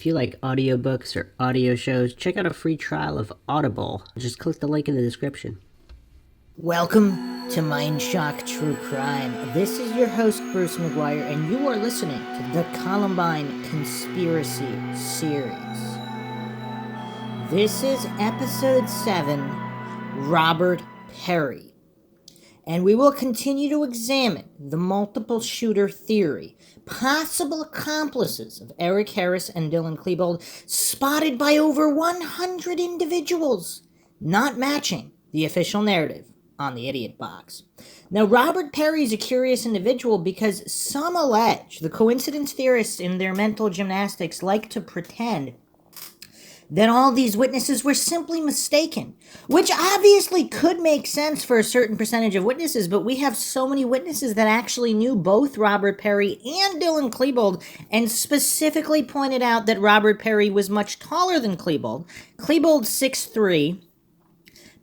If you like audiobooks or audio shows, check out a free trial of Audible. Just click the link in the description. Welcome to Mindshock True Crime. This is your host, Bruce McGuire, and you are listening to the Columbine Conspiracy Series. This is episode 7, Robert Perry. And we will continue to examine the multiple shooter theory, possible accomplices of Eric Harris and Dylan Klebold, spotted by over 100 individuals, not matching the official narrative on the Idiot Box. Now, Robert Perry is a curious individual because some allege, the coincidence theorists in their mental gymnastics like to pretend that all these witnesses were simply mistaken, which obviously could make sense for a certain percentage of witnesses, but we have so many witnesses that actually knew both Robert Perry and Dylan Klebold, and specifically pointed out that Robert Perry was much taller than Klebold. Klebold 6'3",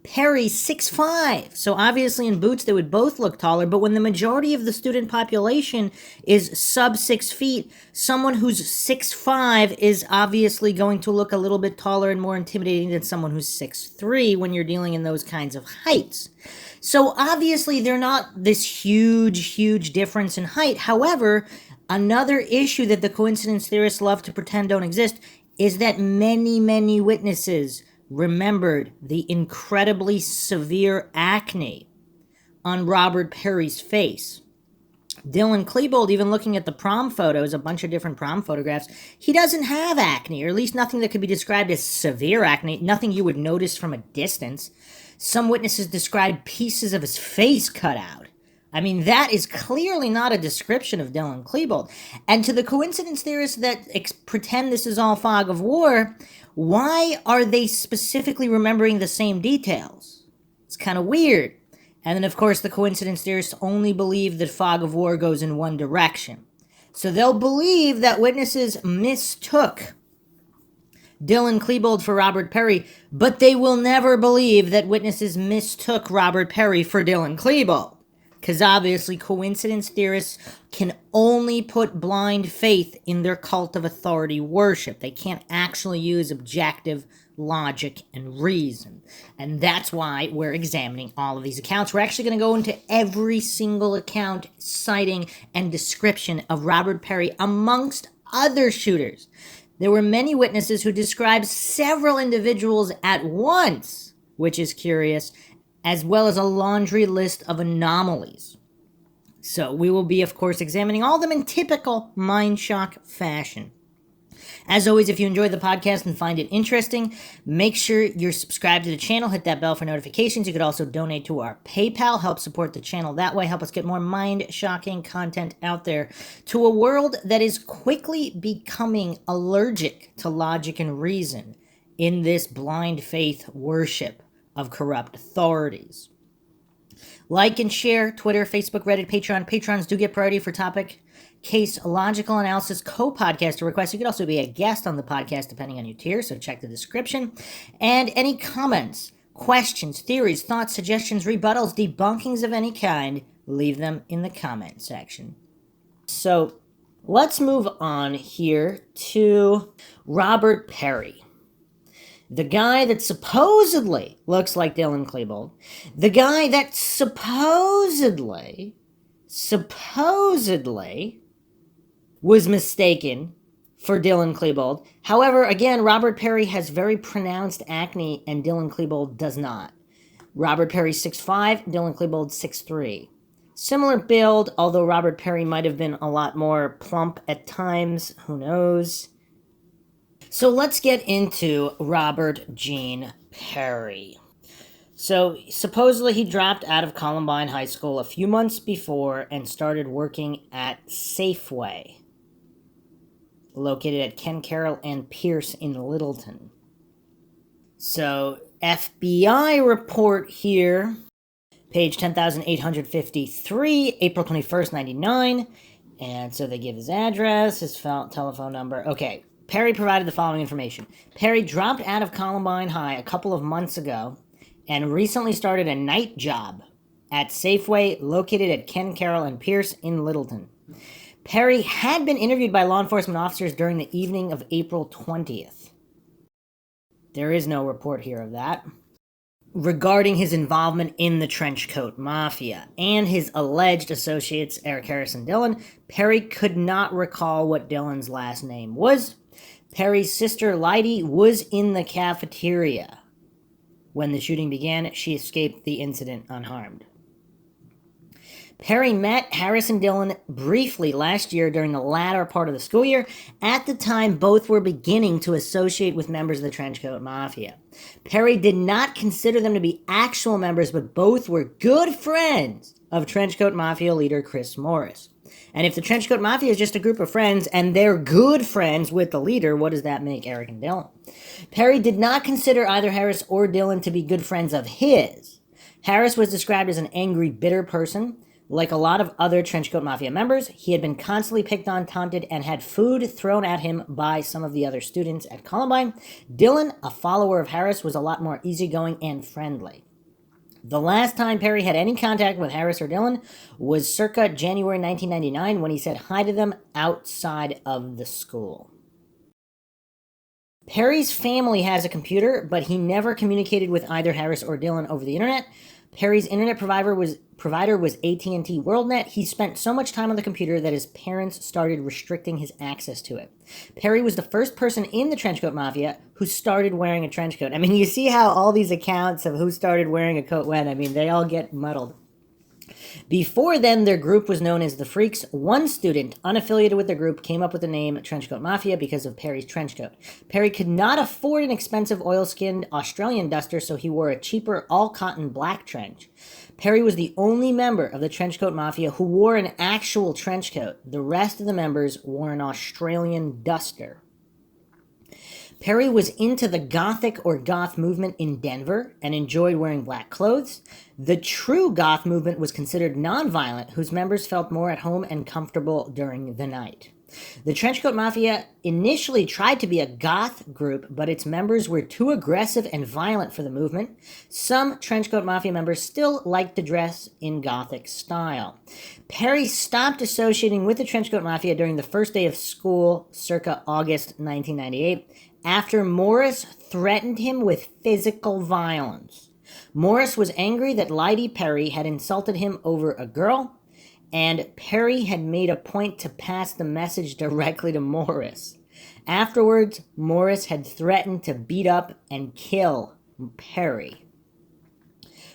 Perry 6'5", so obviously in boots they would both look taller, but when the majority of the student population is sub 6 feet, someone who's 6'5" is obviously going to look a little bit taller and more intimidating than someone who's 6'3" when you're dealing in those kinds of heights. So obviously they're not this huge difference in height. However, another issue that the coincidence theorists love to pretend don't exist is that many witnesses remembered the incredibly severe acne on Robert Perry's face. Dylan Klebold, even looking at the prom photos, a bunch of different prom photographs, he doesn't have acne, or at least nothing that could be described as severe acne, nothing you would notice from a distance. Some witnesses described pieces of his face cut out. I mean, that is clearly not a description of Dylan Klebold. And to the coincidence theorists that pretend this is all fog of war, why are they specifically remembering the same details? It's kind of weird. And then, of course, the coincidence theorists only believe that fog of war goes in one direction. So they'll believe that witnesses mistook Dylan Klebold for Robert Perry, but they will never believe that witnesses mistook Robert Perry for Dylan Klebold. Because obviously coincidence theorists can only put blind faith in their cult of authority worship. They can't actually use objective logic and reason. And that's why we're examining all of these accounts. We're actually going to go into every single account, citing, and description of Robert Perry amongst other shooters. There were many witnesses who described several individuals at once, which is curious, as well as a laundry list of anomalies. So we will be, of course, examining all of them in typical Mindshock fashion. As always, if you enjoy the podcast and find it interesting, make sure you're subscribed to the channel, hit that bell for notifications. You could also donate to our PayPal, help support the channel that way, help us get more mind-shocking content out there to a world that is quickly becoming allergic to logic and reason in this blind faith worship of corrupt authorities. Like and share, Twitter, Facebook, Reddit, Patreon. Patrons do get priority for topic, case, logical analysis, co-podcaster requests. You could also be a guest on the podcast depending on your tier, so check the description. And any comments, questions, theories, thoughts, suggestions, rebuttals, debunkings of any kind, leave them in the comment section. So let's move on here to Robert Perry. The guy that supposedly looks like Dylan Klebold. The guy that supposedly was mistaken for Dylan Klebold. However, again, Robert Perry has very pronounced acne and Dylan Klebold does not. Robert Perry 6'5", Dylan Klebold 6'3". Similar build, although Robert Perry might have been a lot more plump at times. Who knows? So let's get into Robert Gene Perry. So supposedly he dropped out of Columbine High School a few months before and started working at Safeway, located at Ken Carroll and Pierce in Littleton. So FBI report here, page 10,853, April 21st, 99. And so they give his address, his telephone number. Okay. Perry provided the following information. Perry dropped out of Columbine High a couple of months ago and recently started a night job at Safeway located at Ken Carroll and Pierce in Littleton. Perry had been interviewed by law enforcement officers during the evening of April 20th. There is no report here of that. Regarding his involvement in the Trenchcoat Mafia and his alleged associates, Eric Harris and Dylan, Perry could not recall what Dylan's last name was. Perry's sister, Lydia, was in the cafeteria when the shooting began. She escaped the incident unharmed. Perry met Harris and Dylan briefly last year during the latter part of the school year. At the time, both were beginning to associate with members of the Trenchcoat Mafia. Perry did not consider them to be actual members, but both were good friends of Trenchcoat Mafia leader Chris Morris. And if the Trenchcoat Mafia is just a group of friends and they're good friends with the leader, what does that make Eric and Dylan? Perry did not consider either Harris or Dylan to be good friends of his. Harris was described as an angry, bitter person. Like a lot of other Trenchcoat Mafia members, he had been constantly picked on, taunted, and had food thrown at him by some of the other students at Columbine. Dylan, a follower of Harris, was a lot more easygoing and friendly. The last time Perry had any contact with Harris or Dylan was circa January 1999 when he said hi to them outside of the school. Perry's family has a computer, but he never communicated with either Harris or Dylan over the internet. Perry's internet provider was AT&T WorldNet. He spent so much time on the computer that his parents started restricting his access to it. Perry was the first person in the Trenchcoat Mafia who started wearing a trench coat. I mean, you see how all these accounts of who started wearing a coat when, I mean, they all get muddled. Before then, their group was known as the Freaks. One student, unaffiliated with the group, came up with the name Trenchcoat Mafia because of Perry's trench coat. Perry could not afford an expensive oil-skinned Australian duster, so he wore a cheaper all-cotton black trench. Perry was the only member of the Trenchcoat Mafia who wore an actual trench coat. The rest of the members wore an Australian duster. Perry was into the Gothic or Goth movement in Denver and enjoyed wearing black clothes. The true Goth movement was considered nonviolent, whose members felt more at home and comfortable during the night. The Trenchcoat Mafia initially tried to be a goth group, but its members were too aggressive and violent for the movement. Some Trenchcoat Mafia members still liked to dress in Gothic style. Perry stopped associating with the Trenchcoat Mafia during the first day of school, circa August 1998, after Morris threatened him with physical violence. Morris was angry that Lydia Perry had insulted him over a girl, and Perry had made a point to pass the message directly to Morris. Afterwards, Morris had threatened to beat up and kill Perry.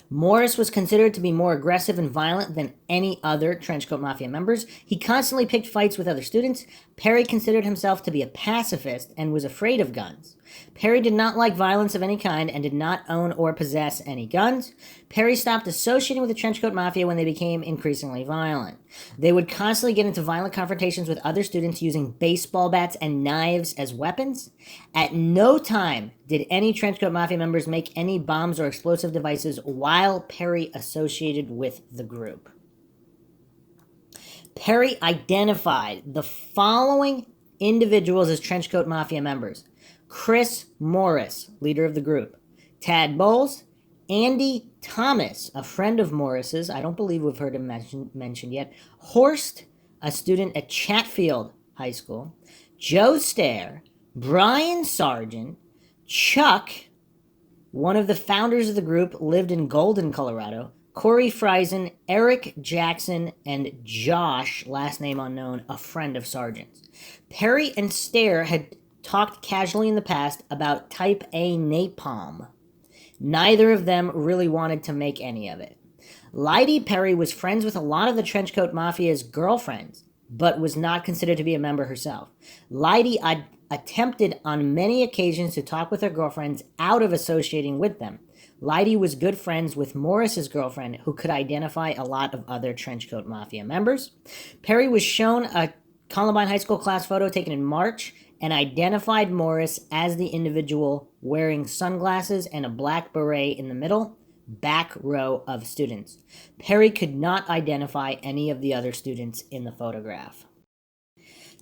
Morris was considered to be more aggressive and violent than any other Trenchcoat Mafia members. He constantly picked fights with other students. Perry considered himself to be a pacifist and was afraid of guns. Perry did not like violence of any kind and did not own or possess any guns. Perry stopped associating with the Trenchcoat Mafia when they became increasingly violent. They would constantly get into violent confrontations with other students using baseball bats and knives as weapons. At no time did any Trenchcoat Mafia members make any bombs or explosive devices while Perry associated with the group. Perry identified the following individuals as Trenchcoat Mafia members: Chris Morris, leader of the group; Tad Bowles; Andy Thomas, a friend of Morris's, I don't believe we've heard him mentioned yet; Horst, a student at Chatfield High School; Joe Stair; Brian Sargent; Chuck, one of the founders of the group, lived in Golden, Colorado; Corey Friesen; Eric Jackson; and Josh, last name unknown, a friend of Sargent's. Perry and Stair had talked casually in the past about type A napalm. Neither of them really wanted to make any of it. Lydia Perry was friends with a lot of the Trenchcoat Mafia's girlfriends, but was not considered to be a member herself. Lydia attempted on many occasions to talk with her girlfriends out of associating with them. Lydia was good friends with Morris's girlfriend, who could identify a lot of other Trenchcoat Mafia members. Perry was shown a Columbine High School class photo taken in March and identified Morris as the individual wearing sunglasses and a black beret in the middle, back row of students. Perry could not identify any of the other students in the photograph.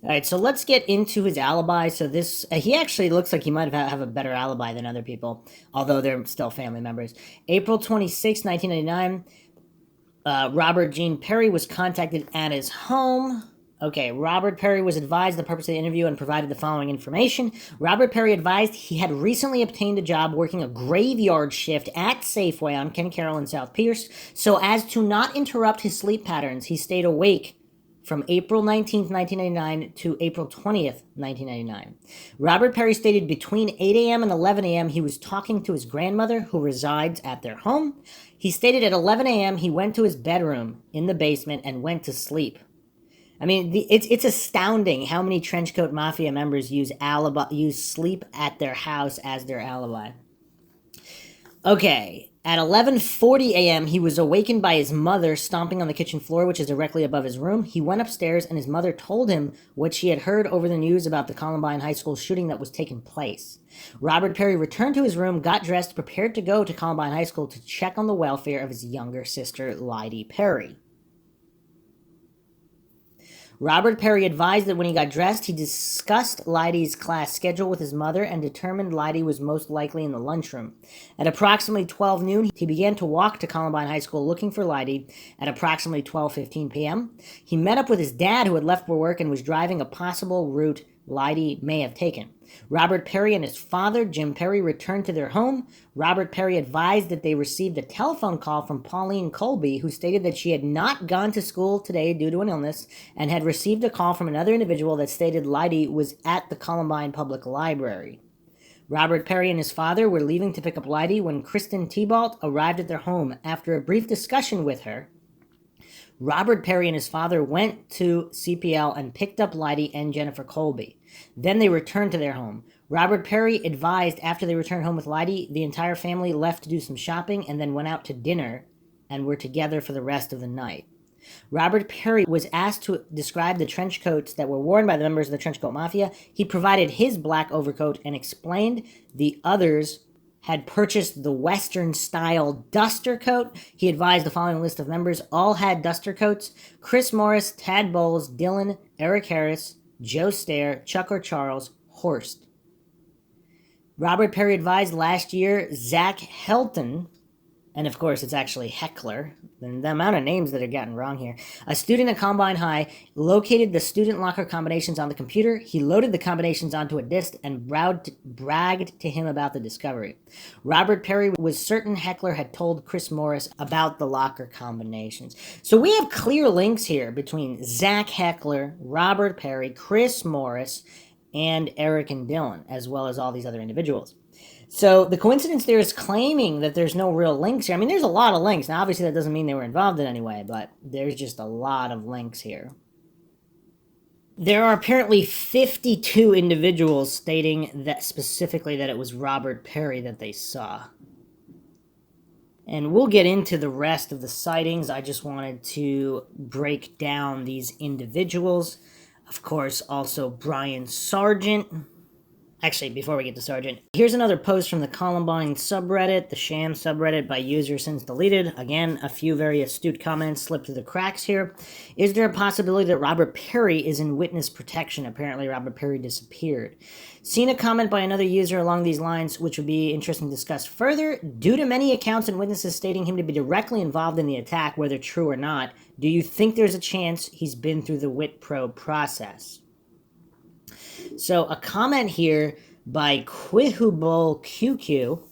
All right, so let's get into his alibi. So this, he actually looks like he might have a better alibi than other people, although they're still family members. April 26, 1999, Robert Gene Perry was contacted at his home. Okay, Robert Perry was advised the purpose of the interview and provided the following information. Robert Perry advised he had recently obtained a job working a graveyard shift at Safeway on Ken Carroll and South Pierce, so as to not interrupt his sleep patterns, he stayed awake from April 19th, 1999 to April 20th, 1999. Robert Perry stated between 8 a.m. and 11 a.m. he was talking to his grandmother, who resides at their home. He stated at 11 a.m. he went to his bedroom in the basement and went to sleep. I mean, it's astounding how many Trenchcoat Mafia members use sleep at their house as their alibi. Okay, at 11:40 a.m., he was awakened by his mother stomping on the kitchen floor, which is directly above his room. He went upstairs, and his mother told him what she had heard over the news about the Columbine High School shooting that was taking place. Robert Perry returned to his room, got dressed, prepared to go to Columbine High School to check on the welfare of his younger sister, Lydia Perry. Robert Perry advised that when he got dressed, he discussed Lydia's class schedule with his mother and determined Lydia was most likely in the lunchroom. At approximately 12 noon, he began to walk to Columbine High School looking for Lydia. At approximately 12:15 p.m., he met up with his dad, who had left for work and was driving a possible route Lydia may have taken. Robert Perry and his father, Jim Perry, returned to their home. Robert Perry advised that they received a telephone call from Pauline Colby, who stated that she had not gone to school today due to an illness, and had received a call from another individual that stated Lydia was at the Columbine Public Library. Robert Perry and his father were leaving to pick up Lydia when Kristen Thibault arrived at their home. After a brief discussion with her, Robert Perry and his father went to CPL and picked up Lydia and Jennifer Colby. Then they returned to their home. Robert Perry advised after they returned home with Lydia, the entire family left to do some shopping and then went out to dinner and were together for the rest of the night. Robert Perry was asked to describe the trench coats that were worn by the members of the Trenchcoat Mafia. He provided his black overcoat and explained the others had purchased the Western-style duster coat. He advised the following list of members all had duster coats: Chris Morris, Tad Bowles, Dylan, Eric Harris, Joe Stair, Chuck or Charles, Horst. Robert Perry advised last year Zach Helton, and of course it's actually Heckler, and the amount of names that are getting wrong here, a student at Columbine High, located the student locker combinations on the computer. He loaded the combinations onto a disk and bragged to him about the discovery. Robert Perry was certain Heckler had told Chris Morris about the locker combinations. So we have clear links here between Zach Heckler, Robert Perry, Chris Morris, and Eric and Dylan, as well as all these other individuals. So the coincidence there is claiming that there's no real links here. I mean, there's a lot of links. Now, obviously, that doesn't mean they were involved in any way, but there's just a lot of links here. There are apparently 52 individuals stating that specifically that it was Robert Perry that they saw. And we'll get into the rest of the sightings. I just wanted to break down these individuals. Of course, also Brian Sargent. Actually, before we get to Sargent, here's another post from the Columbine subreddit, the Sham subreddit by user since deleted. Again, a few very astute comments slipped through the cracks here. Is there a possibility that Robert Perry is in witness protection? Apparently, Robert Perry disappeared. Seen a comment by another user along these lines, which would be interesting to discuss further. Due to many accounts and witnesses stating him to be directly involved in the attack, whether true or not, do you think there's a chance he's been through the wit probe process? So a comment here by Quihubol QQ.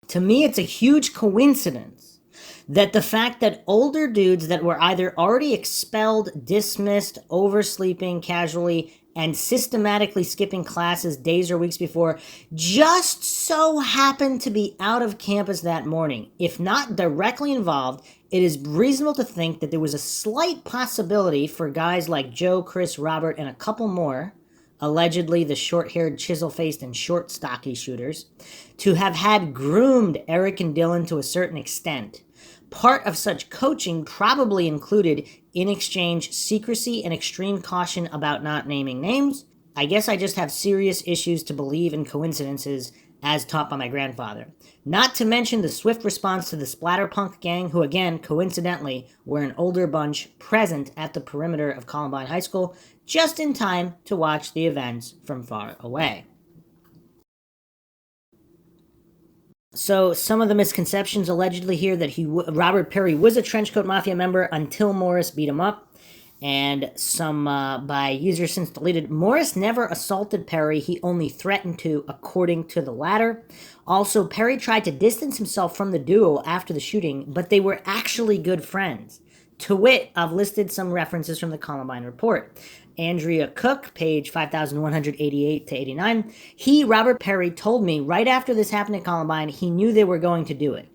To me, it's a huge coincidence that the fact that older dudes that were either already expelled, dismissed, oversleeping casually, and systematically skipping classes days or weeks before just so happened to be out of campus that morning. If not directly involved, it is reasonable to think that there was a slight possibility for guys like Joe, Chris, Robert, and a couple more, allegedly the short-haired, chisel-faced, and short, stocky shooters, to have had groomed Eric and Dylan to a certain extent. Part of such coaching probably included, in exchange, secrecy and extreme caution about not naming names. I guess I just have serious issues to believe in coincidences as taught by my grandfather. Not to mention the swift response to the Splatterpunk gang, who again, coincidentally, were an older bunch present at the perimeter of Columbine High School, just in time to watch the events from far away. So some of the misconceptions allegedly here that Robert Perry was a Trenchcoat Mafia member until Morris beat him up. and some by user since deleted. Morris never assaulted Perry. He only threatened to, according to the latter. Also, Perry tried to distance himself from the duo after the shooting, but they were actually good friends. To wit, I've listed some references from the Columbine report. Andrea Cook, page 5188 to 89. Robert Perry, told me right after this happened at Columbine, he knew they were going to do it.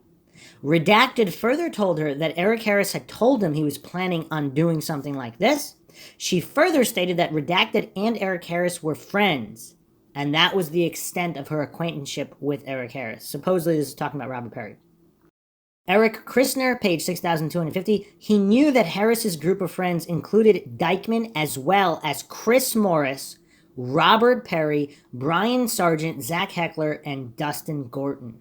Redacted further told her that Eric Harris had told him he was planning on doing something like this. She further stated that Redacted and Eric Harris were friends, and that was the extent of her acquaintanceship with Eric Harris. Supposedly this is talking about Robert Perry. Eric Christner, page 6250, he knew that Harris's group of friends included Dykeman as well as Chris Morris, Robert Perry, Brian Sargent, Zach Heckler, and Dustin Gorton.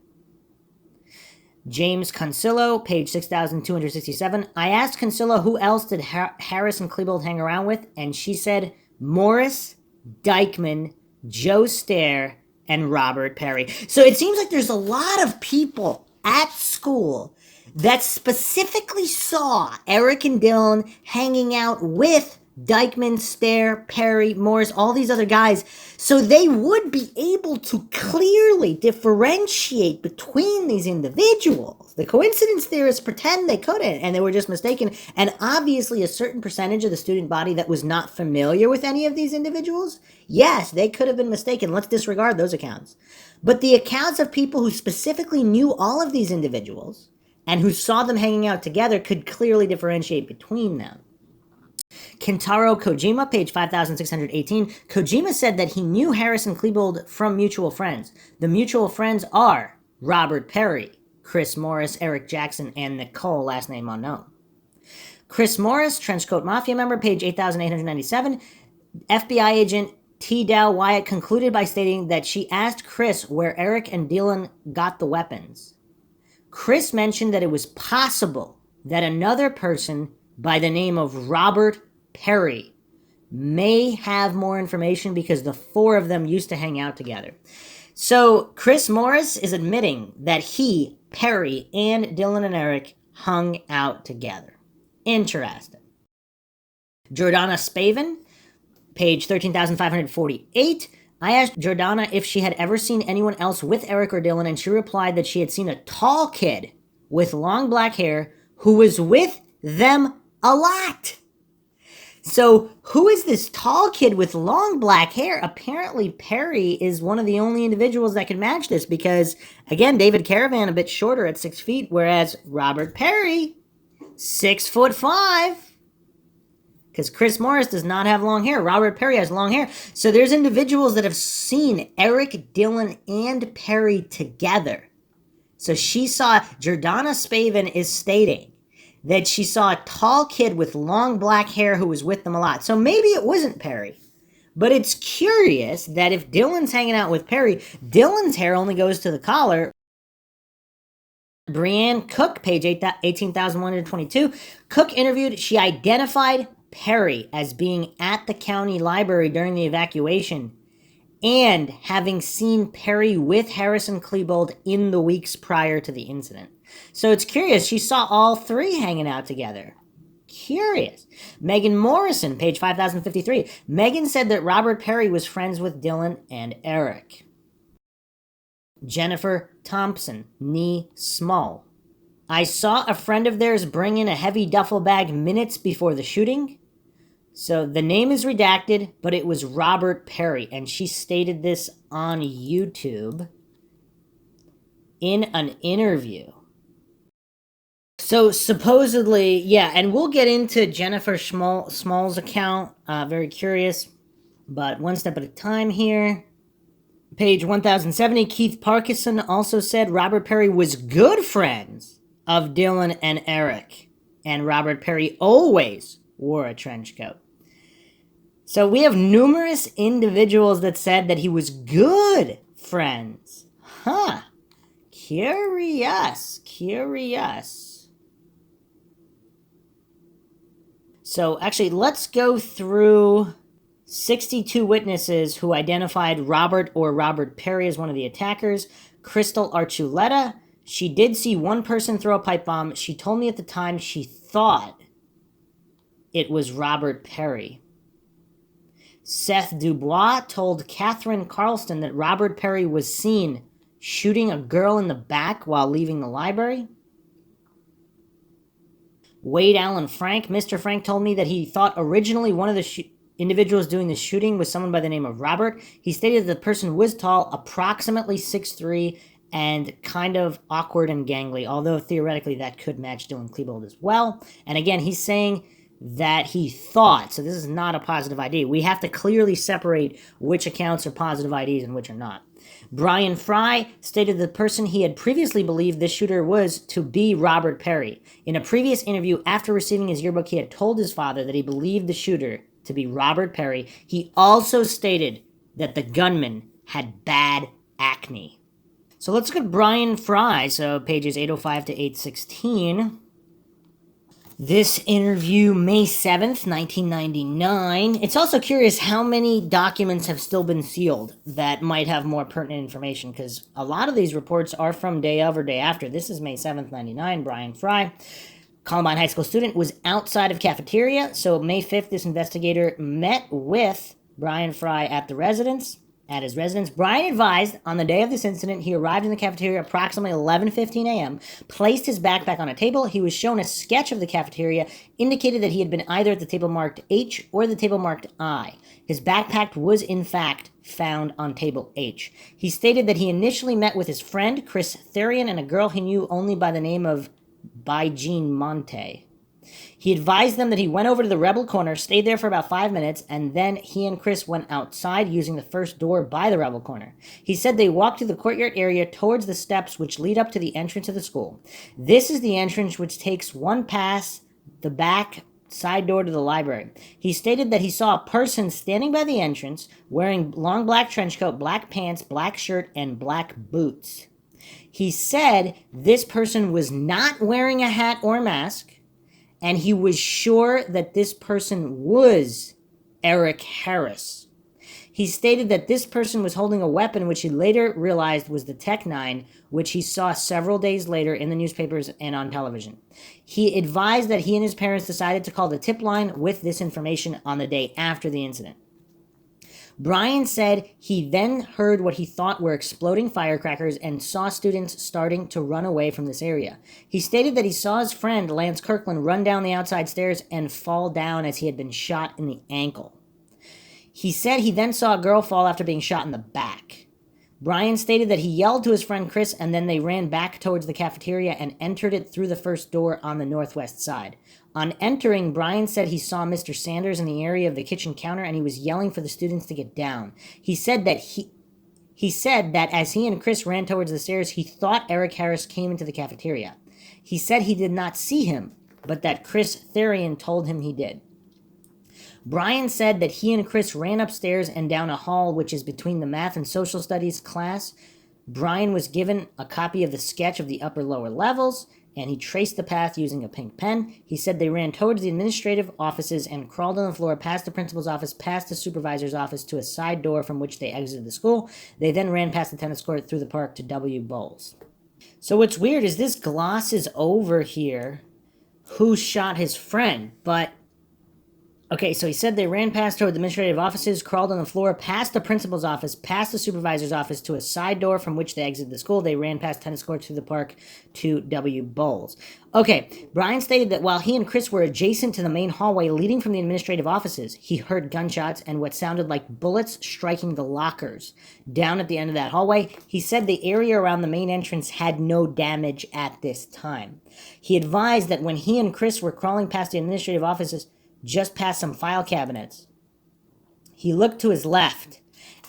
James Consillo, page 6267, I asked Consillo who else did Harris and Klebold hang around with, and she said Morris, Dykeman, Joe Stair, and Robert Perry. So it seems like there's a lot of people at school that specifically saw Eric and Dylan hanging out with Dykeman, Stair, Perry, Morris, all these other guys. So they would be able to clearly differentiate between these individuals. The coincidence theorists pretend they couldn't, and they were just mistaken. And obviously a certain percentage of the student body that was not familiar with any of these individuals, yes, they could have been mistaken. Let's disregard those accounts. But the accounts of people who specifically knew all of these individuals and who saw them hanging out together could clearly differentiate between them. Kentaro Kojima, page 5618. Kojima said that he knew Harris and Klebold from mutual friends. The mutual friends are Robert Perry, Chris Morris, Eric Jackson, and Nicole, last name unknown. Chris Morris, Trenchcoat Mafia member, page 8897. FBI agent T. Dow Wyatt concluded by stating that she asked Chris where Eric and Dylan got the weapons. Chris mentioned that it was possible that another person by the name of Robert Perry may have more information because the four of them used to hang out together. So Chris Morris is admitting that he, Perry, and Dylan and Eric hung out together. Interesting. Jordana Spavin, page 13,548. I asked Jordana if she had ever seen anyone else with Eric or Dylan, and she replied that she had seen a tall kid with long black hair who was with them a lot. So who is this tall kid with long black hair? Apparently Perry is one of the only individuals that can match this because, again, David Caravan a bit shorter at 6 feet, whereas Robert Perry, 6'5". Because Chris Morris does not have long hair. Robert Perry has long hair. So there's individuals that have seen Eric, Dylan, and Perry together. So she saw, Jordana Spavin is stating that she saw a tall kid with long black hair who was with them a lot. So maybe it wasn't Perry. But it's curious that if Dylan's hanging out with Perry, Dylan's hair only goes to the collar. Brianne Cook, page 18,122. Cook interviewed, she identified Perry as being at the county library during the evacuation and having seen Perry with Harrison Klebold in the weeks prior to the incident. So it's curious. She saw all three hanging out together. Curious. Megan Morrison, page 5053. Megan said that Robert Perry was friends with Dylan and Eric. Jennifer Thompson, knee small. I saw a friend of theirs bring in a heavy duffel bag minutes before the shooting. So the name is redacted, but it was Robert Perry, and she stated this on YouTube in an interview. So supposedly, yeah, and we'll get into Jennifer Small's account. Very curious, but one step at a time here. Page 1070, Keith Parkinson also said Robert Perry was good friends of Dylan and Eric, and Robert Perry always wore a trench coat. So we have numerous individuals that said that he was good friends. Huh. Curious. So actually, let's go through 62 witnesses who identified Robert or Robert Perry as one of the attackers. Crystal Archuleta, she did see one person throw a pipe bomb. She told me at the time she thought it was Robert Perry. Seth Dubois told Catherine Carlston that Robert Perry was seen shooting a girl in the back while leaving the library. Wade Allen Frank, Mr. Frank, told me that he thought originally one of the individuals doing the shooting was someone by the name of Robert. He stated that the person was tall, approximately 6'3", and kind of awkward and gangly, although theoretically that could match Dylan Klebold as well. And again, he's saying that he thought, so this is not a positive ID. We have to clearly separate which accounts are positive IDs and which are not. Brian Fry stated the person he had previously believed this shooter was to be Robert Perry. In a previous interview after receiving his yearbook, he had told his father that he believed the shooter to be Robert Perry. He also stated that the gunman had bad acne. So let's look at Brian Fry, so pages 805 to 816. This interview, May 7th, 1999. It's also curious how many documents have still been sealed that might have more pertinent information, because a lot of these reports are from day of or day after. This is May 7th, 99. Brian Fry, Columbine High School student, was outside of cafeteria. So May 5th, this investigator met with Brian Fry at his residence. Brian advised on the day of this incident, he arrived in the cafeteria approximately 11:15 a.m., placed his backpack on a table. He was shown a sketch of the cafeteria, indicated that he had been either at the table marked H or the table marked I. His backpack was, in fact, found on table H. He stated that he initially met with his friend, Chris Therian, and a girl he knew only by the name of Jean Monte. He advised them that he went over to the Rebel Corner, stayed there for about 5 minutes, and then he and Chris went outside using the first door by the Rebel Corner. He said they walked to the courtyard area towards the steps which lead up to the entrance of the school. This is the entrance which takes one past the back side door to the library. He stated that he saw a person standing by the entrance wearing long black trench coat, black pants, black shirt, and black boots. He said this person was not wearing a hat or mask, and he was sure that this person was Eric Harris. He stated that this person was holding a weapon, which he later realized was the Tech-9, which he saw several days later in the newspapers and on television. He advised that he and his parents decided to call the tip line with this information on the day after the incident. Brian said he then heard what he thought were exploding firecrackers and saw students starting to run away from this area. He stated that he saw his friend Lance Kirkland run down the outside stairs and fall down as he had been shot in the ankle. He said he then saw a girl fall after being shot in the back. Brian stated that he yelled to his friend Chris, and then they ran back towards the cafeteria and entered it through the first door on the northwest side. On entering, Brian said he saw Mr. Sanders in the area of the kitchen counter, and he was yelling for the students to get down. He said that as he and Chris ran towards the stairs, he thought Eric Harris came into the cafeteria. He said he did not see him, but that Chris Therian told him he did. Brian said that he and Chris ran upstairs and down a hall which is between the math and social studies class. Brian was given a copy of the sketch of the upper-lower levels, and he traced the path using a pink pen. He said they ran towards the administrative offices and crawled on the floor past the principal's office, past the supervisor's office, to a side door from which they exited the school. They then ran past the tennis court through the park to W. Bowles. So what's weird is this glosses over here who shot his friend, but okay, so he said they ran past toward the administrative offices, crawled on the floor, past the principal's office, past the supervisor's office, to a side door from which they exited the school. They ran past tennis courts through the park to W. Bowles. Okay, Brian stated that while he and Chris were adjacent to the main hallway leading from the administrative offices, he heard gunshots and what sounded like bullets striking the lockers down at the end of that hallway. He said the area around the main entrance had no damage at this time. He advised that when he and Chris were crawling past the administrative offices, just past some file cabinets, he looked to his left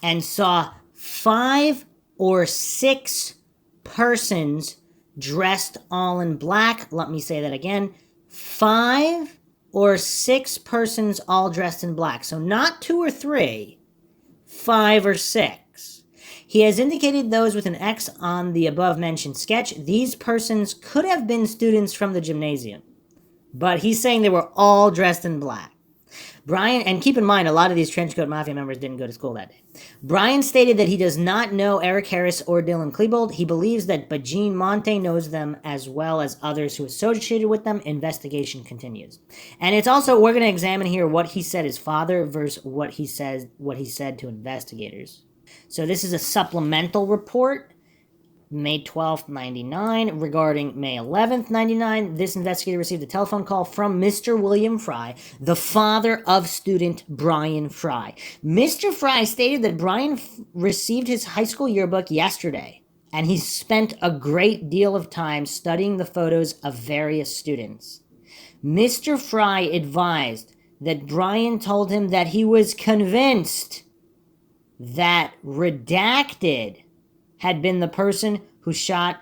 and saw 5 or 6 persons dressed all in black. Let me say that again. 5 or 6 persons all dressed in black. So not 2 or 3, 5 or 6. He has indicated those with an X on the above-mentioned sketch. These persons could have been students from the gymnasium, but he's saying they were all dressed in black. Brian, and keep in mind, a lot of these Trenchcoat Mafia members didn't go to school that day. Brian stated that he does not know Eric Harris or Dylan Klebold. He believes that Bajin Monte knows them as well as others who associated with them. Investigation continues. And it's also, we're going to examine here what he said his father versus what he said to investigators. So this is a supplemental report. May 12th, 99, regarding May 11th, 99, this investigator received a telephone call from Mr. William Fry, the father of student Brian Fry. Mr. Fry stated that Brian received his high school yearbook yesterday, and he spent a great deal of time studying the photos of various students. Mr. Fry advised that Brian told him that he was convinced that Redacted had been the person who shot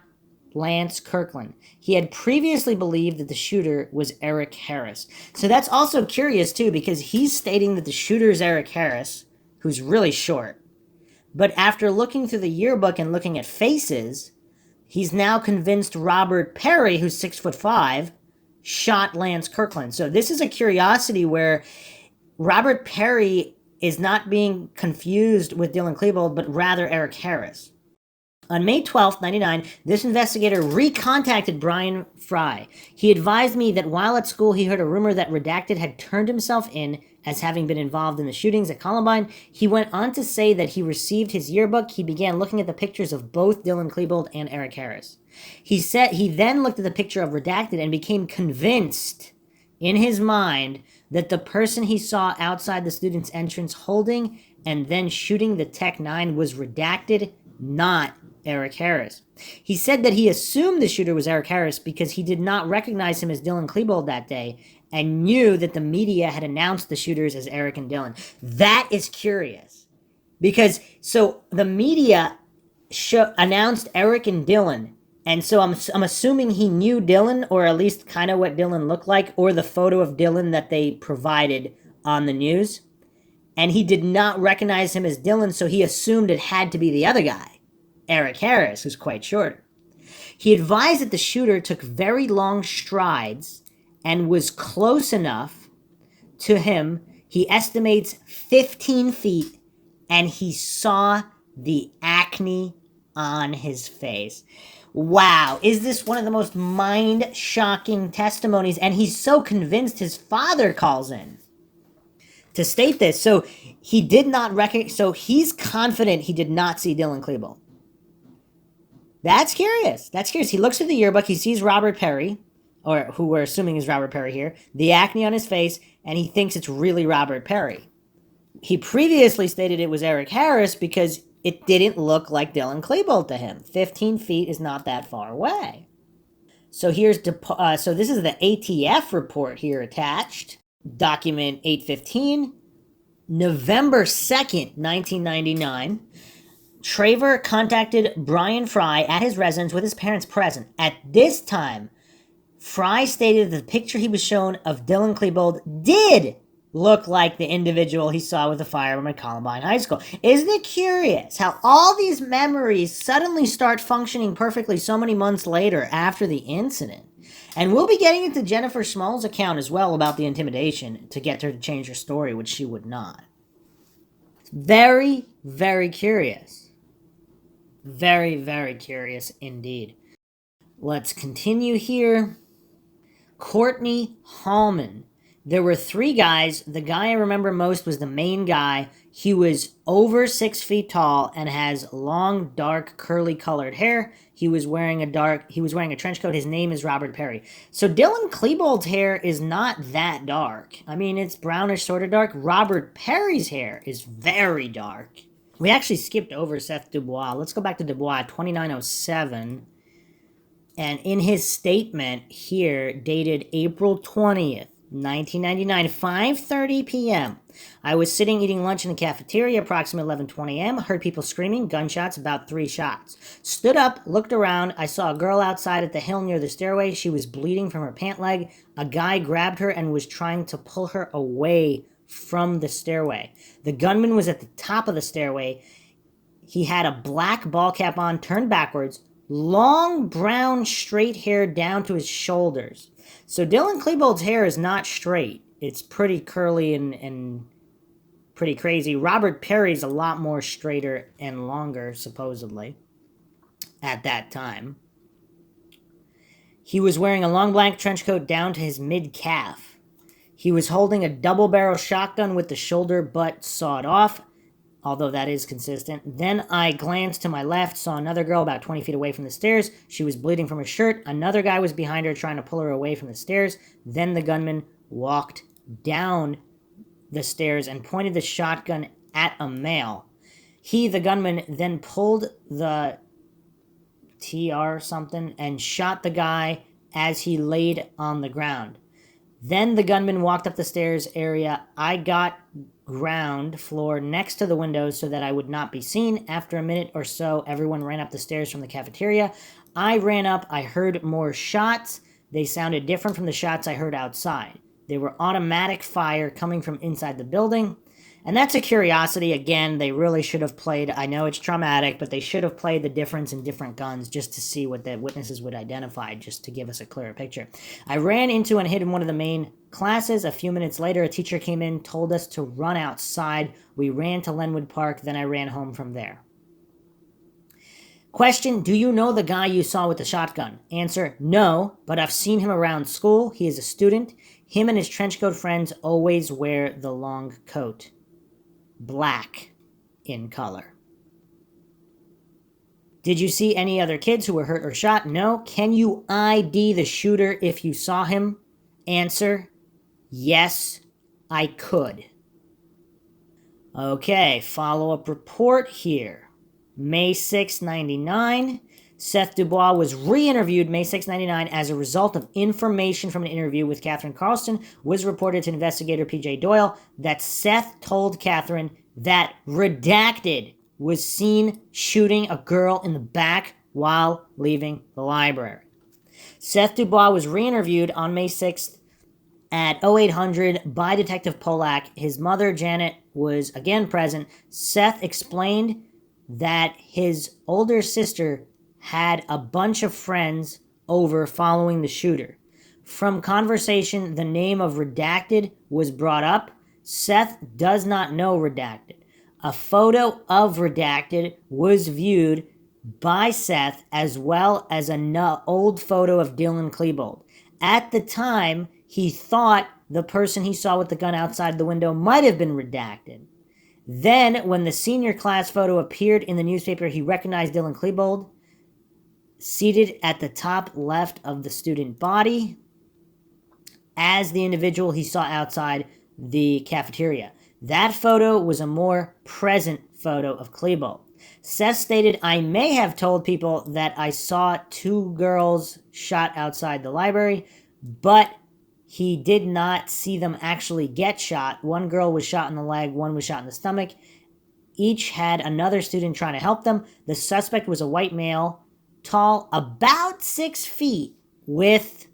Lance Kirkland. He had previously believed that the shooter was Eric Harris. So that's also curious, too, because he's stating that the shooter is Eric Harris, who's really short. But after looking through the yearbook and looking at faces, he's now convinced Robert Perry, who's 6'5", shot Lance Kirkland. So this is a curiosity where Robert Perry is not being confused with Dylan Klebold, but rather Eric Harris. On May 12th, 99, this investigator recontacted Brian Fry. He advised me that while at school he heard a rumor that Redacted had turned himself in as having been involved in the shootings at Columbine. He went on to say that he received his yearbook. He began looking at the pictures of both Dylan Klebold and Eric Harris. He said he then looked at the picture of Redacted and became convinced in his mind that the person he saw outside the student's entrance holding and then shooting the Tech 9 was Redacted, not Eric Harris. He said that he assumed the shooter was Eric Harris because he did not recognize him as Dylan Klebold that day and knew that the media had announced the shooters as Eric and Dylan. That is curious because so the media announced Eric and Dylan, and so I'm assuming he knew Dylan, or at least kind of what Dylan looked like, or the photo of Dylan that they provided on the news, and he did not recognize him as Dylan, so he assumed it had to be the other guy, Eric Harris, who's quite shorter. He advised that the shooter took very long strides and was close enough to him. He estimates 15 feet, and he saw the acne on his face. Wow, is this one of the most mind-shocking testimonies? And he's so convinced his father calls in to state this. So he did not recognize, so he's confident he did not see Dylan Klebold. That's curious. That's curious. He looks at the yearbook. He sees Robert Perry, or who we're assuming is Robert Perry here, the acne on his face, and he thinks it's really Robert Perry. He previously stated it was Eric Harris because it didn't look like Dylan Klebold to him. 15 feet is not that far away. So here's so this is the ATF report here attached. Document 815, November 2nd, 1999. Traver contacted Brian Fry at his residence with his parents present. At this time, Fry stated that the picture he was shown of Dylan Klebold did look like the individual he saw with the firearm at Columbine High School. Isn't it curious how all these memories suddenly start functioning perfectly so many months later after the incident? And we'll be getting into Jennifer Small's account as well about the intimidation to get her to change her story, which she would not. Very, very curious. Very, very curious indeed. Let's continue here. Courtney Hallman. There were 3 guys. The guy I remember most was the main guy. He was over 6 feet tall and has long, dark, curly colored hair. He was wearing a trench coat. His name is Robert Perry. So Dylan Klebold's hair is not that dark. I mean, it's brownish, sort of dark. Robert Perry's hair is very dark. We actually skipped over Seth Dubois. Let's go back to Dubois, 2907. And in his statement here, dated April 20th, 1999, 5:30 p.m., I was sitting eating lunch in the cafeteria, approximately 11:20 a.m., heard people screaming, gunshots, about 3 shots. Stood up, looked around, I saw a girl outside at the hill near the stairway. She was bleeding from her pant leg. A guy grabbed her and was trying to pull her away from the stairway. The gunman was at the top of the stairway. He had a black ball cap on, turned backwards, long brown straight hair down to his shoulders. So Dylan Klebold's hair is not straight. it's pretty curly and pretty crazy. Robert Perry's a lot more straighter and longer, supposedly, at that time. He was wearing a long black trench coat down to his mid-calf. He was holding a double-barrel shotgun with the shoulder butt sawed off, although that is consistent. Then I glanced to my left, saw another girl about 20 feet away from the stairs. She was bleeding from her shirt. Another guy was behind her trying to pull her away from the stairs. Then the gunman walked down the stairs and pointed the shotgun at a male. He, the gunman, then pulled the TR something and shot the guy as he laid on the ground. Then the gunman walked up the stairs area. I got ground floor next to the windows so that I would not be seen. After a minute or so, everyone ran up the stairs from the cafeteria. I ran up. I heard more shots. They sounded different from the shots I heard outside. They were automatic fire coming from inside the building. And that's a curiosity. Again, they really should have played, I know it's traumatic, but they should have played the difference in different guns just to see what the witnesses would identify, just to give us a clearer picture. I ran into and hid in one of the main classes. A few minutes later, a teacher came in, told us to run outside. We ran to Lenwood Park, then I ran home from there. Question, do you know the guy you saw with the shotgun? Answer, no, but I've seen him around school. He is a student. Him and his trenchcoat friends always wear the long coat. Black in color. Did you see any other kids who were hurt or shot? No. Can you ID the shooter if you saw him? Answer, yes, I could. Okay, follow-up report here. May 6, 99. Seth Dubois was re-interviewed May 6, 99 as a result of information from an interview with Catherine Carlston was reported to investigator P.J. Doyle that Seth told Catherine that Redacted was seen shooting a girl in the back while leaving the library. Seth Dubois was re-interviewed on May 6th at 0800 by Detective Polak. His mother, Janet, was again present. Seth explained that his older sister had a bunch of friends over following the shooter. From conversation, the name of Redacted was brought up. Seth does not know Redacted. A photo of Redacted was viewed by Seth as well as an old photo of Dylan Klebold. At the time, he thought the person he saw with the gun outside the window might have been Redacted. Then, when the senior class photo appeared in the newspaper, he recognized Dylan Klebold seated at the top left of the student body as the individual he saw outside the cafeteria. That photo was a more present photo of Klebold. Seth stated, I may have told people that I saw two girls shot outside the library, but he did not see them actually get shot. One girl was shot in the leg, one was shot in the stomach. Each had another student trying to help them. The suspect was a white male, tall, about 6 feet, with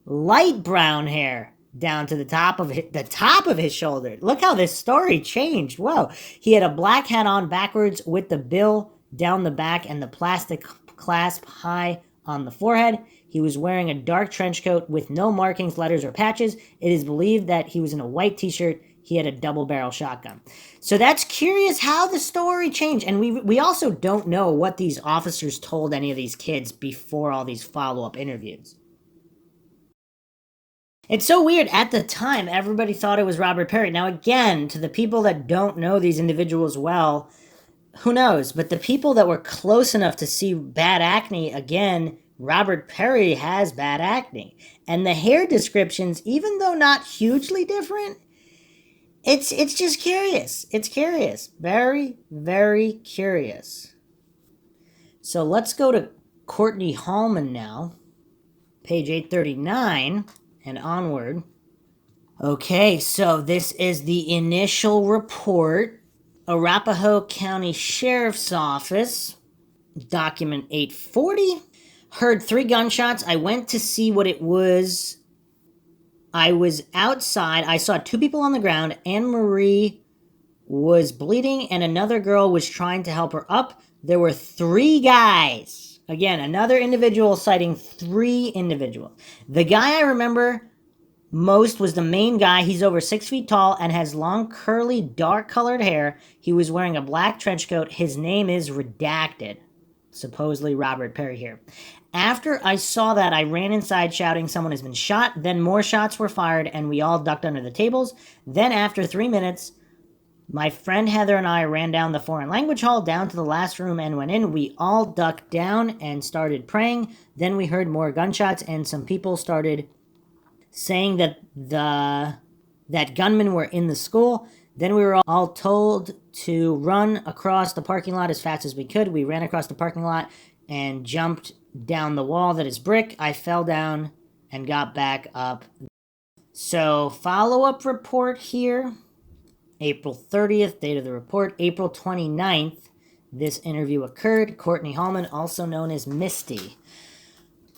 light brown hair down to the top of his shoulder. Look how this story changed. Whoa. He had a black hat on backwards with the bill down the back and the plastic clasp high on the forehead. He was wearing a dark trench coat with no markings, letters, or patches. It is believed that he was in a white t-shirt. He had a double-barrel shotgun. So that's curious how the story changed. And we also don't know what these officers told any of these kids before all these follow-up interviews. It's so weird. At the time, everybody thought it was Robert Perry. Now, again, to the people that don't know these individuals well, who knows? But the people that were close enough to see bad acne, again, Robert Perry has bad acne. And the hair descriptions, even though not hugely different, it's just curious. It's curious. Very, very curious. So let's go to Courtney Hallman now. Page 839 and onward. Okay, so this is the initial report. Arapahoe County Sheriff's Office, document 840. Heard 3 gunshots. I went to see what it was. I was outside. I saw 2 people on the ground. Anne-Marie was bleeding, and another girl was trying to help her up. There were 3 guys. Again, another individual citing 3 individuals. The guy I remember Most was the main guy. He's over 6 feet tall and has long, curly, dark-colored hair. He was wearing a black trench coat. His name is redacted. Supposedly Robert Perry here. After I saw that, I ran inside shouting, someone has been shot. Then more shots were fired, and we all ducked under the tables. Then after 3 minutes, my friend Heather and I ran down the foreign language hall, down to the last room, and went in. We all ducked down and started praying. Then we heard more gunshots, and some people started saying that that gunmen were in the school. Then we were all told to run across the parking lot as fast as we could. We ran across the parking lot and jumped down the wall that is brick. I fell down and got back up. So, follow-up report here. April 30th, date of the report. April 29th, this interview occurred. Courtney Hallman, also known as Misty.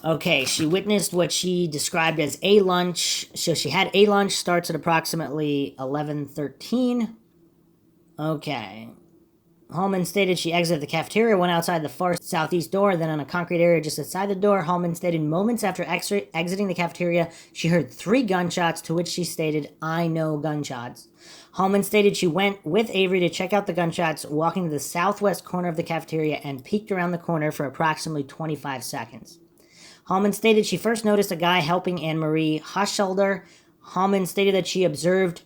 Okay, she witnessed what she described as a lunch. So she had a lunch, starts at approximately 11:13. Okay. Hallman stated she exited the cafeteria, went outside the far southeast door, then on a concrete area just outside the door. Hallman stated moments after exiting the cafeteria, she heard 3 gunshots, to which she stated, "I know gunshots." Hallman stated she went with Avery to check out the gunshots, walking to the southwest corner of the cafeteria and peeked around the corner for approximately 25 seconds. Hallman stated she first noticed a guy helping Anne-Marie Hochschilder. Hallman stated that she observed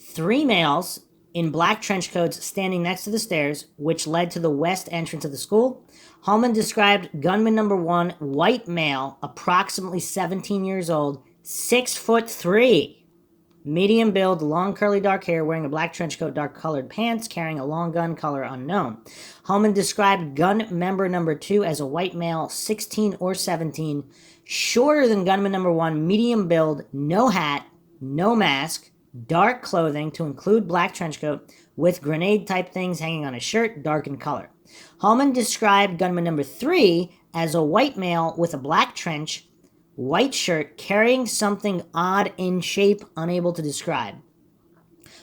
3 males in black trench coats standing next to the stairs, which led to the west entrance of the school. Hallman described gunman number 1, white male, approximately 17 years old, 6'3", medium build, long curly dark hair, wearing a black trench coat, dark colored pants, carrying a long gun, color unknown. Hallman described gun member number 2 as a white male, 16 or 17, shorter than gunman number 1, medium build, no hat, no mask, dark clothing to include black trench coat, with grenade type things hanging on his shirt, dark in color. Hallman described gunman number 3 as a white male with a black trench, white shirt, carrying something odd in shape, unable to describe.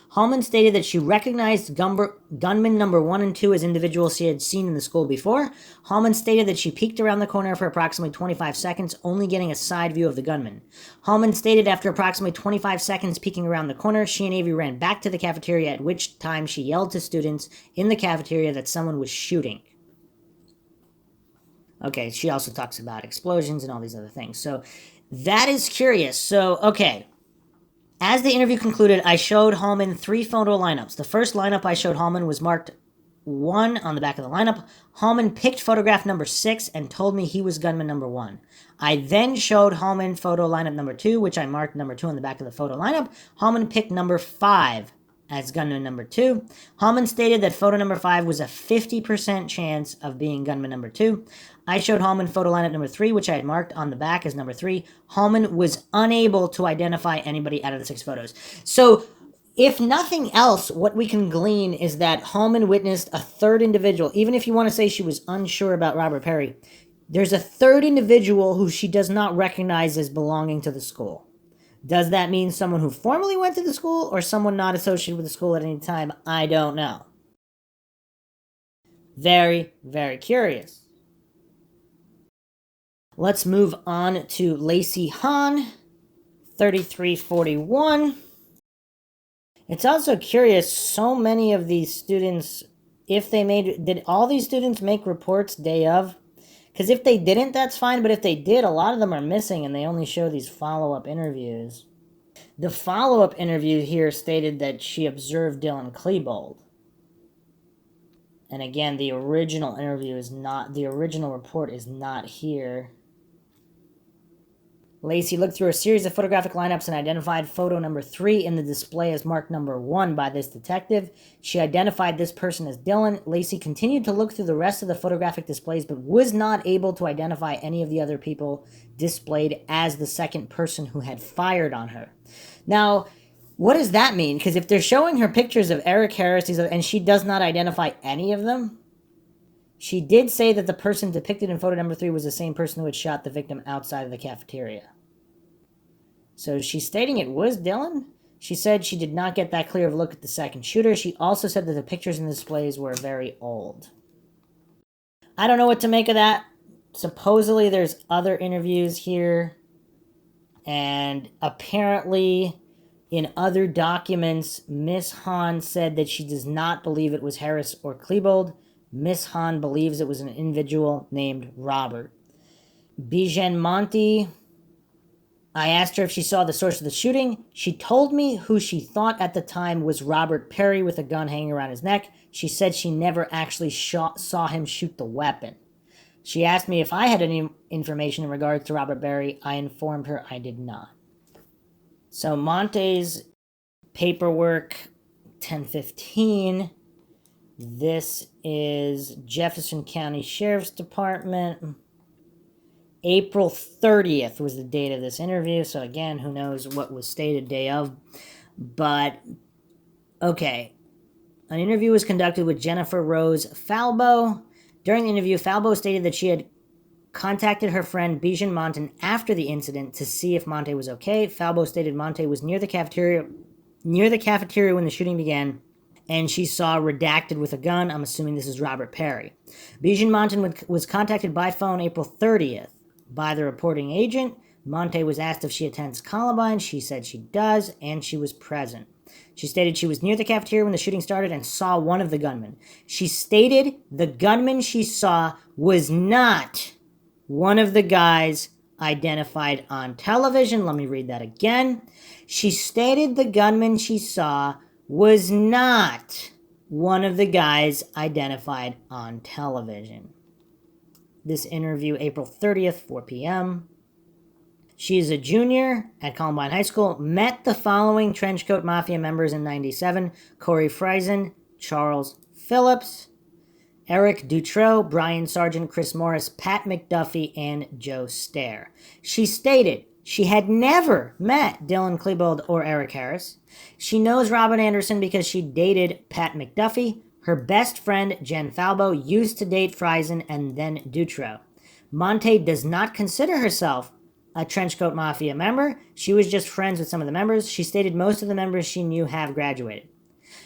Hallman stated that she recognized gunman number 1 and 2 as individuals she had seen in the school before. Hallman stated that she peeked around the corner for approximately 25 seconds, only getting a side view of the gunman. Hallman stated after approximately 25 seconds peeking around the corner, she and Avery ran back to the cafeteria, at which time she yelled to students in the cafeteria that someone was shooting. Okay, she also talks about explosions and all these other things. So that is curious. So, okay. As the interview concluded, I showed Hallman 3 photo lineups. The first lineup I showed Hallman was marked 1 on the back of the lineup. Hallman picked photograph number 6 and told me he was gunman number 1. I then showed Hallman photo lineup number 2, which I marked number 2 on the back of the photo lineup. Hallman picked number 5 as gunman number 2. Hallman stated that photo number 5 was a 50% chance of being gunman number 2. I showed Hallman photo lineup number 3, which I had marked on the back as number 3. Hallman was unable to identify anybody out of the 6 photos. So, if nothing else, what we can glean is that Hallman witnessed a third individual. Even if you want to say she was unsure about Robert Perry, there's a third individual who she does not recognize as belonging to the school. Does that mean someone who formerly went to the school or someone not associated with the school at any time? I don't know. Very, very curious. Let's move on to Lacy Hahn, 3341. It's also curious, so many of these students, did all these students make reports day of? Because if they didn't, that's fine, but if they did, a lot of them are missing and they only show these follow-up interviews. The follow-up interview here stated that she observed Dylan Klebold. And again, the original report is not here. Lacy looked through a series of photographic lineups and identified photo number 3 in the display as marked number 1 by this detective. She identified this person as Dylan. Lacy continued to look through the rest of the photographic displays, but was not able to identify any of the other people displayed as the second person who had fired on her. Now, what does that mean? Because if they're showing her pictures of Eric Harris, and she does not identify any of them, she did say that the person depicted in photo number 3 was the same person who had shot the victim outside of the cafeteria. So she's stating it was Dylan. She said she did not get that clear of a look at the second shooter. She also said that the pictures in the displays were very old. I don't know what to make of that. Supposedly there's other interviews here. And apparently, in other documents, Miss Hahn said that she does not believe it was Harris or Klebold. Miss Hahn believes it was an individual named Robert. Bijan Monte, I asked her if she saw the source of the shooting. She told me who she thought at the time was Robert Perry with a gun hanging around his neck. She said she never actually saw him shoot the weapon. She asked me if I had any information in regards to Robert Perry. I informed her I did not. So Monte's paperwork, 1015. This is Jefferson County Sheriff's Department. April 30th was the date of this interview. So again, who knows what was stated day of. But, okay. An interview was conducted with Jennifer Rose Falbo. During the interview, Falbo stated that she had contacted her friend Bijan Monte after the incident to see if Monte was okay. Falbo stated Monte was near the cafeteria when the shooting began, and she saw redacted with a gun. I'm assuming this is Robert Perry. Bijan Monte was contacted by phone April 30th by the reporting agent. Monte was asked if she attends Columbine. She said she does, and she was present. She stated she was near the cafeteria when the shooting started and saw one of the gunmen. She stated the gunman she saw was not one of the guys identified on television. Let me read that again. She stated the gunman she saw was not one of the guys identified on television. This interview, April 30th, 4 p.m. She is a junior at Columbine High School. Met the following Trenchcoat Mafia members in 97. Corey Friesen, Charles Phillips, Eric Dutrow, Brian Sargent, Chris Morris, Pat McDuffie, and Joe Stair. She stated she had never met Dylan Klebold or Eric Harris. She knows Robin Anderson because she dated Pat McDuffie. Her best friend, Jen Falbo, used to date Friesen and then Dutrow. Monte does not consider herself a Trenchcoat Mafia member. She was just friends with some of the members. She stated most of the members she knew have graduated.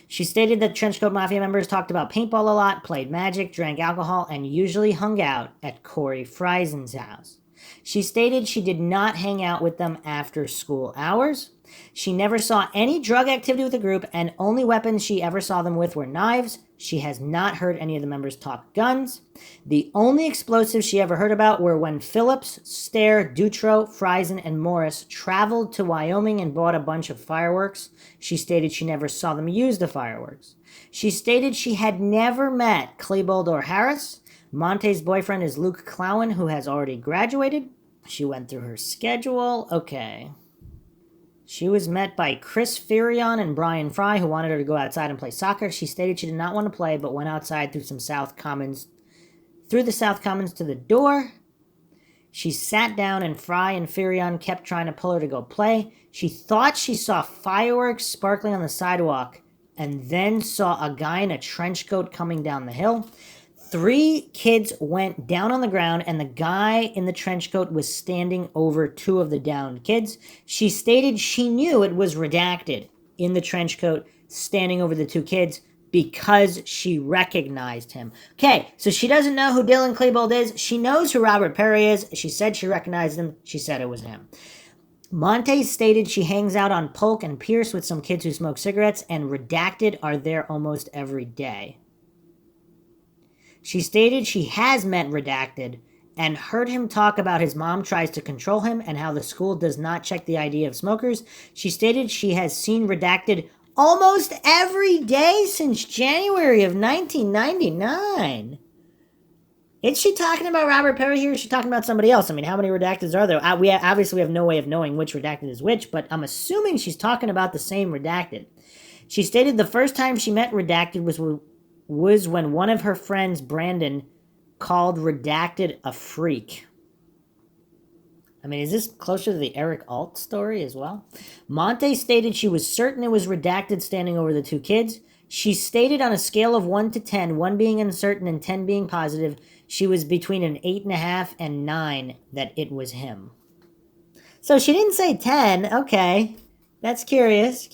She stated that Trenchcoat Mafia members talked about paintball a lot, played Magic, drank alcohol, and usually hung out at Corey Friesen's house. She stated she did not hang out with them after school hours. She never saw any drug activity with the group, and only weapons she ever saw them with were knives. She has not heard any of the members talk guns. The only explosives she ever heard about were when Phillips, Stair, Dutrow, Friesen, and Morris traveled to Wyoming and bought a bunch of fireworks. She stated she never saw them use the fireworks. She stated she had never met Klebold or Harris. Monte's boyfriend is Luke Clowen, who has already graduated. She went through her schedule. Okay. She was met by Chris Furion and Brian Fry, who wanted her to go outside and play soccer. She stated she did not want to play, but went outside through the South Commons to the door. She sat down, and Fry and Furion kept trying to pull her to go play. She thought she saw fireworks sparkling on the sidewalk, and then saw a guy in a trench coat coming down the hill. 3 kids went down on the ground, and the guy in the trench coat was standing over 2 of the downed kids. She stated she knew it was redacted in the trench coat standing over the 2 kids because she recognized him. Okay, so she doesn't know who Dylan Klebold is. She knows who Robert Perry is. She said she recognized him. She said it was him. Monte stated she hangs out on Polk and Pierce with some kids who smoke cigarettes, and redacted are there almost every day. She stated she has met Redacted and heard him talk about his mom tries to control him and how the school does not check the ID of smokers. She stated she has seen Redacted almost every day since January of 1999. Is she talking about Robert Perry here, or is she talking about somebody else? I mean, how many Redacteds are there? We obviously have no way of knowing which Redacted is which, but I'm assuming she's talking about the same Redacted. She stated the first time she met Redacted was when one of her friends, Brandon, called Redacted a freak. I mean, is this closer to the Eric Alt story as well? Monte stated she was certain it was Redacted standing over the 2 kids. She stated on a scale of 1 to 10, 1 being uncertain and 10 being positive, she was between an 8.5 and 9 that it was him. So she didn't say 10. Okay. That's curious.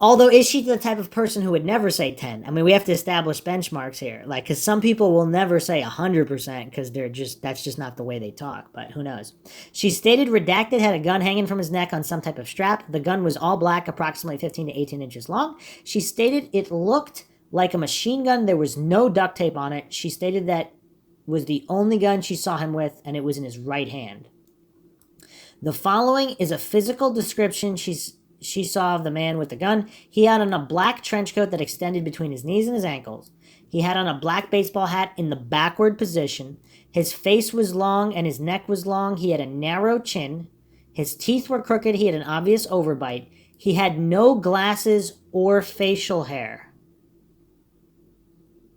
Although, is she the type of person who would never say 10? I mean, we have to establish benchmarks here. Like, because some people will never say 100% because that's just not the way they talk, but who knows. She stated Redacted had a gun hanging from his neck on some type of strap. The gun was all black, approximately 15 to 18 inches long. She stated it looked like a machine gun. There was no duct tape on it. She stated that was the only gun she saw him with, and it was in his right hand. The following is a physical description she saw of the man with the gun. He had on a black trench coat that extended between his knees and his ankles. He had on a black baseball hat in the backward position. His face was long and his neck was long. He had a narrow chin. His teeth were crooked. He had an obvious overbite. He had no glasses or facial hair.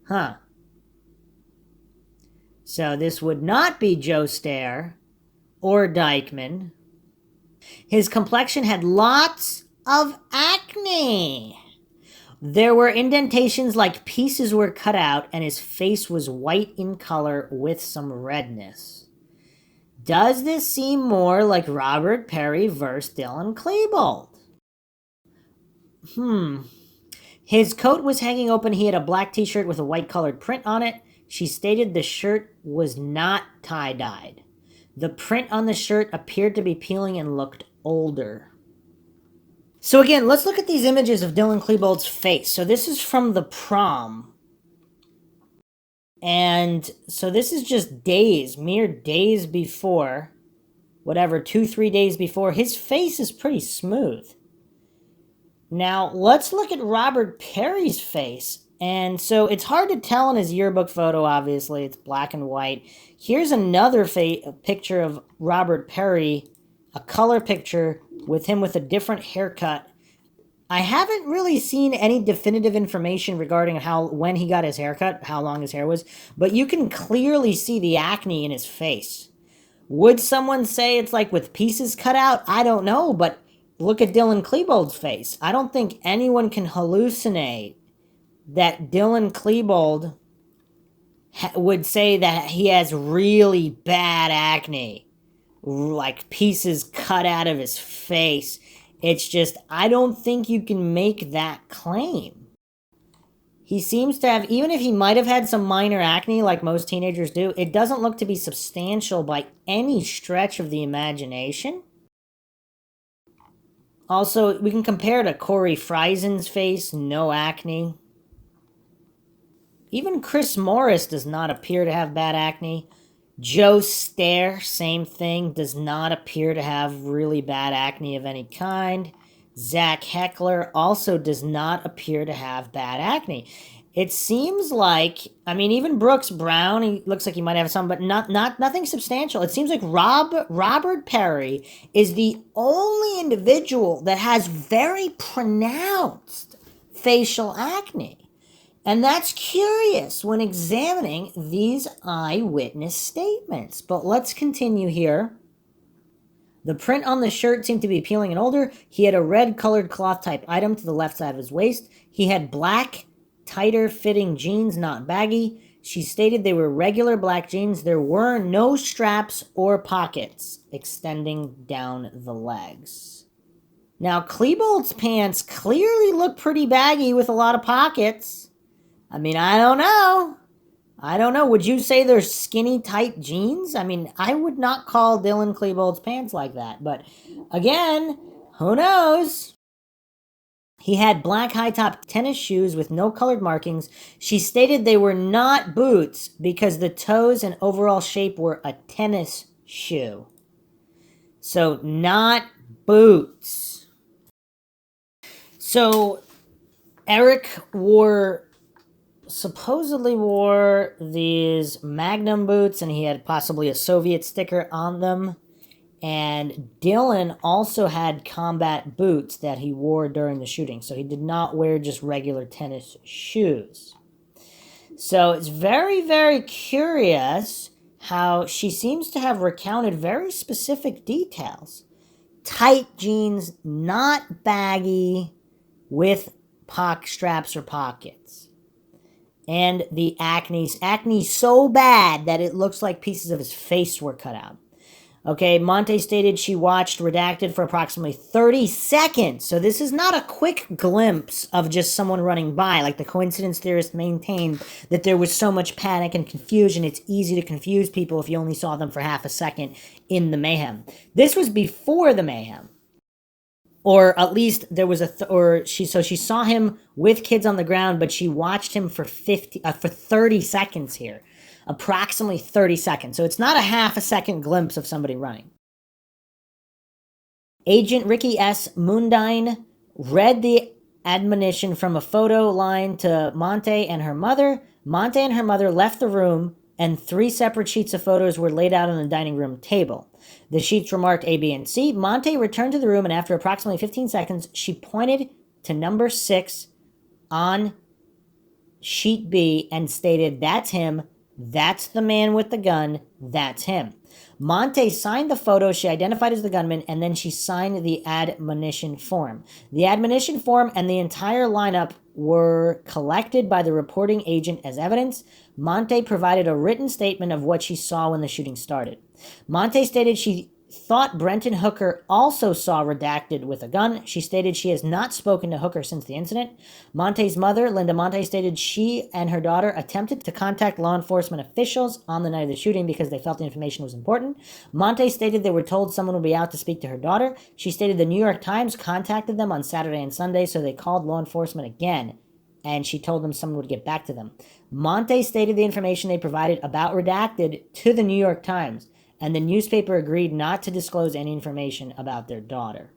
Huh. So this would not be Joe Stair or Dykeman. His complexion had lots of acne. There were indentations like pieces were cut out, and his face was white in color with some redness. Does this seem more like Robert Perry versus Dylan Klebold? His coat was hanging open. He had a black t-shirt with a white colored print on it. She stated the shirt was not tie-dyed. The print on the shirt appeared to be peeling and looked older. So again, let's look at these images of Dylan Klebold's face. So this is from the prom. And so this is just days, mere days before, whatever, 2-3 days before. His face is pretty smooth. Now, let's look at Robert Perry's face. And so it's hard to tell in his yearbook photo, obviously. It's black and white. Here's another picture of Robert Perry, a color picture with him with a different haircut. I haven't really seen any definitive information regarding when he got his haircut, how long his hair was, but you can clearly see the acne in his face. Would someone say it's like with pieces cut out? I don't know, but look at Dylan Klebold's face. I don't think anyone can hallucinate that Dylan Klebold would say that he has really bad acne, like pieces cut out of his face. It's just, I don't think you can make that claim. He seems to have, even if he might have had some minor acne like most teenagers do, it doesn't look to be substantial by any stretch of the imagination. Also, we can compare to Corey Frizen's face, no acne. Even Chris Morris does not appear to have bad acne. Joe Stair, same thing, does not appear to have really bad acne of any kind. Zach Heckler also does not appear to have bad acne. It seems like, I mean, even Brooks Brown, he looks like he might have some, but nothing substantial. It seems like Robert Perry is the only individual that has very pronounced facial acne. And that's curious when examining these eyewitness statements. But let's continue here. The print on the shirt seemed to be peeling and older. He had a red colored cloth type item to the left side of his waist. He had black, tighter fitting jeans, not baggy. She stated they were regular black jeans. There were no straps or pockets extending down the legs. Now, Klebold's pants clearly look pretty baggy with a lot of pockets. I mean, I don't know. Would you say they're skinny, tight jeans? I mean, I would not call Dylan Klebold's pants like that. But again, who knows? He had black high-top tennis shoes with no colored markings. She stated they were not boots because the toes and overall shape were a tennis shoe. So, not boots. So, Eric supposedly wore these Magnum boots, and he had possibly a Soviet sticker on them. And Dylan also had combat boots that he wore during the shooting, so he did not wear just regular tennis shoes. So it's very, very curious how she seems to have recounted very specific details. Tight jeans, not baggy, with straps or pockets. And the acne so bad that it looks like pieces of his face were cut out. Okay, Monte stated she watched Redacted for approximately 30 seconds. So this is not a quick glimpse of just someone running by. Like the coincidence theorists maintained that there was so much panic and confusion, it's easy to confuse people if you only saw them for half a second in the mayhem. This was before the mayhem. Or at least there was she saw him with kids on the ground, but she watched him for 30 seconds here. Approximately 30 seconds. So it's not a half a second glimpse of somebody running. Agent Ricky S. Mundine read the admonition from a photo line to Monte and her mother. Monte and her mother left the room, and 3 separate sheets of photos were laid out on the dining room table. The sheets were marked A, B, and C. Monte returned to the room, and after approximately 15 seconds, she pointed to number 6 on sheet B and stated, "That's him. That's the man with the gun. That's him." Monte signed the photo she identified as the gunman, and then she signed the admonition form. The admonition form and the entire lineup were collected by the reporting agent as evidence. Monte provided a written statement of what she saw when the shooting started. Monte stated she thought Brenton Hooker also saw Redacted with a gun. She stated she has not spoken to Hooker since the incident. Monte's mother, Linda Monte, stated she and her daughter attempted to contact law enforcement officials on the night of the shooting because they felt the information was important. Monte stated they were told someone would be out to speak to her daughter. She stated the New York Times contacted them on Saturday and Sunday, so they called law enforcement again, and she told them someone would get back to them. Monte stated the information they provided about Redacted to the New York Times, and the newspaper agreed not to disclose any information about their daughter.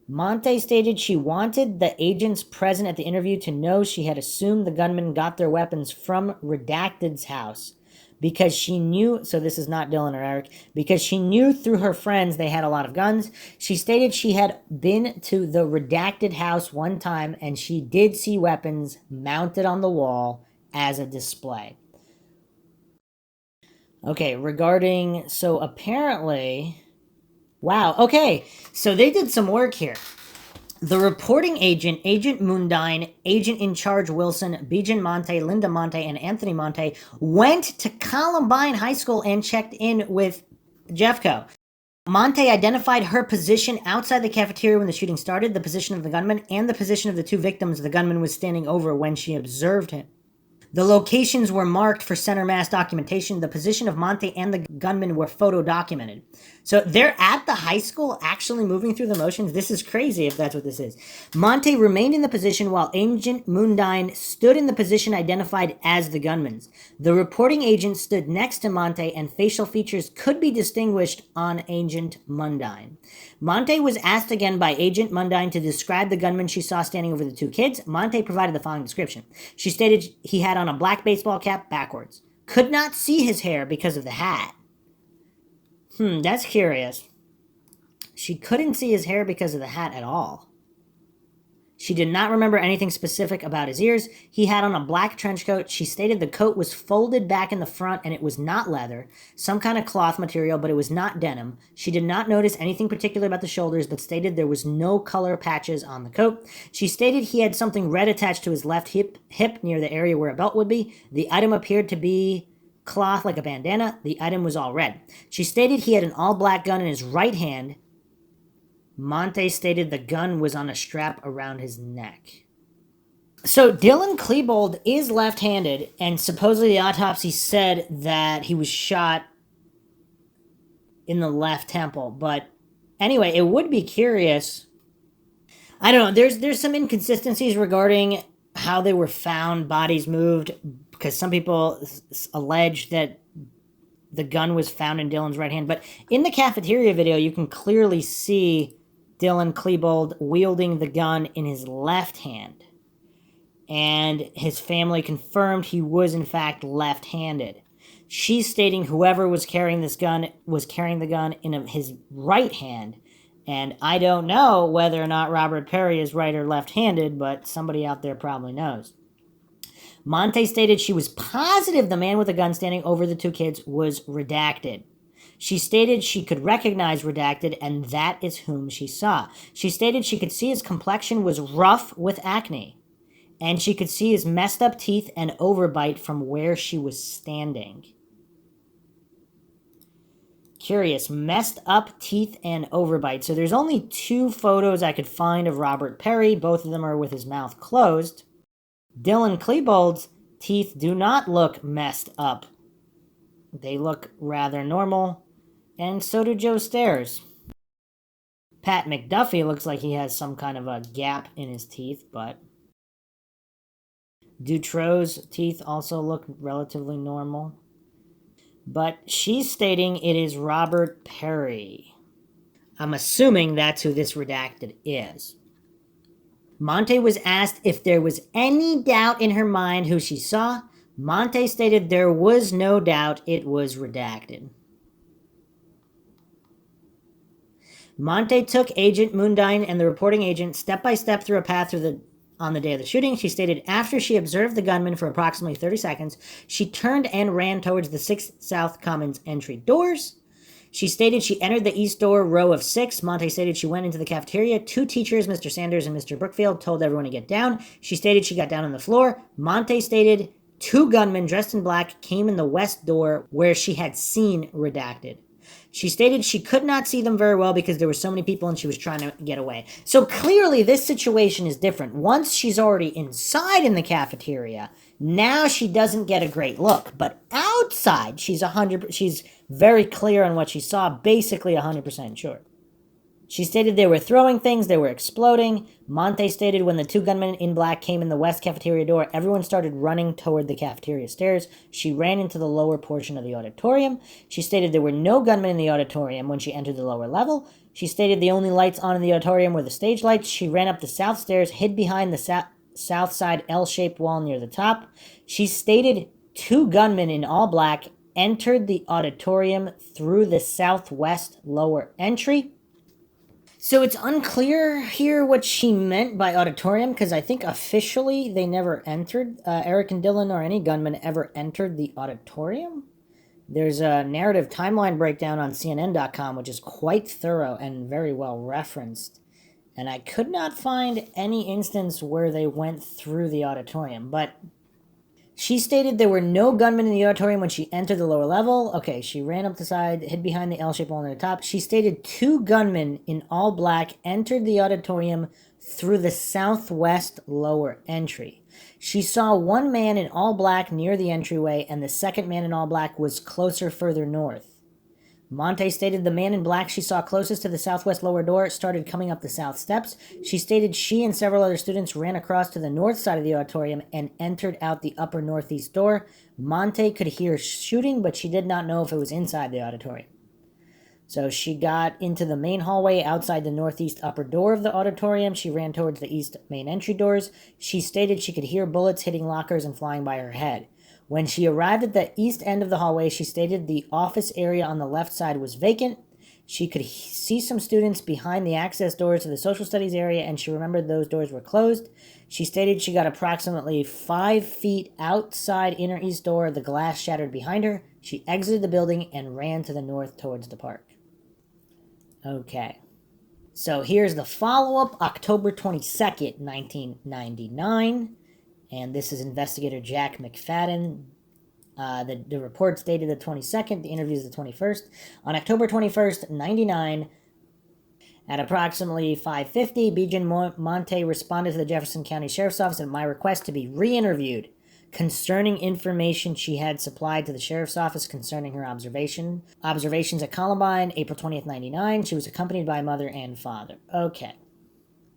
Monte stated she wanted the agents present at the interview to know she had assumed the gunmen got their weapons from Redacted's house because she knew, so this is not Dylan or Eric, because she knew through her friends they had a lot of guns. She stated she had been to the Redacted house one time and she did see weapons mounted on the wall as a display. Okay, regarding, so apparently, wow, okay, so they did some work here. The reporting agent, Agent Mundine, Agent in Charge Wilson, Bijan Monte, Linda Monte, and Anthony Monte went to Columbine High School and checked in with Jeffco. Monte identified her position outside the cafeteria when the shooting started, the position of the gunman, and the position of the 2 victims the gunman was standing over when she observed him. The locations were marked for center mass documentation. The position of Monte and the gunman were photo documented. So they're at the high school actually moving through the motions. This is crazy if that's what this is. Monte remained in the position while Agent Mundine stood in the position identified as the gunman's. The reporting agent stood next to Monte and facial features could be distinguished on Agent Mundine. Monte was asked again by Agent Mundine to describe the gunman she saw standing over the 2 kids. Monte provided the following description. She stated he had on a black baseball cap backwards. Could not see his hair because of the hat. That's curious. She couldn't see his hair because of the hat at all. She did not remember anything specific about his ears. He had on a black trench coat. She stated the coat was folded back in the front and it was not leather, some kind of cloth material, but it was not denim. She did not notice anything particular about the shoulders, but stated there was no color patches on the coat. She stated he had something red attached to his left hip near the area where a belt would be. The item appeared to be cloth like a bandana. The item was all red. She stated he had an all-black gun in his right hand. Monte stated the gun was on a strap around his neck. So Dylan Klebold is left-handed, and supposedly the autopsy said that he was shot in the left temple. But anyway, it would be curious. I don't know. There's some inconsistencies regarding how they were found, bodies moved, because some people allege that the gun was found in Dylan's right hand. But in the cafeteria video, you can clearly see Dylan Klebold wielding the gun in his left hand. And his family confirmed he was in fact left-handed. She's stating whoever was carrying this gun was carrying the gun in his right hand. And I don't know whether or not Robert Perry is right or left-handed, but somebody out there probably knows. Monte stated she was positive the man with the gun standing over the 2 kids was Redacted. She stated she could recognize Redacted, and that is whom she saw. She stated she could see his complexion was rough with acne, and she could see his messed up teeth and overbite from where she was standing. Curious, messed up teeth and overbite. So there's only 2 photos I could find of Robert Perry. Both of them are with his mouth closed. Dylan Klebold's teeth do not look messed up. They look rather normal. And so do Joe Stairs. Pat McDuffie looks like he has some kind of a gap in his teeth, but Dutro's teeth also look relatively normal. But she's stating it is Robert Perry. I'm assuming that's who this redacted is. Monte was asked if there was any doubt in her mind who she saw. Monte stated there was no doubt, it was redacted. Monte took Agent Mundine and the reporting agent step by step through a path on the day of the shooting. She stated after she observed the gunman for approximately 30 seconds, she turned and ran towards the 6 South Commons entry doors. She stated she entered the east door, row of 6. Monte stated she went into the cafeteria. 2 teachers, Mr. Sanders and Mr. Brookfield, told everyone to get down. She stated she got down on the floor. Monte stated 2 gunmen dressed in black came in the west door where she had seen redacted. She stated she could not see them very well because there were so many people and she was trying to get away. So clearly this situation is different. Once she's already inside in the cafeteria, now she doesn't get a great look. But outside, she's very clear on what she saw, basically 100% sure. She stated they were throwing things, they were exploding. Monte stated when the 2 gunmen in black came in the west cafeteria door, everyone started running toward the cafeteria stairs. She ran into the lower portion of the auditorium. She stated there were no gunmen in the auditorium when she entered the lower level. She stated the only lights on in the auditorium were the stage lights. She ran up the south stairs, hid behind the south side L-shaped wall near the top. She stated 2 gunmen in all black entered the auditorium through the southwest lower entry. So it's unclear here what she meant by auditorium, because I think officially they never entered. Eric and Dylan or any gunman ever entered the auditorium. There's a narrative timeline breakdown on CNN.com, which is quite thorough and very well referenced. And I could not find any instance where they went through the auditorium, but she stated there were no gunmen in the auditorium when she entered the lower level. Okay, she ran up the side, hid behind the L-shaped wall near the top. She stated 2 gunmen in all black entered the auditorium through the southwest lower entry. She saw 1 man in all black near the entryway, and the second man in all black was closer further north. Monte stated the man in black she saw closest to the southwest lower door started coming up the south steps. She stated she and several other students ran across to the north side of the auditorium and entered out the upper northeast door. Monte could hear shooting, but she did not know if it was inside the auditorium. So she got into the main hallway outside the northeast upper door of the auditorium. She ran towards the east main entry doors. She stated she could hear bullets hitting lockers and flying by her head. When she arrived at the east end of the hallway, she stated the office area on the left side was vacant. She could see some students behind the access doors to the social studies area, and she remembered those doors were closed. She stated she got approximately 5 feet outside inner east door. The glass shattered behind her. She exited the building and ran to the north towards the park. Okay. So here's the follow-up, October 22nd, 1999. And this is Investigator Jack McFadden. The report's dated the 22nd. The interview's the 21st. On October 21st, 99, at approximately 5:50, Bijan Monte responded to the Jefferson County Sheriff's Office at my request to be re-interviewed concerning information she had supplied to the Sheriff's Office concerning her observations at Columbine, April 20th, 99. She was accompanied by mother and father. Okay.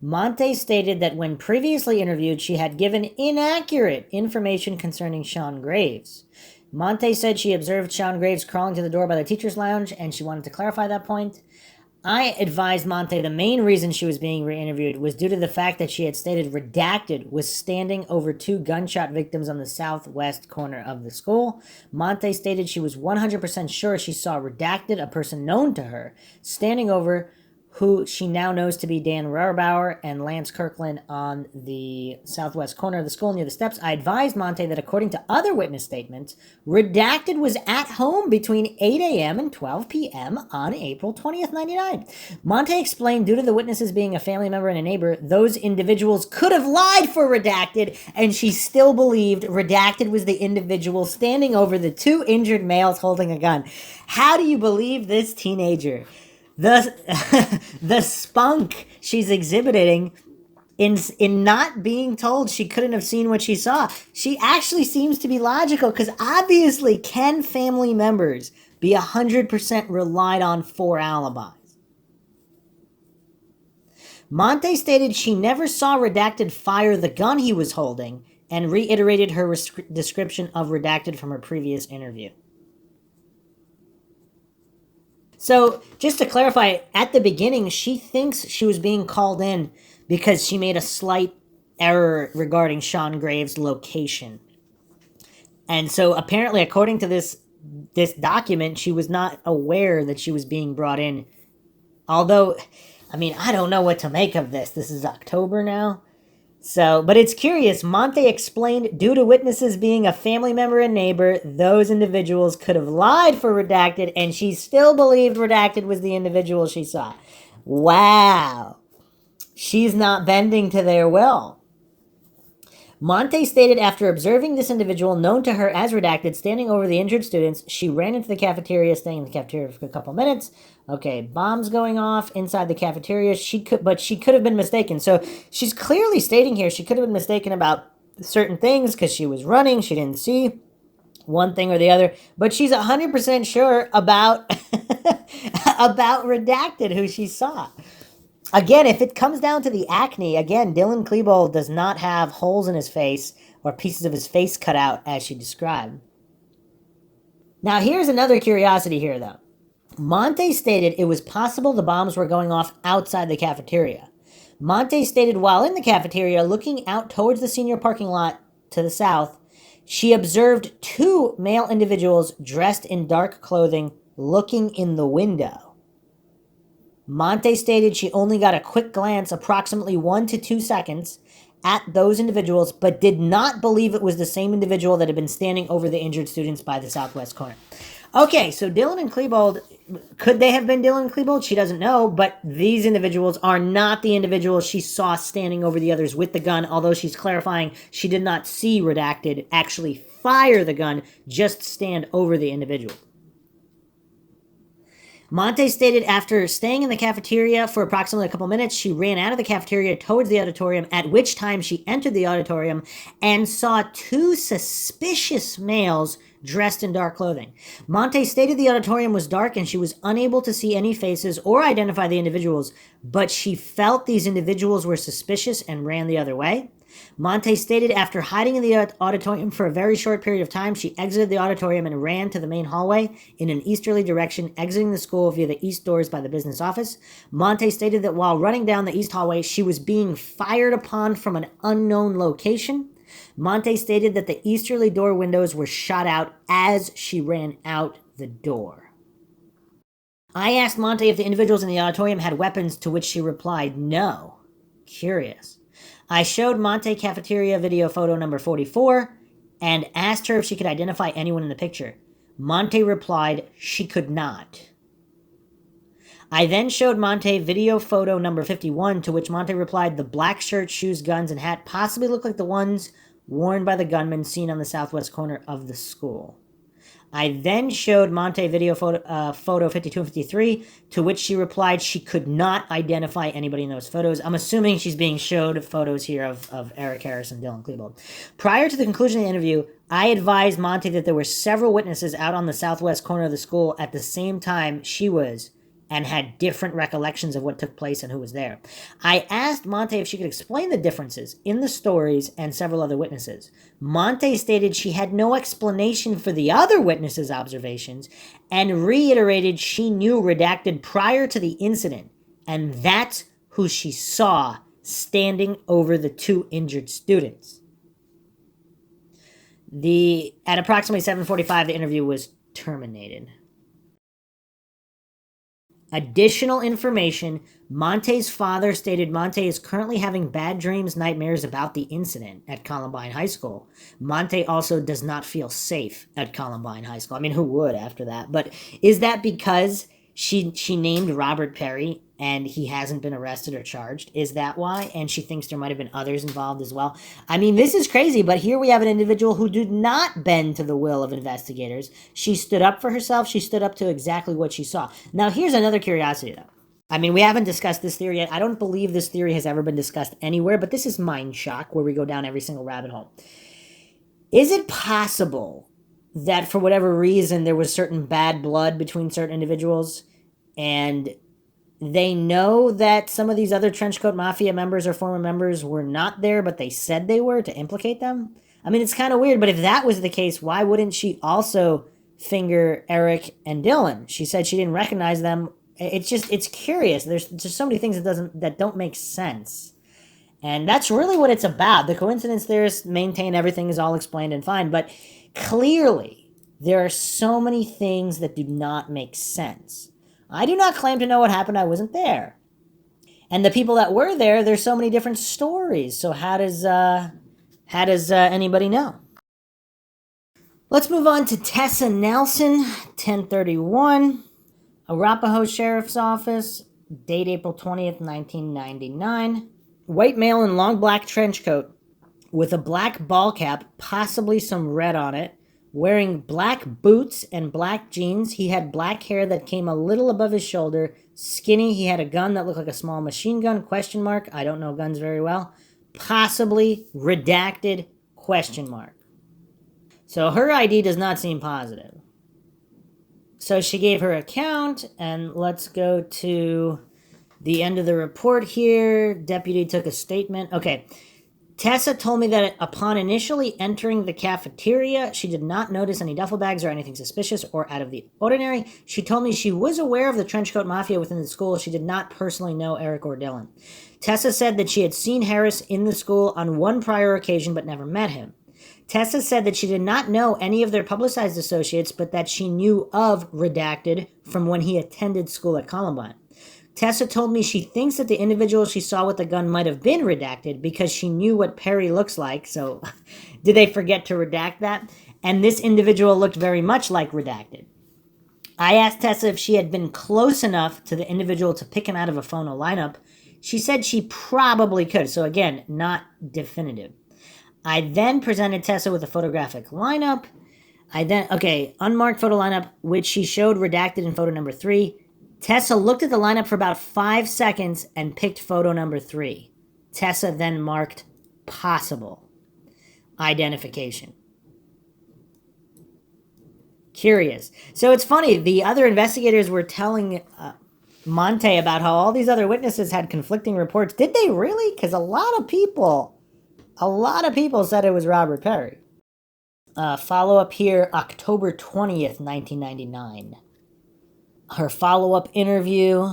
Monte stated that when previously interviewed, she had given inaccurate information concerning Sean Graves. Monte said she observed Sean Graves crawling to the door by the teacher's lounge, and she wanted to clarify that point. I advised Monte the main reason she was being re-interviewed was due to the fact that she had stated redacted was standing over 2 gunshot victims on the southwest corner of the school. Monte stated she was 100% sure she saw redacted, a person known to her, standing over who she now knows to be Dan Rauerbauer and Lance Kirkland on the southwest corner of the school near the steps. I advised Monte that according to other witness statements, Redacted was at home between 8 a.m. and 12 p.m. on April 20th, 99. Monte explained due to the witnesses being a family member and a neighbor, those individuals could have lied for Redacted, and she still believed Redacted was the individual standing over the two injured males holding a gun. How do you believe this teenager? The spunk she's exhibiting in not being told she couldn't have seen what she saw. She actually seems to be logical, because obviously can family members be 100% relied on for alibis? Monte stated she never saw Redacted fire the gun he was holding and reiterated her description of Redacted from her previous interview. So, just to clarify, at the beginning, she thinks she was being called in because she made a slight error regarding Sean Graves' location. And so, apparently, according to this document, she was not aware that she was being brought in. Although, I mean, I don't know what to make of this. This is October now. So, but it's curious. Monte explained, due to witnesses being a family member and neighbor, those individuals could have lied for Redacted, and she still believed Redacted was the individual she saw. Wow. She's not bending to their will. Monte stated after observing this individual known to her as Redacted standing over the injured students, she ran into the cafeteria, staying in the cafeteria for a couple minutes. Okay, bombs going off inside the cafeteria. She could have been mistaken. So she's clearly stating here she could have been mistaken about certain things because she was running. She didn't see one thing or the other, but she's 100% sure about about Redacted, who she saw. Again, if it comes down to the acne, again, Dylan Klebold does not have holes in his face or pieces of his face cut out, as she described. Now, here's another curiosity here, though. Monte stated it was possible the bombs were going off outside the cafeteria. Monte stated while in the cafeteria, looking out towards the senior parking lot to the south, she observed two male individuals dressed in dark clothing looking in the window. Monte stated she only got a quick glance, approximately 1 to 2 seconds, at those individuals, but did not believe it was the same individual that had been standing over the injured students by the southwest corner. Okay, so Dylan and Klebold, could they have been Dylan and Klebold? She doesn't know, but these individuals are not the individuals she saw standing over the others with the gun, although she's clarifying she did not see Redacted actually fire the gun, just stand over the individual. Monte stated after staying in the cafeteria for approximately a couple minutes, she ran out of the cafeteria towards the auditorium, at which time she entered the auditorium and saw two suspicious males dressed in dark clothing. Monte stated the auditorium was dark and she was unable to see any faces or identify the individuals, but she felt these individuals were suspicious and ran the other way. Monte stated after hiding in the auditorium for a very short period of time, she exited the auditorium and ran to the main hallway in an easterly direction, exiting the school via the east doors by the business office. Monte stated that while running down the east hallway, she was being fired upon from an unknown location. Monte stated that the easterly door windows were shot out as she ran out the door. I asked Monte if the individuals in the auditorium had weapons, to which she replied, no. Curious. I showed Monte cafeteria video photo number 44 and asked her if she could identify anyone in the picture. Monte replied she could not. I then showed Monte video photo number 51, to which Monte replied the black shirt, shoes, guns, and hat possibly look like the ones worn by the gunman seen on the southwest corner of the school. I then showed Monte video photo 52 and 53, to which she replied she could not identify anybody in those photos. I'm assuming she's being showed photos here of Eric Harris and Dylan Klebold. Prior to the conclusion of the interview, I advised Monte that there were several witnesses out on the southwest corner of the school at the same time she was, and had different recollections of what took place and who was there. I asked Monte if she could explain the differences in the stories and several other witnesses. Monte stated she had no explanation for the other witnesses' observations and reiterated she knew Redacted prior to the incident, and that's who she saw standing over the two injured students. At approximately 7:45, the interview was terminated. Additional information, Monte's father stated Monte is currently having bad dreams, nightmares about the incident at Columbine High School. Monte also does not feel safe at Columbine High School. I mean, who would after that? But is that because she named Robert Perry and he hasn't been arrested or charged? Is that why? And she thinks there might have been others involved as well. I mean, this is crazy, but here we have an individual who did not bend to the will of investigators. She stood up for herself. She stood up to exactly what she saw. Now, here's another curiosity, though. I mean, we haven't discussed this theory yet. I don't believe this theory has ever been discussed anywhere, but this is Mindshock, where we go down every single rabbit hole. Is it possible that for whatever reason there was certain bad blood between certain individuals and they know that some of these other Trenchcoat Mafia members or former members were not there, but they said they were to implicate them? I mean, it's kind of weird, but if that was the case, why wouldn't she also finger Eric and Dylan? She said she didn't recognize them. It's curious. There's just so many things that don't make sense. And that's really what it's about. The coincidence theorists maintain everything is all explained and fine, but clearly there are so many things that do not make sense. I do not claim to know what happened. I wasn't there. And the people that were there, there's so many different stories. So how does anybody know? Let's move on to Tessa Nelson, 1031, Arapahoe Sheriff's Office, date April 20th, 1999. White male in long black trench coat with a black ball cap, possibly some red on it, wearing black boots and black jeans. He had black hair that came a little above his shoulder, skinny. He had a gun that looked like a small machine gun, question mark. I don't know guns very well. Possibly redacted, question mark. So her ID does not seem positive. So she gave her account, and let's go to the end of the report here. Deputy took a statement. Okay. Tessa told me that upon initially entering the cafeteria, she did not notice any duffel bags or anything suspicious or out of the ordinary. She told me she was aware of the Trenchcoat Mafia within the school. She did not personally know Eric or Dylan. Tessa said that she had seen Harris in the school on one prior occasion but never met him. Tessa said that she did not know any of their publicized associates, but that she knew of Redacted from when he attended school at Columbine. Tessa told me she thinks that the individual she saw with the gun might have been redacted because she knew what Perry looks like. So did they forget to redact that? And this individual looked very much like redacted. I asked Tessa if she had been close enough to the individual to pick him out of a photo lineup. She said she probably could. So again, not definitive. I then presented Tessa with a photographic lineup. Unmarked photo lineup, which she showed redacted in photo number 3. Tessa looked at the lineup for about 5 seconds and picked photo number 3. Tessa then marked possible identification. Curious. So it's funny, the other investigators were telling Monte about how all these other witnesses had conflicting reports. Did they really? Because a lot of people said it was Robert Perry. Follow-up here, October 20th, 1999. Her follow-up interview.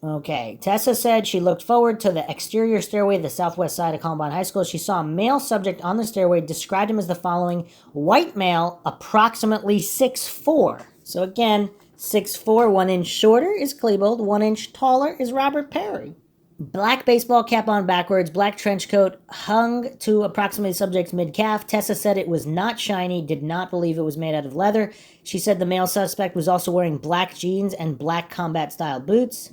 Okay. Tessa said she looked forward to the exterior stairway of the southwest side of Columbine High School. She saw a male subject on the stairway, described him as the following: white male, approximately 6'4". So again, 6'4", 1 inch shorter is Klebold, 1 inch taller is Robert Perry. Black baseball cap on backwards, black trench coat, hung to approximately the subject's mid-calf. Tessa said it was not shiny, did not believe it was made out of leather. She said the male suspect was also wearing black jeans and black combat-style boots.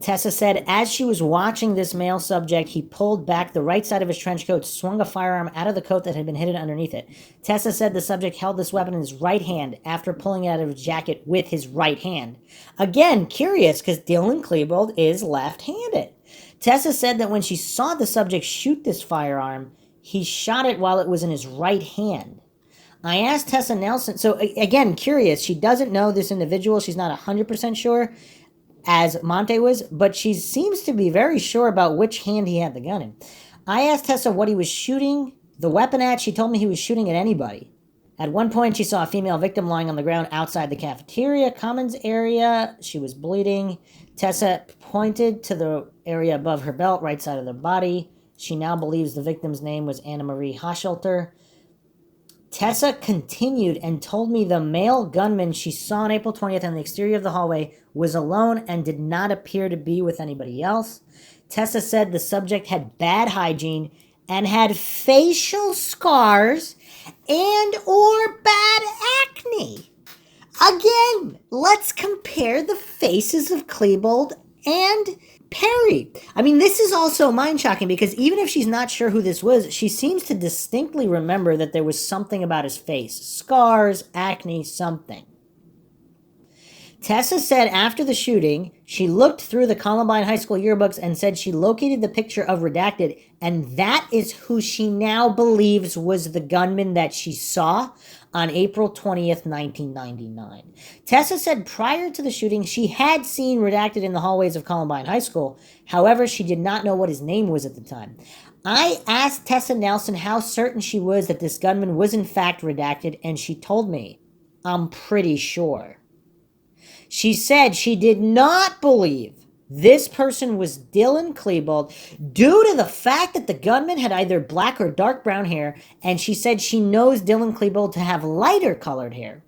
Tessa said as she was watching this male subject, he pulled back the right side of his trench coat, swung a firearm out of the coat that had been hidden underneath it. Tessa said the subject held this weapon in his right hand after pulling it out of his jacket with his right hand. Again, curious, because Dylan Klebold is left-handed. Tessa said that when she saw the subject shoot this firearm, he shot it while it was in his right hand. I asked Tessa Nelson, so again, curious, she doesn't know this individual, she's not 100% sure, as Monte was, but she seems to be very sure about which hand he had the gun in. I asked Tessa what he was shooting the weapon at. She told me he was shooting at anybody. At one point, she saw a female victim lying on the ground outside the cafeteria commons area. She was bleeding. Tessa pointed to the area above her belt, right side of the body. She now believes the victim's name was Anna Marie Hoshelter. Tessa continued and told me the male gunman she saw on April 20th on the exterior of the hallway was alone and did not appear to be with anybody else. Tessa said the subject had bad hygiene and had facial scars and or bad acne. Again, let's compare the faces of Klebold and Perry. I mean, this is also mind-shocking because even if she's not sure who this was, she seems to distinctly remember that there was something about his face. Scars, acne, something. Tessa said after the shooting, she looked through the Columbine High School yearbooks and said she located the picture of Redacted, and that is who she now believes was the gunman that she saw on April 20th, 1999. Tessa said prior to the shooting, she had seen Redacted in the hallways of Columbine High School. However, she did not know what his name was at the time. I asked Tessa Nelson how certain she was that this gunman was in fact Redacted, and she told me, "I'm pretty sure." She said she did not believe this person was Dylan Klebold due to the fact that the gunman had either black or dark brown hair, and she said she knows Dylan Klebold to have lighter colored hair.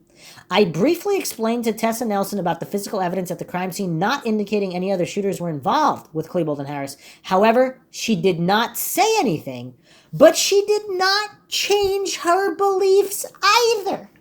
I briefly explained to Tessa Nelson about the physical evidence at the crime scene not indicating any other shooters were involved with Klebold and Harris. However, she did not say anything, but she did not change her beliefs either.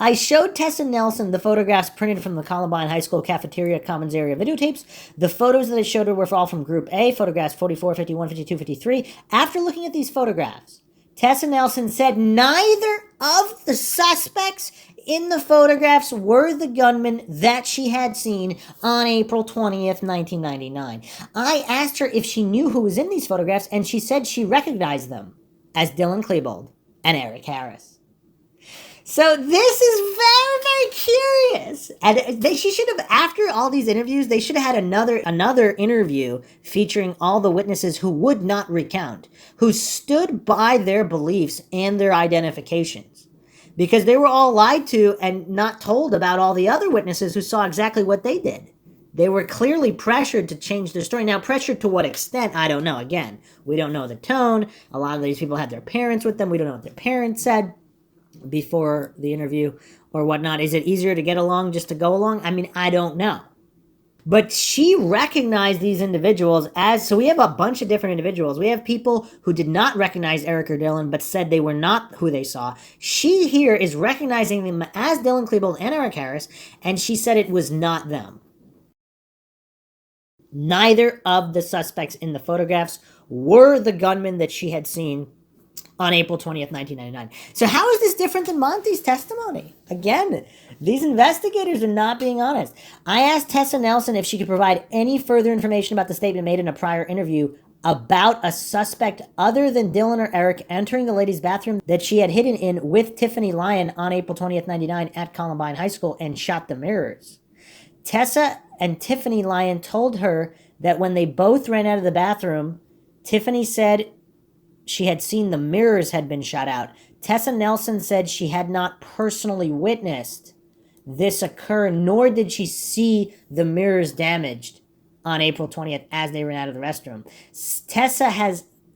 I showed Tessa Nelson the photographs printed from the Columbine High School cafeteria commons area videotapes. The photos that I showed her were all from Group A, photographs 44, 51, 52, 53. After looking at these photographs, Tessa Nelson said neither of the suspects in the photographs were the gunman that she had seen on April 20th, 1999. I asked her if she knew who was in these photographs, and she said she recognized them as Dylan Klebold and Eric Harris. So this is very, very curious. And she should have, after all these interviews, they should have had another interview featuring all the witnesses who would not recount, who stood by their beliefs and their identifications. Because they were all lied to and not told about all the other witnesses who saw exactly what they did. They were clearly pressured to change their story. Now, pressured to what extent, I don't know. Again, we don't know the tone. A lot of these people had their parents with them. We don't know what their parents said before the interview or whatnot. Is it easier to get along just to go along? I mean, I don't know. But she recognized these individuals as, so we have a bunch of different individuals. We have people who did not recognize Eric or Dylan, but said they were not who they saw. She here is recognizing them as Dylan Klebold and Eric Harris, and she said it was not them. Neither of the suspects in the photographs were the gunmen that she had seen on April 20th, 1999. So how is this different than Monte's testimony? Again, these investigators are not being honest. I asked Tessa Nelson if she could provide any further information about the statement made in a prior interview about a suspect other than Dylan or Eric entering the ladies' bathroom that she had hidden in with Tiffany Lean on April 20th, 1999 at Columbine High School and shot the mirrors. Tessa and Tiffany Lean told her that when they both ran out of the bathroom, Tiffany said she had seen the mirrors had been shot out. Tessa Nelson said she had not personally witnessed this occur, nor did she see the mirrors damaged on April 20th as they ran out of the restroom.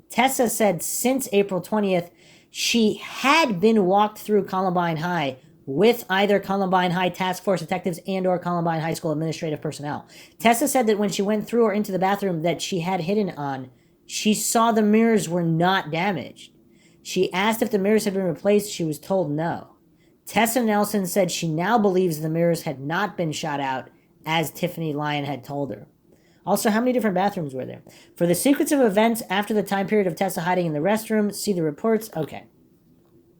Tessa said since April 20th, she had been walked through Columbine High with either Columbine High Task Force detectives and or Columbine High School administrative personnel. Tessa said that when she went through or into the bathroom that she had hidden on, she saw the mirrors were not damaged. She asked if the mirrors had been replaced. She was told no. Tessa Nelson said she now believes the mirrors had not been shot out, as Tiffany Lean had told her. Also, how many different bathrooms were there? For the sequence of events after the time period of Tessa hiding in the restroom, see the reports. Okay.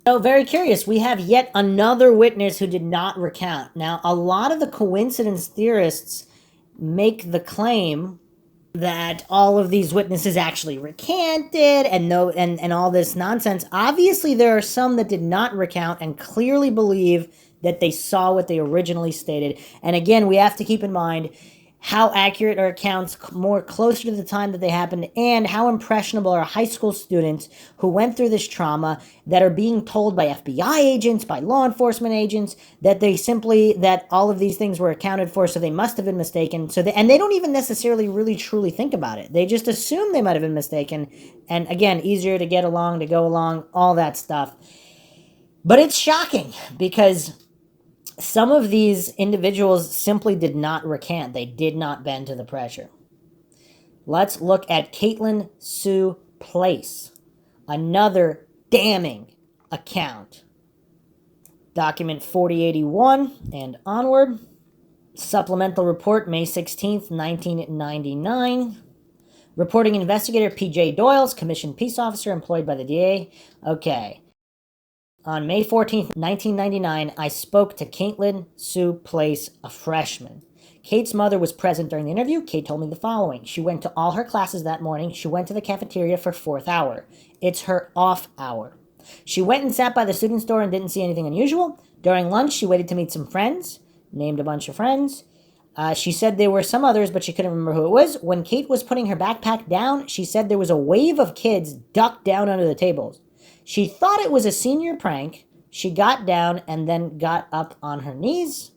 So, very curious. We have yet another witness who did not recount. Now, a lot of the coincidence theorists make the claim that all of these witnesses actually recanted and all this nonsense. Obviously, there are some that did not recount and clearly believe that they saw what they originally stated. And again, we have to keep in mind how accurate are accounts more closer to the time that they happened, and how impressionable are high school students who went through this trauma that are being told by FBI agents, by law enforcement agents, that that all of these things were accounted for, so they must have been mistaken. And they don't even necessarily really truly think about it. They just assume they might have been mistaken. And again, easier to get along, to go along, all that stuff. But it's shocking because some of these individuals simply did not recant. They did not bend to the pressure. Let's look at Caitlin Sue Place, another damning account. Document 4081 and onward. Supplemental report, May 16th, 1999. Reporting investigator P.J. Doyles, commissioned peace officer employed by the DA. Okay. On May 14th, 1999, I spoke to Caitlin Sue Place, a freshman. Kate's mother was present during the interview. Kate told me the following. She went to all her classes that morning. She went to the cafeteria for 4th hour. It's her off hour. She went and sat by the student's door and didn't see anything unusual. During lunch, she waited to meet some friends. Named a bunch of friends. She said there were some others, but she couldn't remember who it was. When Kate was putting her backpack down, she said there was a wave of kids ducked down under the tables. She thought it was a senior prank. She got down and then got up on her knees.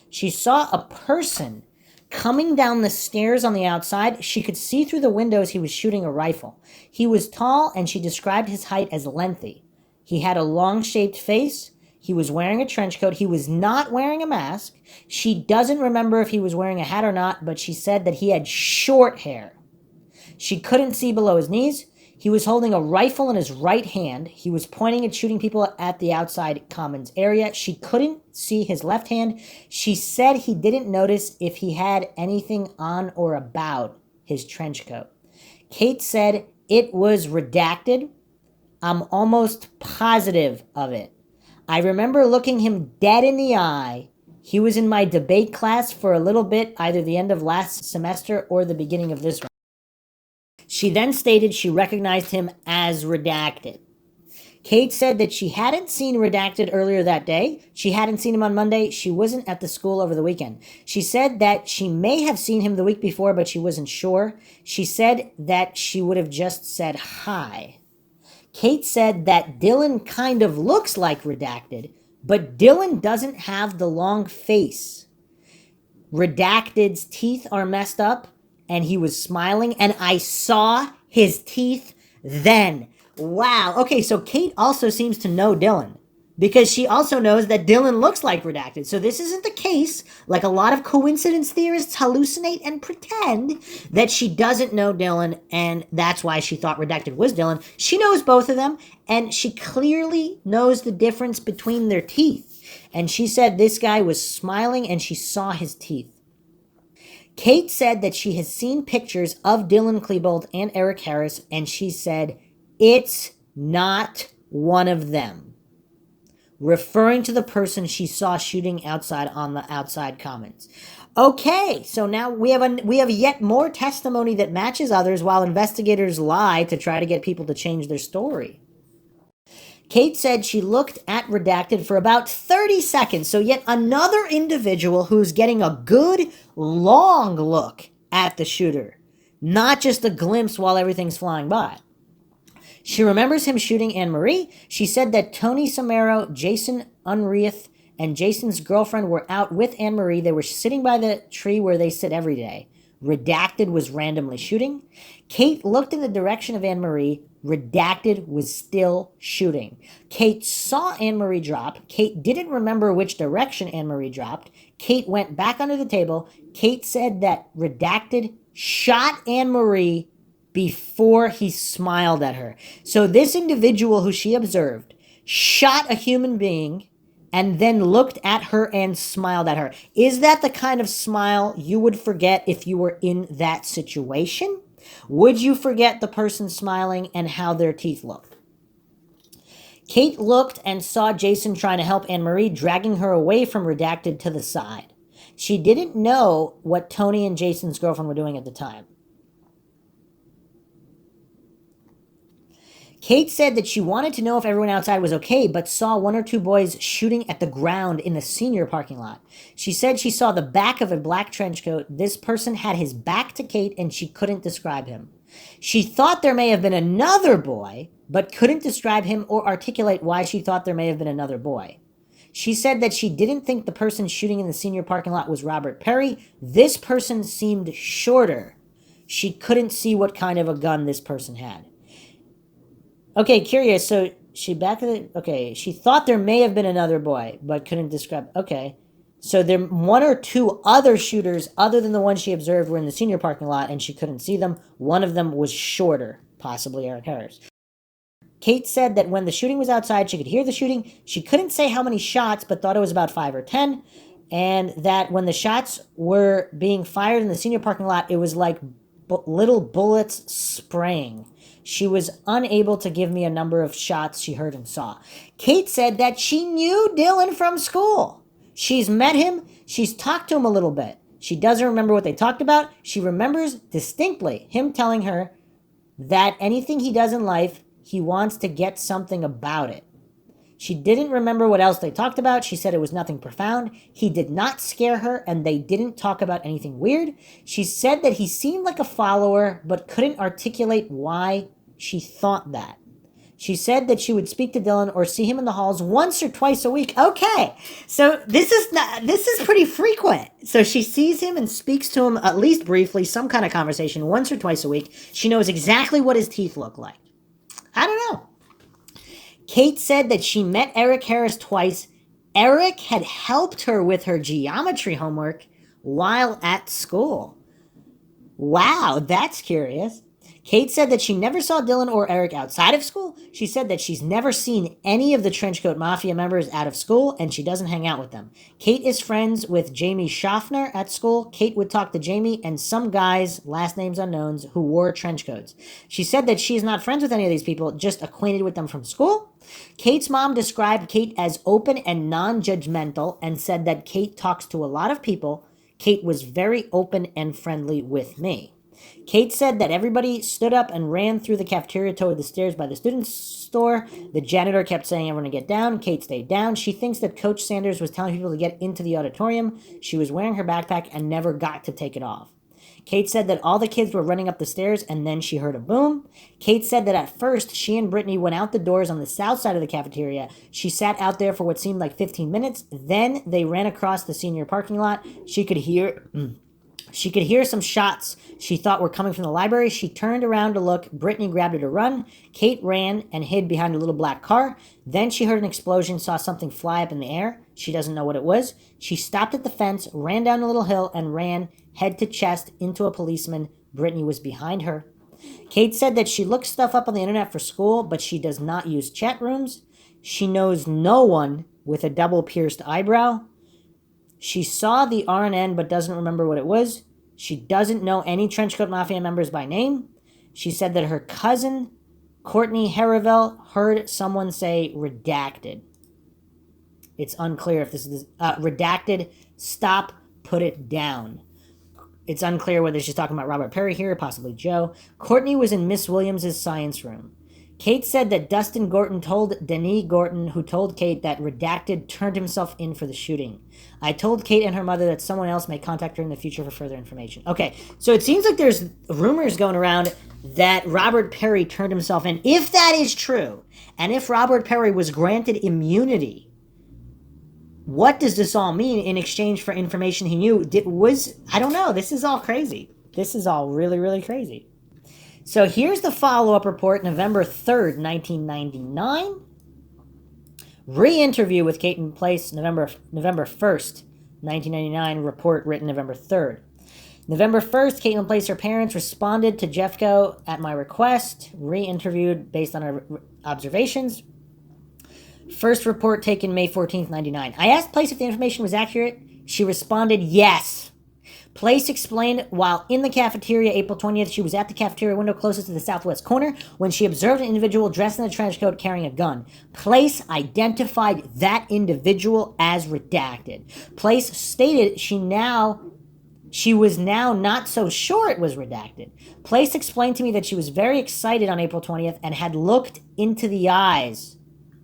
She saw a person coming down the stairs on the outside. She could see through the windows he was shooting a rifle. He was tall, and she described his height as lengthy. He had a long-shaped face. He was wearing a trench coat. He was not wearing a mask. She doesn't remember if he was wearing a hat or not, but she said that he had short hair. She couldn't see below his knees. He was holding a rifle in his right hand. He was pointing at shooting people at the outside commons area. She couldn't see his left hand. She said he didn't notice if he had anything on or about his trench coat. Kate said it was redacted. I'm almost positive of it. I remember looking him dead in the eye. He was in my debate class for a little bit, either the end of last semester or the beginning of this one. She then stated she recognized him as redacted. Kate said that she hadn't seen redacted earlier that day. She hadn't seen him on Monday. She wasn't at the school over the weekend. She said that she may have seen him the week before, but she wasn't sure. She said that she would have just said hi. Kate said that Dylan kind of looks like redacted, but Dylan doesn't have the long face. Redacted's teeth are messed up, and he was smiling, and I saw his teeth then. Wow. Okay, so Kate also seems to know Dylan, because she also knows that Dylan looks like redacted. So this isn't the case, like a lot of coincidence theorists hallucinate and pretend that she doesn't know Dylan, and that's why she thought redacted was Dylan. She knows both of them, and she clearly knows the difference between their teeth. And she said this guy was smiling, and she saw his teeth. Kate said that she has seen pictures of Dylan Klebold and Eric Harris, and she said, it's not one of them. Referring to the person she saw shooting outside on the outside commons. Okay, so now we have yet more testimony that matches others while investigators lie to try to get people to change their story. Kate said she looked at redacted for about 30 seconds, so yet another individual who's getting a good, long look at the shooter, not just a glimpse while everything's flying by. She remembers him shooting Anne-Marie. She said that Tony Samaro, Jason Unreath, and Jason's girlfriend were out with Anne-Marie. They were sitting by the tree where they sit every day. Redacted was randomly shooting. Kate looked in the direction of Anne-Marie. Redacted was still shooting. Kate saw Anne-Marie drop. Kate didn't remember which direction Anne-Marie dropped. Kate went back under the table. Kate said that Redacted shot Anne-Marie before he smiled at her. So this individual who she observed shot a human being and then looked at her and smiled at her. Is that the kind of smile you would forget if you were in that situation? Would you forget the person smiling and how their teeth looked? Kate looked and saw Jason trying to help Anne-Marie, dragging her away from Redacted to the side. She didn't know what Tony and Jason's girlfriend were doing at the time. Kate said that she wanted to know if everyone outside was okay, but saw one or two boys shooting at the ground in the senior parking lot. She said she saw the back of a black trench coat. This person had his back to Kate and she couldn't describe him. She thought there may have been another boy, but couldn't describe him or articulate why she thought there may have been another boy. She said that she didn't think the person shooting in the senior parking lot was Robert Perry. This person seemed shorter. She couldn't see what kind of a gun this person had. Okay, curious. So she she thought there may have been another boy, but couldn't describe. Okay. So there one or two other shooters other than the one she observed were in the senior parking lot and she couldn't see them. One of them was shorter, possibly Eric Harris. Kate said that when the shooting was outside, she could hear the shooting. She couldn't say how many shots, but thought it was about 5 or 10. And that when the shots were being fired in the senior parking lot, it was like little bullets spraying. She was unable to give me a number of shots she heard and saw. Kate said that she knew Dylan from school. She's met him. She's talked to him a little bit. She doesn't remember what they talked about. She remembers distinctly him telling her that anything he does in life, he wants to get something about it. She didn't remember what else they talked about. She said it was nothing profound. He did not scare her, and they didn't talk about anything weird. She said that he seemed like a follower, but couldn't articulate why she thought that. She said that she would speak to Dylan or see him in the halls once or twice a week. Okay, so this is pretty frequent. So she sees him and speaks to him at least briefly, some kind of conversation once or twice a week. She knows exactly what his teeth look like. I don't know. Kate said that she met Eric Harris twice. Eric had helped her with her geometry homework while at school. Wow, that's curious. Kate said that she never saw Dylan or Eric outside of school. She said that she's never seen any of the Trenchcoat Mafia members out of school, and she doesn't hang out with them. Kate is friends with Jamie Schaffner at school. Kate would talk to Jamie and some guys, last names unknowns, who wore trench coats. She said that she is not friends with any of these people, just acquainted with them from school. Kate's mom described Kate as open and non-judgmental and said that Kate talks to a lot of people. Kate was very open and friendly with me. Kate said that everybody stood up and ran through the cafeteria toward the stairs by the students' store. The janitor kept saying everyone to get down. Kate stayed down. She thinks that Coach Sanders was telling people to get into the auditorium. She was wearing her backpack and never got to take it off. Kate said that all the kids were running up the stairs and then she heard a boom. Kate said that at first she and Brittany went out the doors on the south side of the cafeteria. She sat out there for what seemed like 15 minutes. Then they ran across the senior parking lot. She could hear some shots she thought were coming from the library. She turned around to look. Brittany grabbed her to run. Kate ran and hid behind a little black car. Then she heard an explosion, saw something fly up in the air. She doesn't know what it was. She stopped at the fence, ran down a little hill, and ran head to chest into a policeman. Brittany was behind her. Kate said that she looks stuff up on the internet for school, but she does not use chat rooms. She knows no one with a double pierced eyebrow. She saw the RNN but doesn't remember what it was. She doesn't know any Trenchcoat Mafia members by name. She said that her cousin, Courtney Haravel, heard someone say redacted. It's unclear if this is redacted. Stop, put it down. It's unclear whether she's talking about Robert Perry here, possibly Joe. Courtney was in Miss Williams' science room. Kate said that Dustin Gorton told Denise Gorton, who told Kate that Redacted turned himself in for the shooting. I told Kate and her mother that someone else may contact her in the future for further information. Okay, so it seems like there's rumors going around that Robert Perry turned himself in. If that is true, and if Robert Perry was granted immunity, what does this all mean in exchange for information he knew? I don't know. This is all crazy. This is all really, really crazy. So here's the follow-up report, November 3rd, 1999. Re-interview with Kate and Place, November 1st, 1999. Report written November 3rd. November 1st, Kate and Place, her parents responded to Jeffco at my request. Re-interviewed based on her observations. First report taken May 14th, 99. I asked Place if the information was accurate. She responded yes. Place explained while in the cafeteria April 20th, she was at the cafeteria window closest to the southwest corner when she observed an individual dressed in a trench coat carrying a gun. Place identified that individual as Redacted. Place stated she now She was now not so sure it was redacted. Place explained to me that she was very excited on April 20th and had looked into the eyes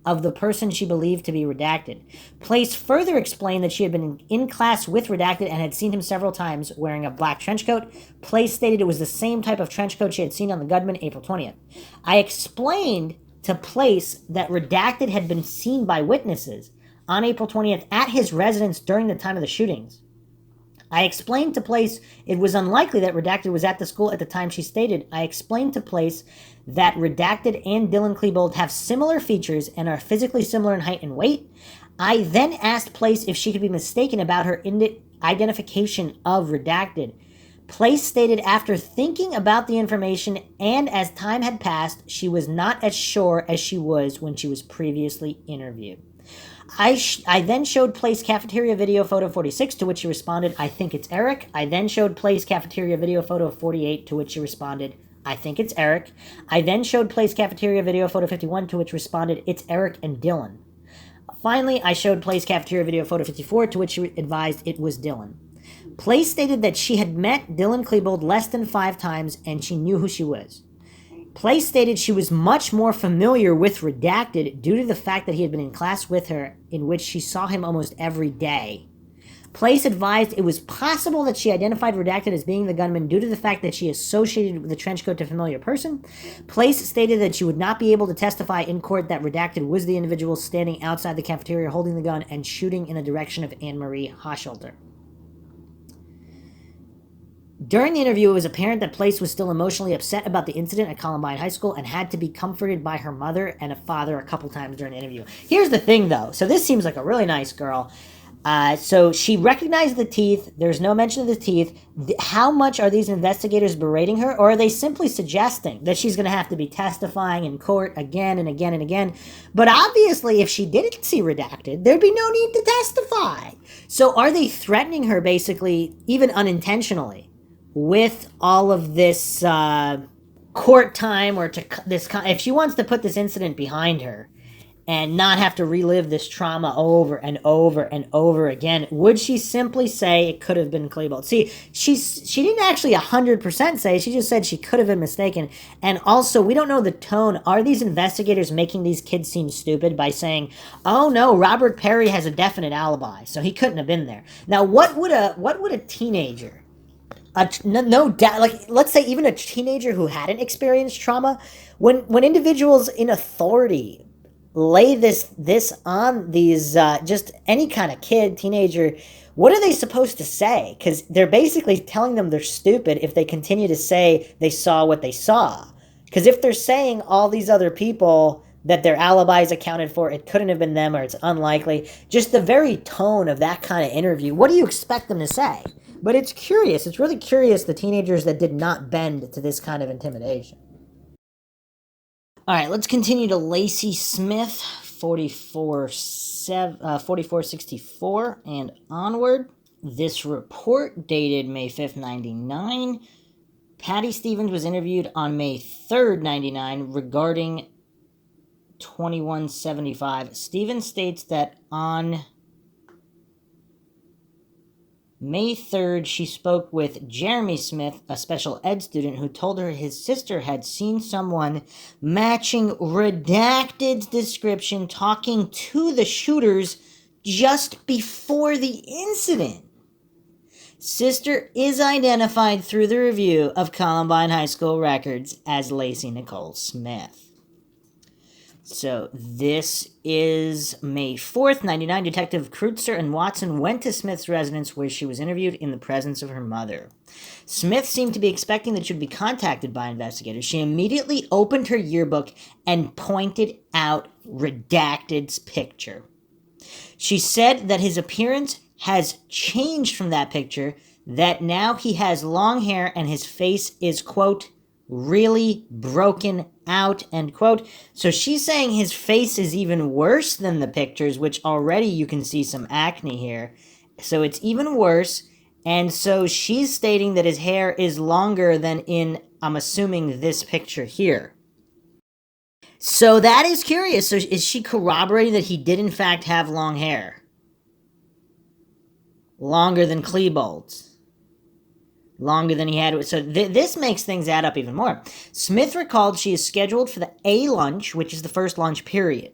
of the person she believed to be redacted. Place further explained that she had been in class with redacted and had seen him several times wearing a black trench coat. Place stated it was the same type of trench coat she had seen on the gunman April 20th. I explained to Place that redacted had been seen by witnesses on April 20th at his residence during the time of the shootings. I explained to Place it was unlikely that Redacted was at the school at the time she stated. I explained to Place that Redacted and Dylan Klebold have similar features and are physically similar in height and weight. I then asked Place if she could be mistaken about her identification of Redacted. Place stated after thinking about the information and as time had passed, she was not as sure as she was when she was previously interviewed. I then showed Place cafeteria video photo 46, to which she responded, I think it's Eric. I then showed Place cafeteria video photo 48, to which she responded, I think it's Eric. I then showed Place cafeteria video photo 51, to which responded, it's Eric and Dylan. Finally, I showed Place cafeteria video photo 54, to which she advised it was Dylan. Place stated that she had met Dylan Klebold less than 5 times and she knew who she was. Place stated she was much more familiar with Redacted due to the fact that he had been in class with her, in which she saw him almost every day. Place advised it was possible that she identified Redacted as being the gunman due to the fact that she associated with the trench coat to a familiar person. Place stated that she would not be able to testify in court that Redacted was the individual standing outside the cafeteria holding the gun and shooting in the direction of Anne-Marie Hochschulte. During the interview, it was apparent that Place was still emotionally upset about the incident at Columbine High School and had to be comforted by her mother and a father a couple times during the interview. Here's the thing, though. So this seems like a really nice girl. So she recognized the teeth. There's no mention of the teeth. How much are these investigators berating her? Or are they simply suggesting that she's going to have to be testifying in court again and again and again? But obviously, if she didn't see Redacted, there'd be no need to testify. So are they threatening her, basically, even unintentionally, with all of this court time, or if she wants to put this incident behind her and not have to relive this trauma over and over and over again, would she simply say it could have been Klebold? See, she didn't actually 100% say, she just said she could have been mistaken. And also, we don't know the tone. Are these investigators making these kids seem stupid by saying, oh no, Robert Perry has a definite alibi, so he couldn't have been there? Now, what would a teenager, no doubt, like, let's say even a teenager who hadn't experienced trauma, when individuals in authority lay this on these, just any kind of kid, teenager, what are they supposed to say? Because they're basically telling them they're stupid if they continue to say they saw what they saw. Because if they're saying all these other people that their alibis accounted for, it couldn't have been them, or it's unlikely, just the very tone of that kind of interview, what do you expect them to say? But it's curious. It's really curious, the teenagers that did not bend to this kind of intimidation. All right, let's continue to Lacy Smith, 4464 and onward. This report dated May 5th, 99. Patty Stevens was interviewed on May 3rd, 99 regarding 2175. Stevens states that on May 3rd, she spoke with Jeremy Smith, a special ed student, who told her his sister had seen someone matching Redacted's description talking to the shooters just before the incident. Sister is identified through the review of Columbine High School records as Lacy Nicole Smith. So this is May 4th, 99. Detective Kreutzer and Watson went to Smith's residence where she was interviewed in the presence of her mother. Smith seemed to be expecting that she would be contacted by investigators. She immediately opened her yearbook and pointed out Redacted's picture. She said that his appearance has changed from that picture, that now he has long hair and his face is, quote, really broken out, end quote. So she's saying his face is even worse than the pictures, which already you can see some acne here. So it's even worse. And so she's stating that his hair is longer than in, I'm assuming, this picture here. So that is curious. So is she corroborating that he did in fact have long hair? Longer than Klebold's? longer than he had. So this makes things add up even more. Smith recalled she is scheduled for the A lunch, which is the first lunch period.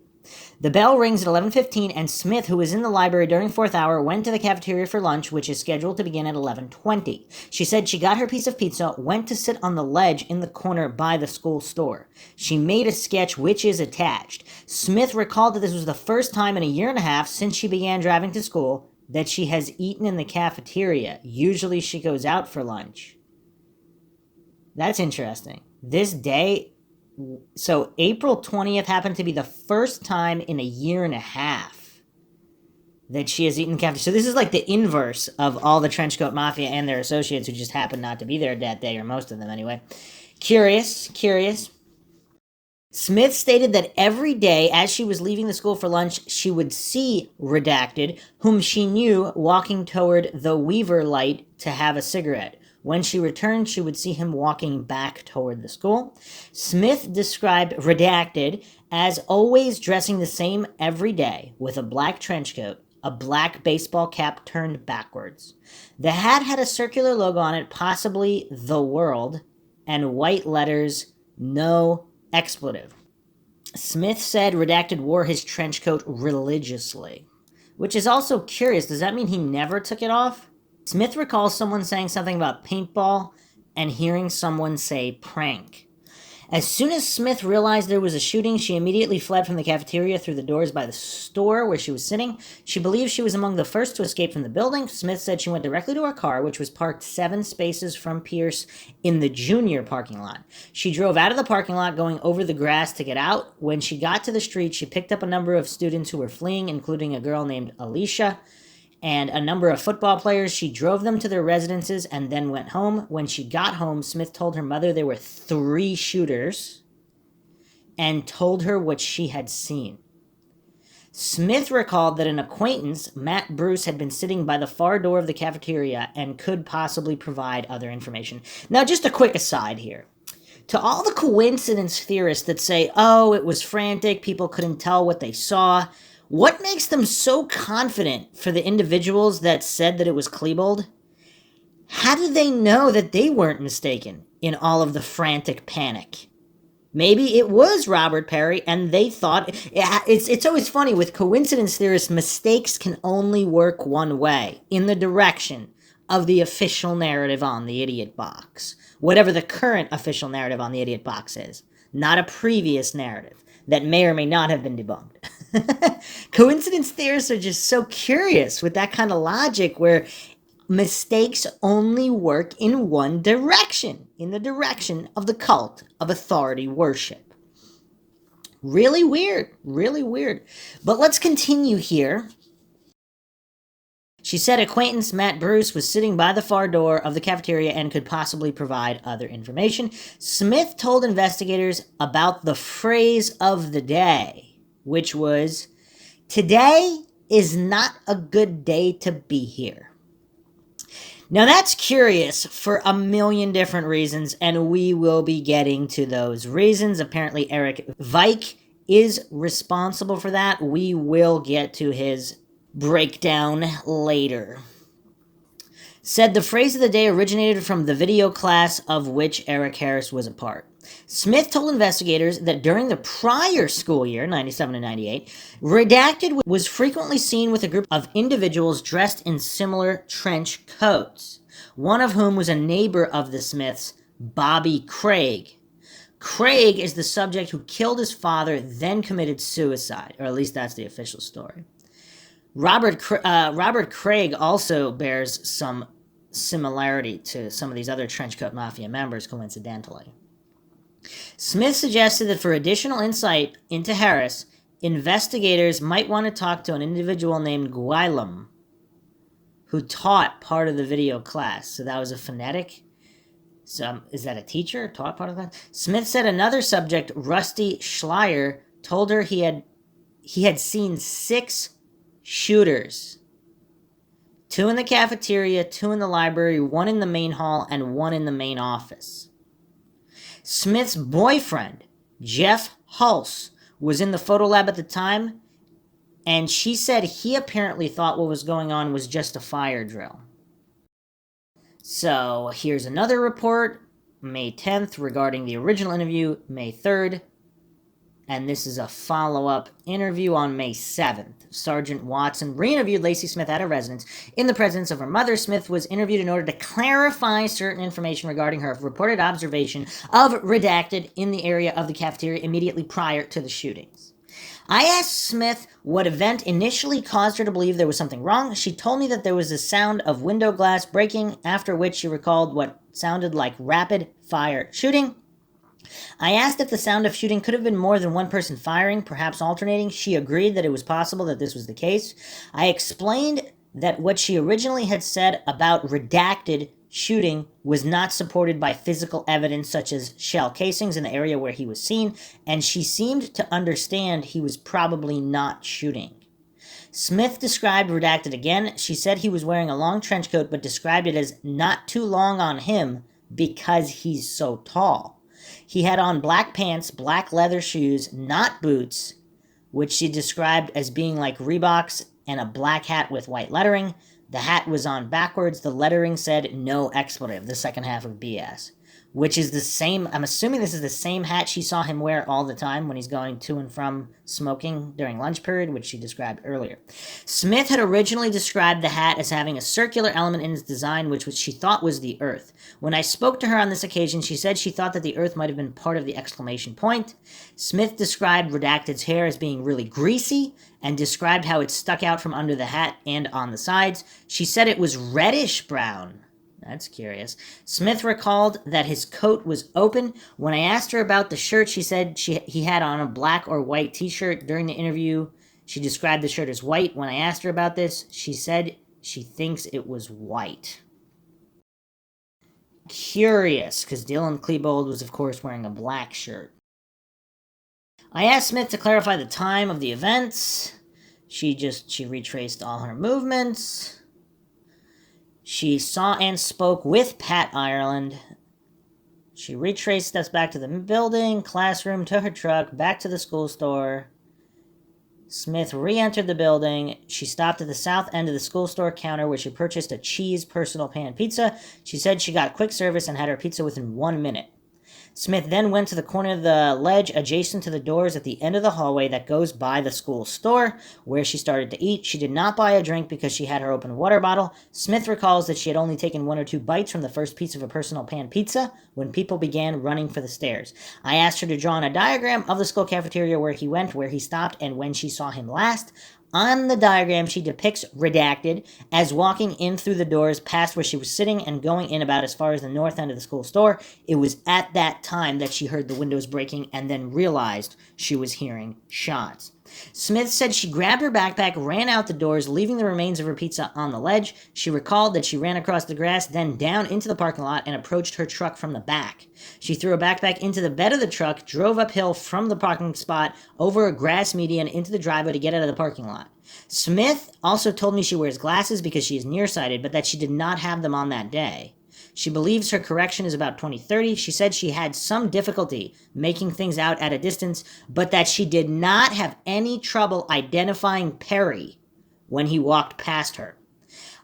The bell rings at 11:15, and Smith, who was in the library during fourth hour, went to the cafeteria for lunch, which is scheduled to begin at 11:20. She said she got her piece of pizza, went to sit on the ledge in the corner by the school store. She made a sketch, which is attached. Smith recalled that this was the first time in a year and a half since she began driving to school that she has eaten in the cafeteria. Usually she goes out for lunch. That's interesting. This day, so April 20th happened to be the first time in a year and a half that she has eaten cafeteria. So this is like the inverse of all the Trenchcoat Mafia and their associates who just happened not to be there that day, or most of them anyway. Curious. Smith stated that every day as she was leaving the school for lunch, she would see Redacted, whom she knew walking toward the Weaver light to have a cigarette. When she returned, she would see him walking back toward the school. Smith described Redacted as always dressing the same every day, with a black trench coat, a black baseball cap turned backwards. The hat had a circular logo on it, possibly The World, and white letters, no expletive. Smith said Redacted wore his trench coat religiously, which is also curious. Does that mean he never took it off? Smith recalls someone saying something about paintball and hearing someone say prank. As soon as Smith realized there was a shooting, she immediately fled from the cafeteria through the doors by the store where she was sitting. She believes she was among the first to escape from the building. Smith said she went directly to her car, which was parked 7 spaces from Pierce in the junior parking lot. She drove out of the parking lot, going over the grass to get out. When she got to the street, she picked up a number of students who were fleeing, including a girl named Alicia and a number of football players. She drove them to their residences and then went home. When she got home, Smith told her mother there were 3 shooters and told her what she had seen. Smith recalled that an acquaintance, Matt Bruce, had been sitting by the far door of the cafeteria and could possibly provide other information. Now, just a quick aside here. To all the coincidence theorists that say, oh, it was frantic, people couldn't tell what they saw, what makes them so confident for the individuals that said that it was Klebold? How do they know that they weren't mistaken in all of the frantic panic? Maybe it was Robert Perry and they thought... It's always funny with coincidence theorists, mistakes can only work one way, in the direction of the official narrative on the idiot box. Whatever the current official narrative on the idiot box is. Not a previous narrative that may or may not have been debunked. Coincidence theorists are just so curious with that kind of logic where mistakes only work in one direction, in the direction of the cult of authority worship. Really weird, really weird. But let's continue here. She said acquaintance Matt Bruce was sitting by the far door of the cafeteria and could possibly provide other information. Smith told investigators about the phrase of the day, which was, "Today is not a good day to be here." Now that's curious for a million different reasons, and we will be getting to those reasons. Apparently Eric Vike is responsible for that. We will get to his breakdown later. Said the phrase of the day originated from the video class of which Eric Harris was a part. Smith told investigators that during the prior school year, 97 and 98, Redacted was frequently seen with a group of individuals dressed in similar trench coats, one of whom was a neighbor of the Smiths, Bobby Craig. Craig is the subject who killed his father, then committed suicide, or at least that's the official story. Robert Craig also bears some similarity to some of these other Trenchcoat Mafia members, coincidentally. Smith suggested that for additional insight into Harris, investigators might want to talk to an individual named Gwilym, who taught part of the video class. So that was a phonetic. So is that a teacher? Taught part of that? Smith said another subject, Rusty Schleier, told her he had seen 6 shooters. 2 in the cafeteria, 2 in the library, 1 in the main hall, and 1 in the main office. Smith's boyfriend, Jeff Hulse, was in the photo lab at the time, and she said he apparently thought what was going on was just a fire drill. So here's another report, May 10th, regarding the original interview, May 3rd. And this is a follow-up interview on May 7th. Sergeant Watson re-interviewed Lacy Smith at her residence in the presence of her mother. Smith was interviewed in order to clarify certain information regarding her reported observation of redacted in the area of the cafeteria immediately prior to the shootings. I asked Smith what event initially caused her to believe there was something wrong. She told me that there was a sound of window glass breaking, after which she recalled what sounded like rapid-fire shooting. I asked if the sound of shooting could have been more than one person firing, perhaps alternating. She agreed that it was possible that this was the case. I explained that what she originally had said about redacted shooting was not supported by physical evidence such as shell casings in the area where he was seen, and she seemed to understand he was probably not shooting. Smith described redacted again. She said he was wearing a long trench coat, but described it as not too long on him because he's so tall. He had on black pants, black leather shoes, not boots, which she described as being like Reeboks, and a black hat with white lettering. The hat was on backwards. The lettering said no expletive, the second half of BS, which is the same. I'm assuming this is the same hat she saw him wear all the time when he's going to and from smoking during lunch period, which she described earlier. Smith had originally described the hat as having a circular element in its design, which she thought was the Earth. When I spoke to her on this occasion, she said she thought that the Earth might have been part of the exclamation point. Smith described Redacted's hair as being really greasy and described how it stuck out from under the hat and on the sides. She said it was reddish brown. That's curious. Smith recalled that his coat was open. When I asked her about the shirt, she said he had on a black or white t-shirt. During the interview, she described the shirt as white. When I asked her about this, she said she thinks it was white. Curious, because Dylan Klebold was, of course, wearing a black shirt. I asked Smith to clarify the time of the events. She retraced all her movements. She saw and spoke with Pat Ireland. She retraced us back to the building, classroom, to her truck, back to the school store. Smith re-entered the building. She stopped at the south end of the school store counter where she purchased a cheese personal pan pizza. She said she got quick service and had her pizza within 1 minute. Smith then went to the corner of the ledge adjacent to the doors at the end of the hallway that goes by the school store, where she started to eat. She did not buy a drink because she had her open water bottle. Smith recalls that she had only taken 1 or 2 bites from the first piece of a personal pan pizza when people began running for the stairs. I asked her to draw on a diagram of the school cafeteria where he went, where he stopped, and when she saw him last. On the diagram, she depicts Redacted as walking in through the doors past where she was sitting and going in about as far as the north end of the school store. It was at that time that she heard the windows breaking and then realized she was hearing shots. Smith said she grabbed her backpack, ran out the doors, leaving the remains of her pizza on the ledge. She recalled that she ran across the grass, then down into the parking lot and approached her truck from the back. She threw her backpack into the bed of the truck, drove uphill from the parking spot over a grass median into the driveway to get out of the parking lot. Smith also told me she wears glasses because she is nearsighted, but that she did not have them on that day. She believes her correction is about 20/30. She said she had some difficulty making things out at a distance, but that she did not have any trouble identifying Perry when he walked past her.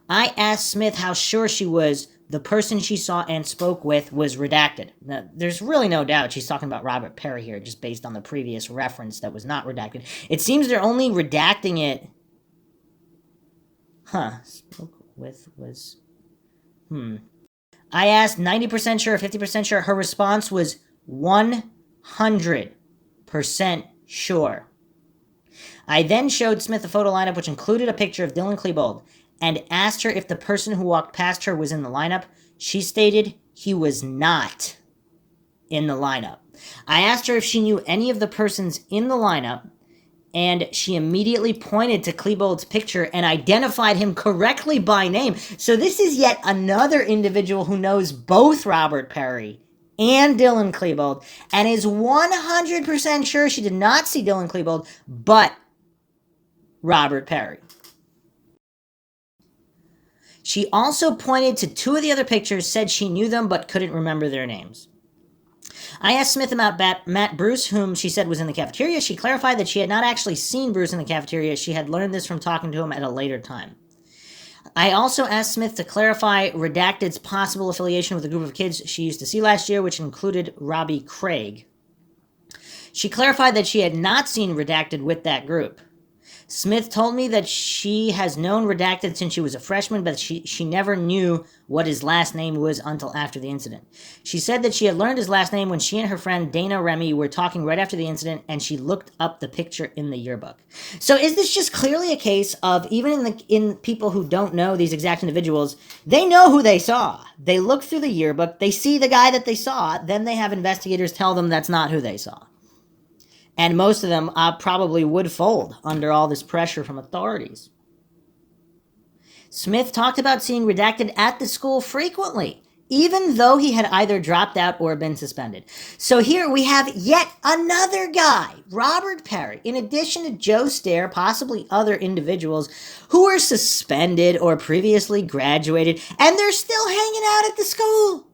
I asked Smith how sure she was the person she saw and spoke with was Redacted. Now, there's really no doubt she's talking about Robert Perry here, just based on the previous reference that was not redacted. It seems they're only redacting it. Spoke with was... I asked 90% sure, 50% sure. Her response was 100% sure. I then showed Smith a photo lineup which included a picture of Dylan Klebold and asked her if the person who walked past her was in the lineup. She stated he was not in the lineup. I asked her if she knew any of the persons in the lineup, and she immediately pointed to Klebold's picture and identified him correctly by name. So this is yet another individual who knows both Robert Perry and Dylan Klebold and is 100% sure she did not see Dylan Klebold, but Robert Perry. She also pointed to 2 of the other pictures, said she knew them but couldn't remember their names. I asked Smith about Matt Bruce, whom she said was in the cafeteria. She clarified that she had not actually seen Bruce in the cafeteria. She had learned this from talking to him at a later time. I also asked Smith to clarify Redacted's possible affiliation with a group of kids she used to see last year, which included Robbie Craig. She clarified that she had not seen Redacted with that group. Smith told me that she has known Redacted since she was a freshman, but she never knew what his last name was until after the incident. She said that she had learned his last name when she and her friend Dana Remy were talking right after the incident, and she looked up the picture in the yearbook. So is this just clearly a case of, even in people who don't know these exact individuals, they know who they saw. They look through the yearbook, they see the guy that they saw, then they have investigators tell them that's not who they saw. And most of them probably would fold under all this pressure from authorities. Smith talked about seeing Redacted at the school frequently, even though he had either dropped out or been suspended. So here we have yet another guy, Robert Perry, in addition to Joe Stair, possibly other individuals who were suspended or previously graduated, and they're still hanging out at the school.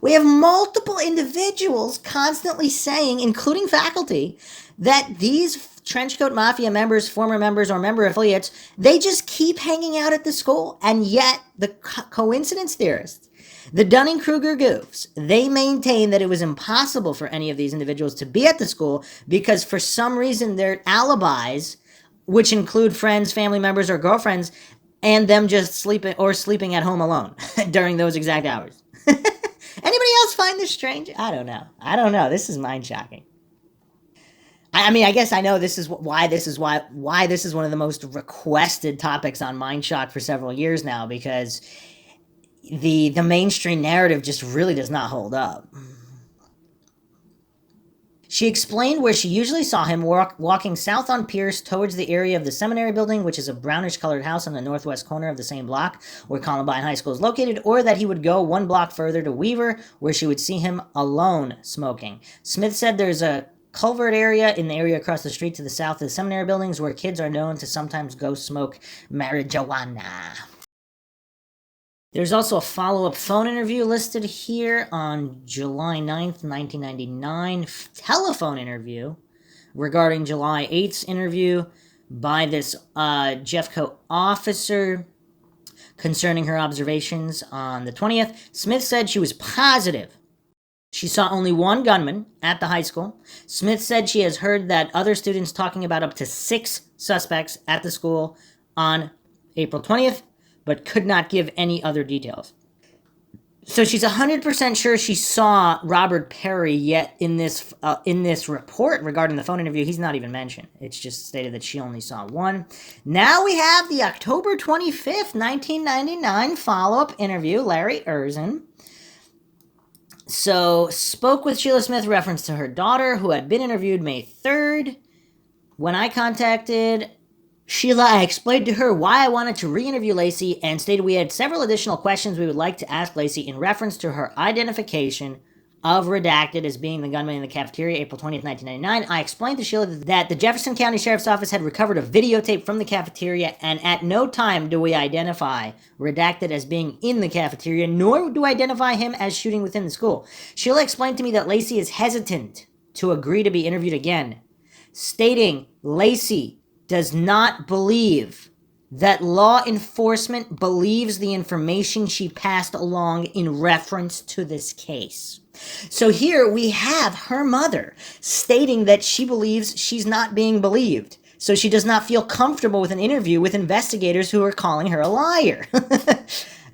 We have multiple individuals constantly saying, including faculty, that these Trenchcoat Mafia members, former members, or member affiliates, they just keep hanging out at the school. And yet, the coincidence theorists, the Dunning-Kruger goofs, they maintain that it was impossible for any of these individuals to be at the school because for some reason their alibis, which include friends, family members, or girlfriends, and them just sleeping at home alone during those exact hours. Anybody else find this strange? I don't know. This is mind-shocking. I mean, I guess I know this is why this is one of the most requested topics on Mindshock for several years now, because the mainstream narrative just really does not hold up. She explained where she usually saw him walking south on Pierce towards the area of the seminary building, which is a brownish-colored house on the northwest corner of the same block where Columbine High School is located, or that he would go one block further to Weaver, where she would see him alone smoking. Smith said there's a culvert area in the area across the street to the south of the seminary buildings where kids are known to sometimes go smoke marijuana. There's also a follow-up phone interview listed here on July 9th, 1999. Telephone interview regarding July 8th's interview by this Jeffco officer concerning her observations on the 20th. Smith said she was positive she saw only one gunman at the high school. Smith said she has heard that other students talking about up to 6 suspects at the school on April 20th, but could not give any other details. So she's 100% sure she saw Robert Perry, yet in this report regarding the phone interview, he's not even mentioned. It's just stated that she only saw one. Now we have the October 25th, 1999 follow-up interview, Larry Erzin. So, spoke with Sheila Smith reference to her daughter, who had been interviewed May 3rd. When I contacted Sheila, I explained to her why I wanted to re-interview Lacy and stated we had several additional questions we would like to ask Lacy in reference to her identification of Redacted as being the gunman in the cafeteria, April 20th, 1999. I explained to Sheila that the Jefferson County Sheriff's Office had recovered a videotape from the cafeteria, and at no time do we identify Redacted as being in the cafeteria, nor do I identify him as shooting within the school. Sheila explained to me that Lacy is hesitant to agree to be interviewed again, stating Lacy does not believe that law enforcement believes the information she passed along in reference to this case. So here we have her mother stating that she believes she's not being believed. So she does not feel comfortable with an interview with investigators who are calling her a liar.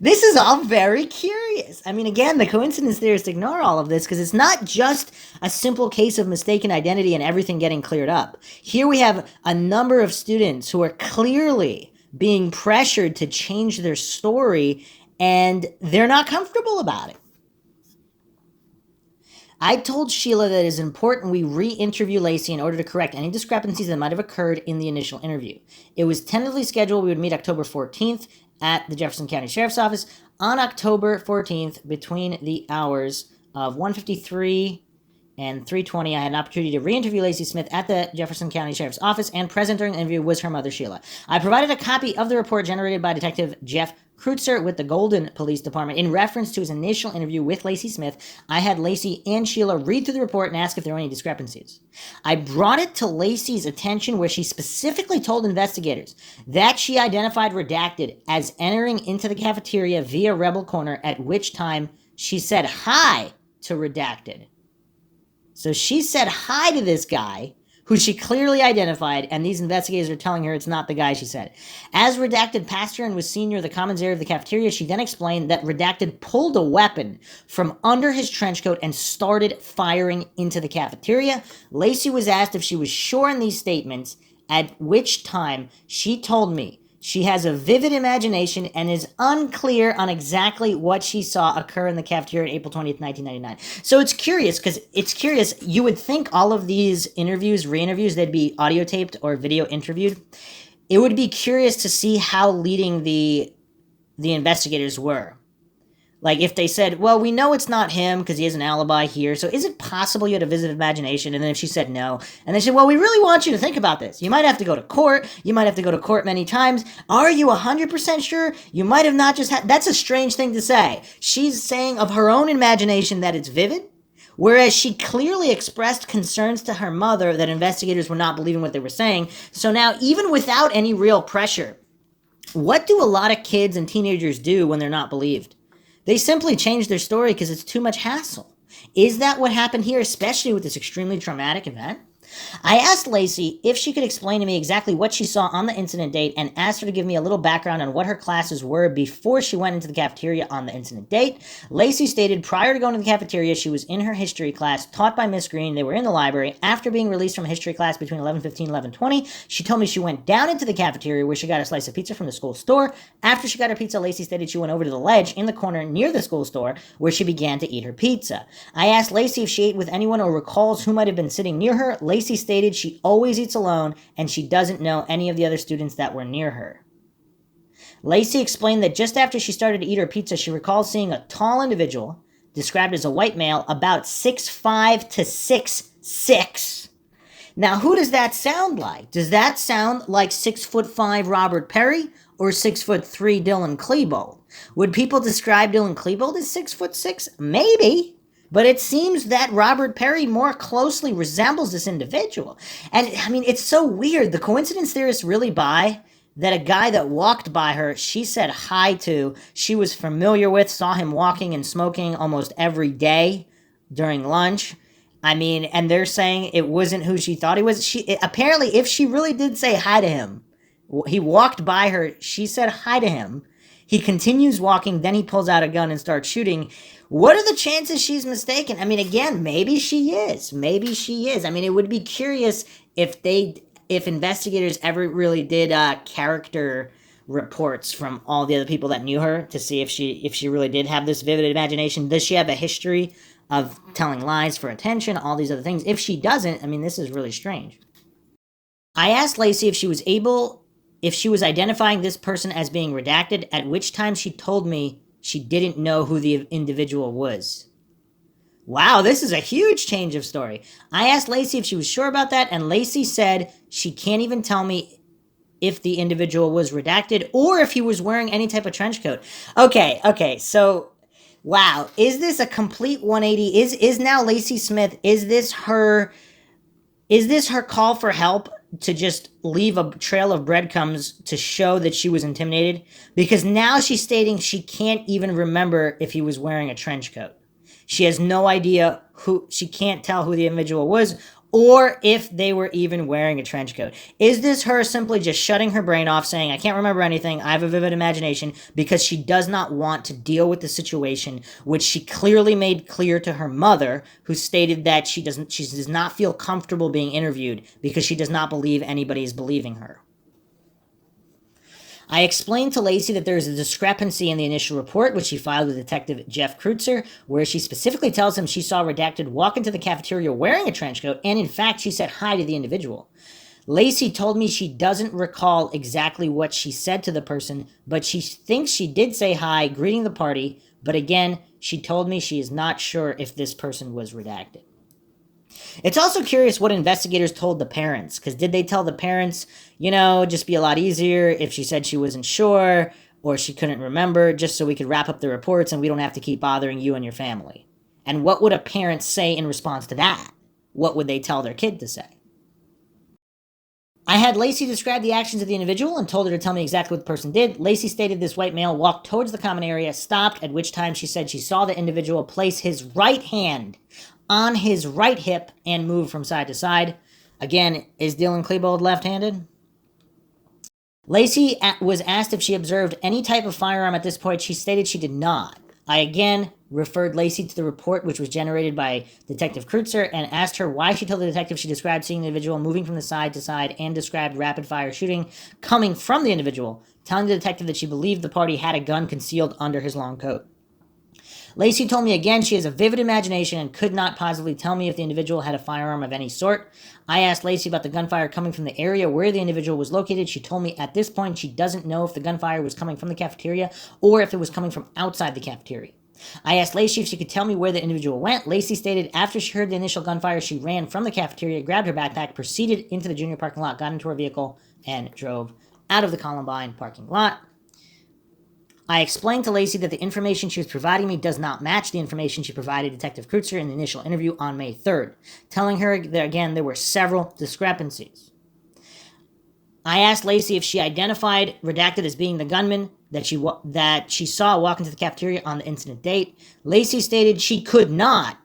This is all very curious. I mean, again, the coincidence theorists ignore all of this because it's not just a simple case of mistaken identity and everything getting cleared up. Here we have a number of students who are clearly being pressured to change their story, and they're not comfortable about it. I told Sheila that it is important we re-interview Lacy in order to correct any discrepancies that might have occurred in the initial interview. It was tentatively scheduled we would meet October 14th at the Jefferson County Sheriff's Office on October 14th between the hours of 1:53 And 3:20, I had an opportunity to re-interview Lacy Smith at the Jefferson County Sheriff's Office, and present during the interview was her mother, Sheila. I provided a copy of the report generated by Detective Jeff Kreutzer with the Golden Police Department. In reference to his initial interview with Lacy Smith, I had Lacy and Sheila read through the report and ask if there were any discrepancies. I brought it to Lacy's attention where she specifically told investigators that she identified Redacted as entering into the cafeteria via Rebel Corner, at which time she said hi to Redacted. So she said hi to this guy, who she clearly identified, and these investigators are telling her it's not the guy she said. As Redacted passed her and was seen near the commons area of the cafeteria, she then explained that Redacted pulled a weapon from under his trench coat and started firing into the cafeteria. Lacy was asked if she was sure in these statements, at which time she told me she has a vivid imagination and is unclear on exactly what she saw occur in the cafeteria on April 20th, 1999. So it's curious, because it's curious. You would think all of these interviews, re-interviews, they'd be audio taped or video interviewed. It would be curious to see how leading the investigators were. Like, if they said, well, we know it's not him because he has an alibi here, so is it possible you had a vivid imagination? And then if she said no, and they said, well, we really want you to think about this. You might have to go to court. You might have to go to court many times. Are you 100% sure? You might have not just had... That's a strange thing to say. She's saying of her own imagination that it's vivid, whereas she clearly expressed concerns to her mother that investigators were not believing what they were saying. So now, even without any real pressure, what do a lot of kids and teenagers do when they're not believed? They simply change their story because it's too much hassle. Is that what happened here, especially with this extremely traumatic event? I asked Lacy if she could explain to me exactly what she saw on the incident date, and asked her to give me a little background on what her classes were before she went into the cafeteria on the incident date. Lacy stated prior to going to the cafeteria, she was in her history class taught by Miss Green. They were in the library. After being released from history class between 11:15 and 11:20, she told me she went down into the cafeteria where she got a slice of pizza from the school store. After she got her pizza, Lacy stated she went over to the ledge in the corner near the school store where she began to eat her pizza. I asked Lacy if she ate with anyone or recalls who might have been sitting near her. Lacy stated she always eats alone and she doesn't know any of the other students that were near her. Lacy explained that just after she started to eat her pizza, she recalls seeing a tall individual, described as a white male, about 6'5" to 6'6". Now, who does that sound like? Does that sound like 6'5" Robert Perry or 6'3" Dylan Klebold? Would people describe Dylan Klebold as 6'6"? Maybe. But it seems that Robert Perry more closely resembles this individual. And, I mean, it's so weird. The coincidence theorists really buy that a guy that walked by her, she said hi to, she was familiar with, saw him walking and smoking almost every day during lunch. I mean, and they're saying it wasn't who she thought he was. Apparently, if she really did say hi to him, he walked by her, she said hi to him. He continues walking, then he pulls out a gun and starts shooting. What are the chances she's mistaken? I mean, again, maybe she is. Maybe she is. I mean, it would be curious if investigators ever really did character reports from all the other people that knew her to see if she really did have this vivid imagination. Does she have a history of telling lies for attention, all these other things? If she doesn't, I mean, this is really strange. I asked Lacy if she was identifying this person as being redacted, at which time she told me she didn't know who the individual was. Wow, this is a huge change of story. I asked Lacy if she was sure about that, and Lacy said she can't even tell me if the individual was redacted or if he was wearing any type of trench coat. Okay, so, wow, is this a complete 180? Is now Lacy Smith, is this her call for help to just leave a trail of breadcrumbs to show that she was intimidated? Because now she's stating she can't even remember if he was wearing a trench coat. She has no idea she can't tell who the individual was or if they were even wearing a trench coat. Is this her simply just shutting her brain off, saying, I can't remember anything, I have a vivid imagination, because she does not want to deal with the situation, which she clearly made clear to her mother, who stated that she does not feel comfortable being interviewed because she does not believe anybody is believing her. I explained to Lacy that there is a discrepancy in the initial report, which she filed with Detective Jeff Kreutzer, where she specifically tells him she saw Redacted walk into the cafeteria wearing a trench coat, and in fact, she said hi to the individual. Lacy told me she doesn't recall exactly what she said to the person, but she thinks she did say hi, greeting the party, but again, she told me she is not sure if this person was redacted. It's also curious what investigators told the parents, because did they tell the parents, just be a lot easier if she said she wasn't sure or she couldn't remember, just so we could wrap up the reports and we don't have to keep bothering you and your family? And what would a parent say in response to that? What would they tell their kid to say? I had Lacy describe the actions of the individual and told her to tell me exactly what the person did. Lacy stated this white male walked towards the common area, stopped, at which time she said she saw the individual place his right hand on his right hip and move from side to side. Again, is Dylan Klebold left-handed? Lacy was asked if she observed any type of firearm at this point. She stated she did not. I again referred Lacy to the report, which was generated by Detective Kreutzer, and asked her why she told the detective she described seeing the individual moving from the side to side and described rapid-fire shooting coming from the individual, telling the detective that she believed the party had a gun concealed under his long coat. Lacy told me again she has a vivid imagination and could not positively tell me if the individual had a firearm of any sort. I asked Lacy about the gunfire coming from the area where the individual was located. She told me at this point she doesn't know if the gunfire was coming from the cafeteria or if it was coming from outside the cafeteria. I asked Lacy if she could tell me where the individual went. Lacy stated after she heard the initial gunfire, she ran from the cafeteria, grabbed her backpack, proceeded into the junior parking lot, got into her vehicle, and drove out of the Columbine parking lot. I explained to Lacy that the information she was providing me does not match the information she provided Detective Kreutzer in the initial interview on May 3rd, telling her that, again, there were several discrepancies. I asked Lacy if she identified Redacted as being the gunman that she saw walk into the cafeteria on the incident date. Lacy stated she could not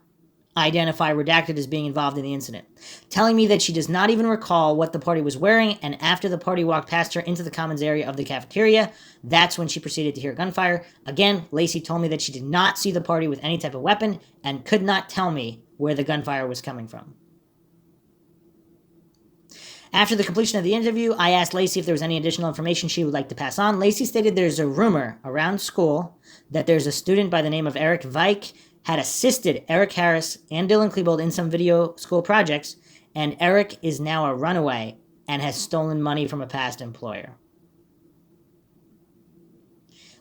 identify Redacted as being involved in the incident, telling me that she does not even recall what the party was wearing, and after the party walked past her into the commons area of the cafeteria, that's when she proceeded to hear gunfire. Again, Lacy told me that she did not see the party with any type of weapon and could not tell me where the gunfire was coming from. After the completion of the interview, I asked Lacy if there was any additional information she would like to pass on. Lacy stated there's a rumor around school that there's a student by the name of Eric Vike had assisted Eric Harris and Dylan Klebold in some video school projects, and Eric is now a runaway and has stolen money from a past employer.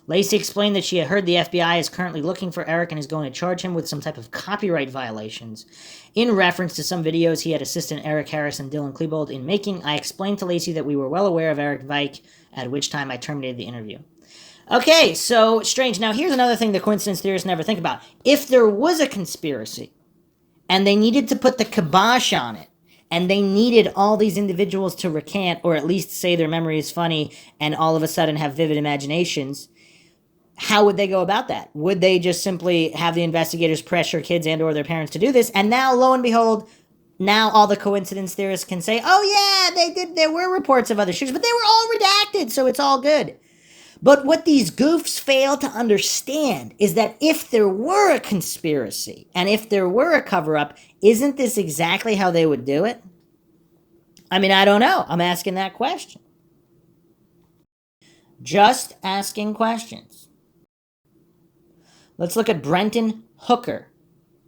Lacy explained that she had heard the FBI is currently looking for Eric and is going to charge him with some type of copyright violations in reference to some videos he had assisted Eric Harris and Dylan Klebold in making. I explained to Lacy that we were well aware of Eric Vike, at which time I terminated the interview. Okay, so strange. Now, here's another thing the coincidence theorists never think about. If there was a conspiracy and they needed to put the kibosh on it, and they needed all these individuals to recant or at least say their memory is funny and all of a sudden have vivid imaginations, how would they go about that? Would they just simply have the investigators pressure kids and or their parents to do this? And now, lo and behold, now all the coincidence theorists can say, oh yeah, they did. There were reports of other shooters, but they were all redacted, so it's all good. But what these goofs fail to understand is that if there were a conspiracy and if there were a cover-up, isn't this exactly how they would do it? I mean, I don't know. I'm asking that question. Just asking questions. Let's look at Brenton Hooker.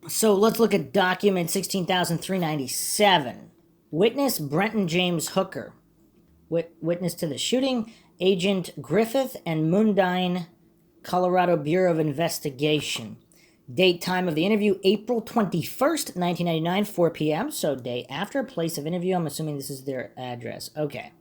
So let's look at document 16,397. Witness Brenton James Hooker. Witness to the shooting, Agent Griffith and Mundine, Colorado Bureau of Investigation. Date, time of the interview, April 21st, 1999, 4 p.m., so day after. Place of interview, I'm assuming this is their address. Okay.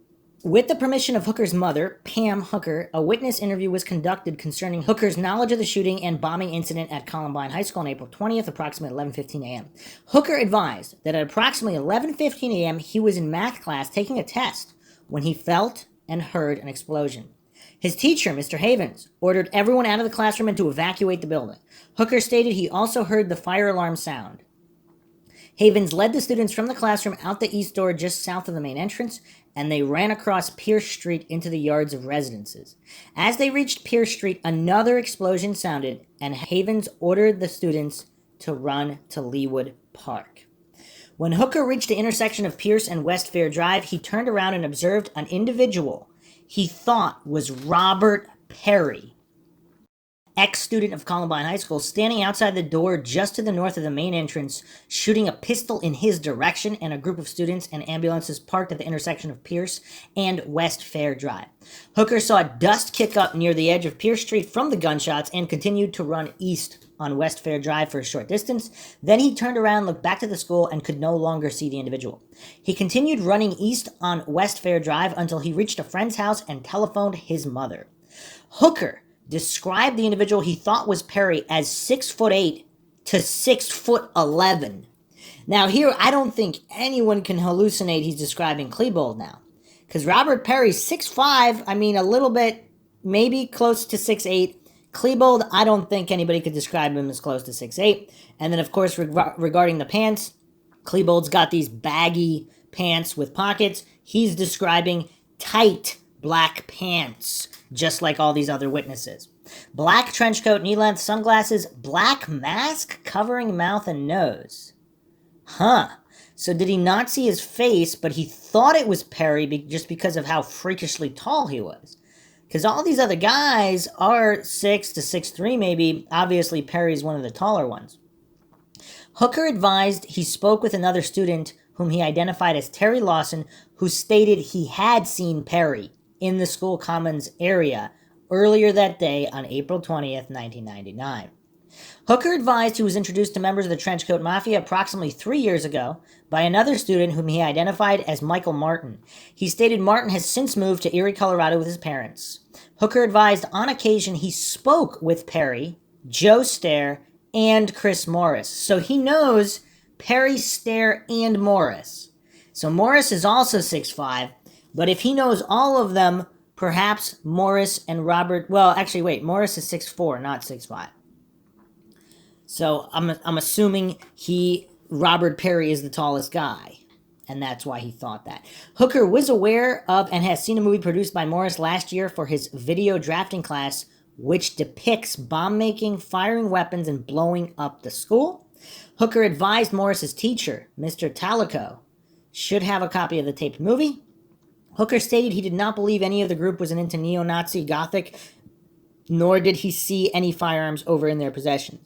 With the permission of Hooker's mother, Pam Hooker, a witness interview was conducted concerning Hooker's knowledge of the shooting and bombing incident at Columbine High School on April 20th, approximately 11:15 a.m. Hooker advised that at approximately 11:15 a.m. he was in math class taking a test when he felt and heard an explosion. His teacher, Mr. Havens, ordered everyone out of the classroom and to evacuate the building. Hooker stated he also heard the fire alarm sound. Havens led the students from the classroom out the east door just south of the main entrance, and they ran across Pierce Street into the yards of residences. As they reached Pierce Street, another explosion sounded, and Havens ordered the students to run to Leawood Park. When Hooker reached the intersection of Pierce and West Fair Drive, he turned around and observed an individual he thought was Robert Perry, ex-student of Columbine High School, standing outside the door just to the north of the main entrance, shooting a pistol in his direction, and a group of students and ambulances parked at the intersection of Pierce and West Fair Drive. Hooker saw dust kick up near the edge of Pierce Street from the gunshots and continued to run east on West Fair Drive for a short distance. Then he turned around, looked back to the school, and could no longer see the individual. He continued running east on West Fair Drive until he reached a friend's house and telephoned his mother. Hooker described the individual he thought was Perry as 6'8" to 6'11". Now here, I don't think anyone can hallucinate he's describing Klebold now. Because Robert Perry's 6'5", I mean, a little bit, maybe close to 6'8". Klebold, I don't think anybody could describe him as close to 6'8". And then, of course, regarding the pants, Klebold's got these baggy pants with pockets. He's describing tight black pants, just like all these other witnesses. Black trench coat, knee-length sunglasses, black mask covering mouth and nose. Huh. So did he not see his face, but he thought it was Perry just because of how freakishly tall he was? Because all these other guys are 6 to 6'3", maybe. Obviously, Perry's one of the taller ones. Hooker advised he spoke with another student whom he identified as Terry Lawson, who stated he had seen Perry in the school commons area earlier that day on April 20th, 1999. Hooker advised he was introduced to members of the Trenchcoat Mafia approximately 3 years ago by another student whom he identified as Michael Martin. He stated Martin has since moved to Erie, Colorado with his parents. Hooker advised on occasion he spoke with Perry, Joe Stair, and Chris Morris. So he knows Perry, Stair, and Morris. So Morris is also 6'5", but if he knows all of them, perhaps Morris and Robert... Well, actually, wait, Morris is 6'4", not 6'5". So I'm assuming Robert Perry is the tallest guy, and that's why he thought that. Hooker was aware of and has seen a movie produced by Morris last year for his video drafting class, which depicts bomb making, firing weapons, and blowing up the school. Hooker advised Morris's teacher, Mr. Talico, should have a copy of the taped movie. Hooker stated he did not believe any of the group was into neo-Nazi Gothic, nor did he see any firearms over in their possession.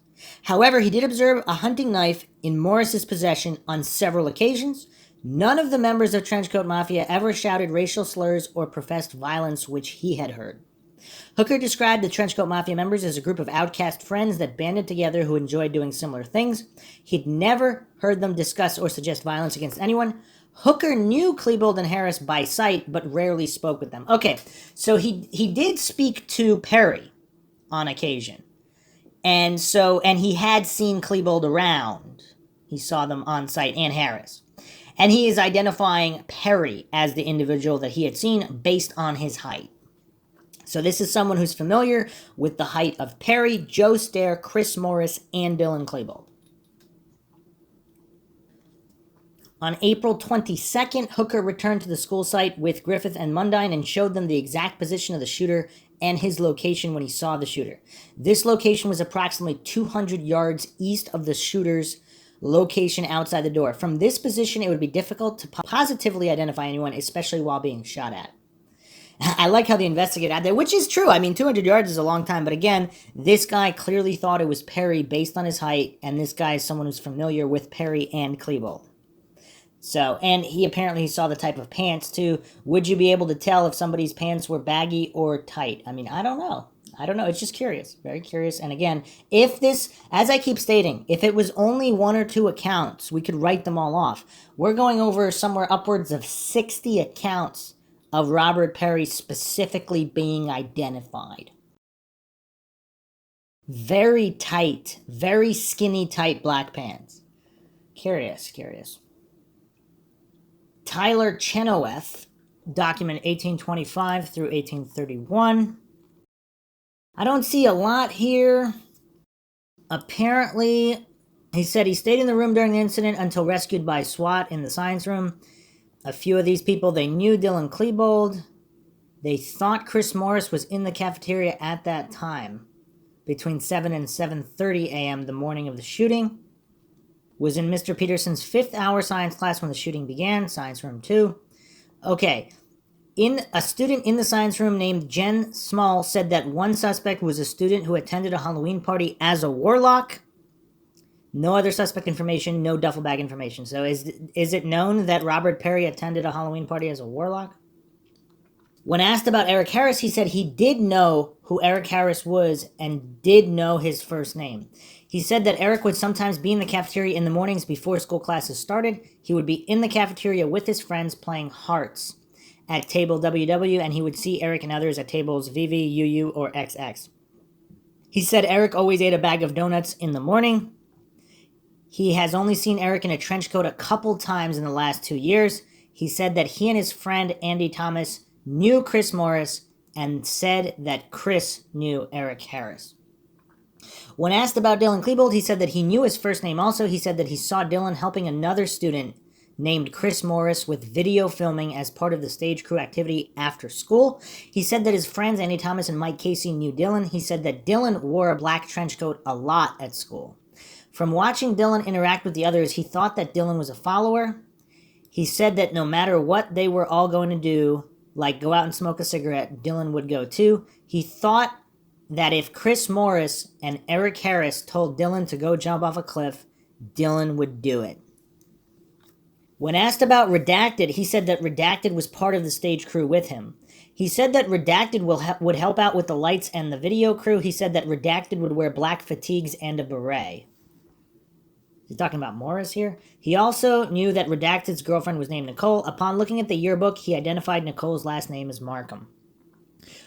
However, he did observe a hunting knife in Morris's possession on several occasions. None of the members of Trenchcoat Mafia ever shouted racial slurs or professed violence, which he had heard. Hooker described the Trenchcoat Mafia members as a group of outcast friends that banded together who enjoyed doing similar things. He'd never heard them discuss or suggest violence against anyone. Hooker knew Klebold and Harris by sight, but rarely spoke with them. Okay, so he did speak to Perry on occasion. And he had seen Klebold around. He saw them on site, and Harris. And he is identifying Perry as the individual that he had seen based on his height. So this is someone who's familiar with the height of Perry, Joe Stair, Chris Morris, and Dylan Klebold. On April 22nd, Hooker returned to the school site with Griffith and Mundine and showed them the exact position of the shooter and his location when he saw the shooter. This location was approximately 200 yards east of the shooter's location outside the door. From this position, it would be difficult to positively identify anyone, especially while being shot at. I like how the investigator had there, which is true. I mean, 200 yards is a long time, but again, this guy clearly thought it was Perry based on his height, and this guy is someone who's familiar with Perry and Klebold. So, and he apparently saw the type of pants too. Would you be able to tell if somebody's pants were baggy or tight? I mean, I don't know. It's just curious. Very curious. And again, if this, as I keep stating, if it was only 1 or 2 accounts, we could write them all off. We're going over somewhere upwards of 60 accounts of Robert Perry specifically being identified. Very tight, very skinny tight black pants. Curious. Tyler Chenoweth, document 1825 through 1831. I don't see a lot here. Apparently, he said he stayed in the room during the incident until rescued by SWAT in the science room. A few of these people, they knew Dylan Klebold. They thought Chris Morris was in the cafeteria at that time, between 7 and 7:30 a.m. the morning of the shooting. Was in Mr. Peterson's 5th hour science class when the shooting began, science room 2. Okay, a student in the science room named Jen Small said that one suspect was a student who attended a Halloween party as a warlock. No other suspect information, no duffel bag information. So is it known that Robert Perry attended a Halloween party as a warlock? When asked about Eric Harris, he said he did know who Eric Harris was and did know his first name. He said that Eric would sometimes be in the cafeteria in the mornings before school classes started. He would be in the cafeteria with his friends playing hearts at table WW, and he would see Eric and others at tables VV, UU, or XX. He said Eric always ate a bag of donuts in the morning. He has only seen Eric in a trench coat a couple times in the last 2 years. He said that he and his friend Andy Thomas knew Chris Morris and said that Chris knew Eric Harris. When asked about Dylan Klebold, he said that he knew his first name also. He said that he saw Dylan helping another student named Chris Morris with video filming as part of the stage crew activity after school. He said that his friends Andy Thomas and Mike Casey knew Dylan. He said that Dylan wore a black trench coat a lot at school. From watching Dylan interact with the others, he thought that Dylan was a follower. He said that no matter what they were all going to do, like go out and smoke a cigarette, Dylan would go too. He thought that if Chris Morris and Eric Harris told Dylan to go jump off a cliff, Dylan would do it. When asked about Redacted, he said that Redacted was part of the stage crew with him. He said that Redacted would help out with the lights and the video crew. He said that Redacted would wear black fatigues and a beret. He's talking about Morris here. He also knew that Redacted's girlfriend was named Nicole. Upon looking at the yearbook, he identified Nicole's last name as Markham.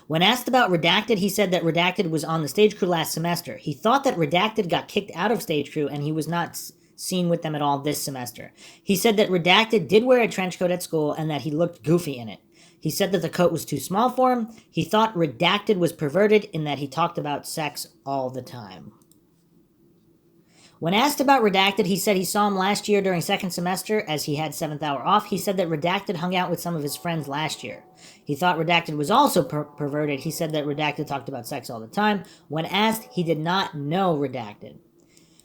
When asked about Redacted, he said that Redacted was on the stage crew last semester. He thought that Redacted got kicked out of stage crew and he was not seen with them at all this semester. He said that Redacted did wear a trench coat at school and that he looked goofy in it. He said that the coat was too small for him. He thought Redacted was perverted in that he talked about sex all the time. When asked about Redacted, he said he saw him last year during second semester as he had 7th hour off. He said that Redacted hung out with some of his friends last year. He thought Redacted was also perverted. He said that Redacted talked about sex all the time. When asked, he did not know Redacted.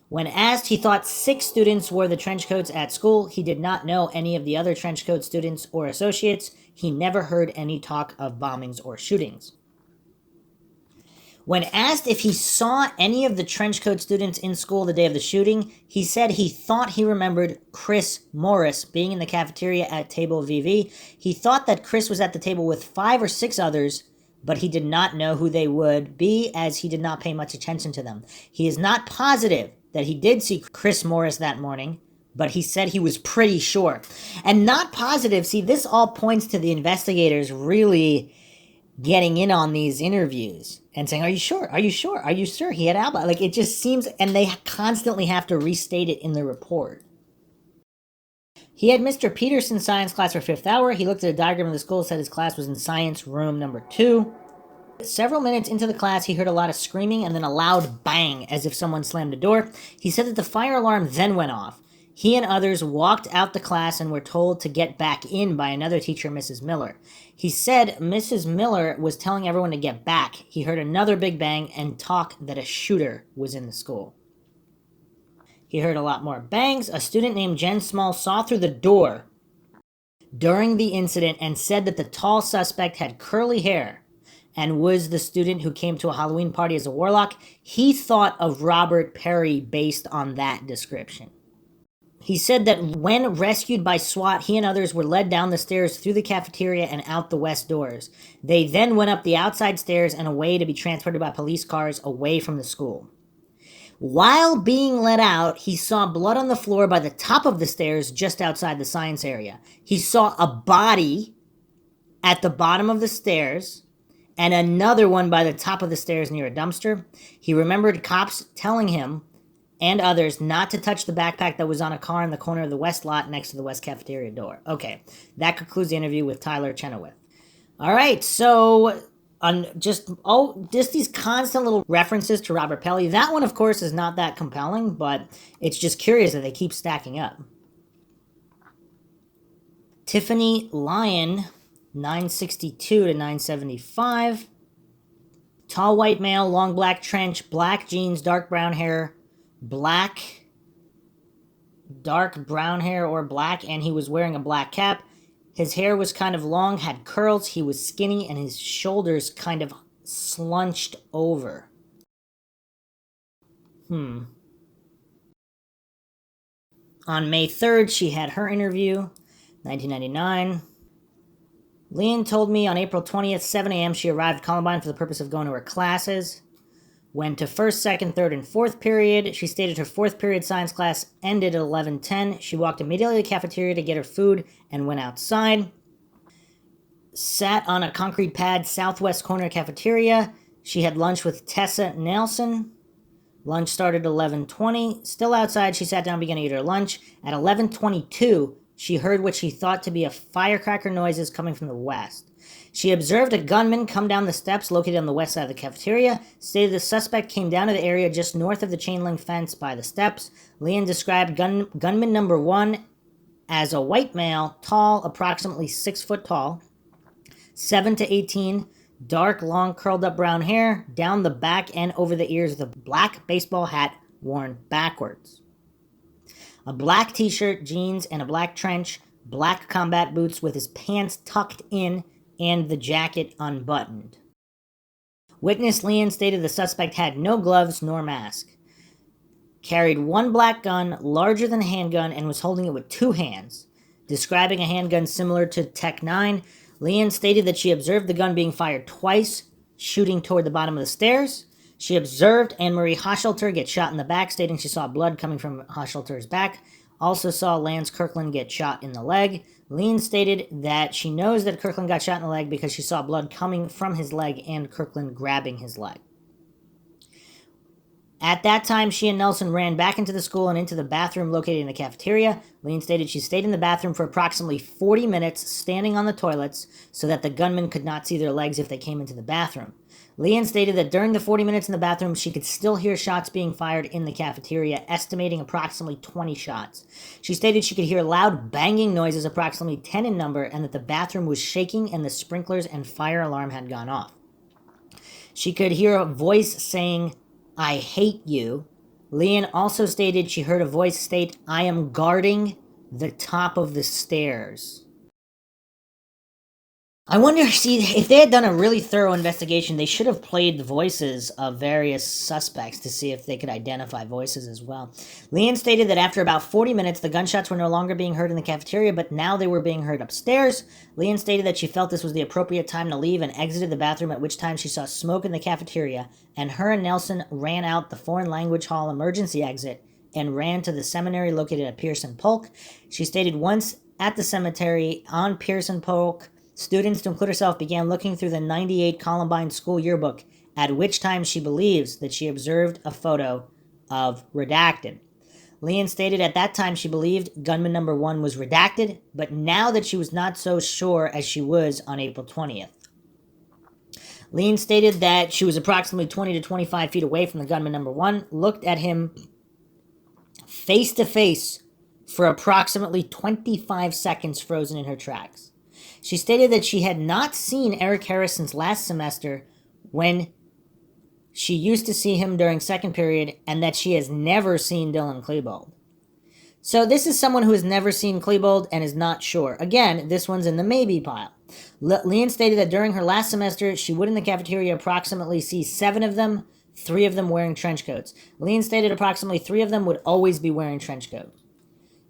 When asked, he thought 6 students wore the trench coats at school. He did not know any of the other trench coat students or associates. He never heard any talk of bombings or shootings. When asked if he saw any of the trench coat students in school the day of the shooting, he said he thought he remembered Chris Morris being in the cafeteria at table VV. He thought that Chris was at the table with 5 or 6 others, but he did not know who they would be as he did not pay much attention to them. He is not positive that he did see Chris Morris that morning, but he said he was pretty sure. And not positive, see, this all points to the investigators really getting in on these interviews and saying, are you sure? Are you sure? Are you sure he had alibi? Like, it just seems, and they constantly have to restate it in the report. He had Mr. Peterson's science class for 5th hour. He looked at a diagram of the school, said his class was in science room number 2. Several minutes into the class, he heard a lot of screaming and then a loud bang as if someone slammed a door. He said that the fire alarm then went off. He and others walked out the class and were told to get back in by another teacher, Mrs. Miller. He said Mrs. Miller was telling everyone to get back. He heard another big bang and talk that a shooter was in the school. He heard a lot more bangs. A student named Jen Small saw through the door during the incident and said that the tall suspect had curly hair and was the student who came to a Halloween party as a warlock. He thought of Robert Perry based on that description. He said that when rescued by SWAT, he and others were led down the stairs through the cafeteria and out the west doors. They then went up the outside stairs and away to be transported by police cars away from the school. While being let out, he saw blood on the floor by the top of the stairs just outside the science area. He saw a body at the bottom of the stairs and another one by the top of the stairs near a dumpster. He remembered cops telling him and others not to touch the backpack that was on a car in the corner of the west lot next to the west cafeteria door. Okay, that concludes the interview with Tyler Chenoweth. All right, so just these constant little references to Robert Pelly. That one, of course, is not that compelling, but it's just curious that they keep stacking up. Tiffany Lean, 962 to 975. Tall white male, long black trench, black jeans, dark brown hair, dark brown hair or black, and he was wearing a black cap. His hair was kind of long, had curls, he was skinny, and his shoulders kind of slunched over. On May 3rd, she had her interview, 1999. Lean told me on April 20th, 7 a.m. she arrived at Columbine for the purpose of going to her classes. Went to first, second, third, and fourth period. She stated her fourth period science class ended at 11:10. She walked immediately to the cafeteria to get her food and went outside. Sat on a concrete pad southwest corner cafeteria. She had lunch with Tessa Nelson. Lunch started at 11:20. Still outside, she sat down and began to eat her lunch. At 11:22, she heard what she thought to be a firecracker noises coming from the west. She observed a gunman come down the steps located on the west side of the cafeteria. Stated the suspect came down to the area just north of the chain link fence by the steps. Lean described gunman number 1 as a white male, tall, approximately 6 foot tall, 7 to 18, dark, long, curled up brown hair, down the back and over the ears with a black baseball hat worn backwards. A black t-shirt, jeans, and a black trench, black combat boots with his pants tucked in and the jacket unbuttoned. Witness Lean stated the suspect had no gloves nor mask. Carried one black gun, larger than a handgun, and was holding it with 2 hands. Describing a handgun similar to Tech 9, Lean stated that she observed the gun being fired twice, shooting toward the bottom of the stairs. She observed Anne-Marie Hoshelter get shot in the back, stating she saw blood coming from Hoshelter's back. Also saw Lance Kirkland get shot in the leg. Lean stated that she knows that Kirkland got shot in the leg because she saw blood coming from his leg and Kirkland grabbing his leg. At that time, she and Nelson ran back into the school and into the bathroom located in the cafeteria. Lean stated she stayed in the bathroom for approximately 40 minutes, standing on the toilets so that the gunman could not see their legs if they came into the bathroom. Lean stated that during the 40 minutes in the bathroom, she could still hear shots being fired in the cafeteria, estimating approximately 20 shots. She stated she could hear loud banging noises, approximately 10 in number, and that the bathroom was shaking and the sprinklers and fire alarm had gone off. She could hear a voice saying, "I hate you." Lean also stated she heard a voice state, "I am guarding the top of the stairs." I wonder, see, if they had done a really thorough investigation, they should have played the voices of various suspects to see if they could identify voices as well. Lean stated that after about 40 minutes, the gunshots were no longer being heard in the cafeteria, but now they were being heard upstairs. Lean stated that she felt this was the appropriate time to leave and exited the bathroom, at which time she saw smoke in the cafeteria, and her and Nelson ran out the foreign language hall emergency exit and ran to the seminary located at Pearson Polk. She stated once at the cemetery on Pearson Polk, students, to include herself, began looking through the 98 Columbine school yearbook, at which time she believes that she observed a photo of redacted. Lean stated at that time she believed gunman number 1 was redacted, but now that she was not so sure as she was on April 20th. Lean stated that she was approximately 20 to 25 feet away from the gunman number 1, looked at him face to face for approximately 25 seconds frozen in her tracks. She stated that she had not seen Eric Harris since last semester when she used to see him during second period, and that she has never seen Dylan Klebold. So this is someone who has never seen Klebold and is not sure. Again, this one's in the maybe pile. Lean stated that during her last semester, she would in the cafeteria approximately see 7 of them, 3 of them wearing trench coats. Lean stated approximately 3 of them would always be wearing trench coats.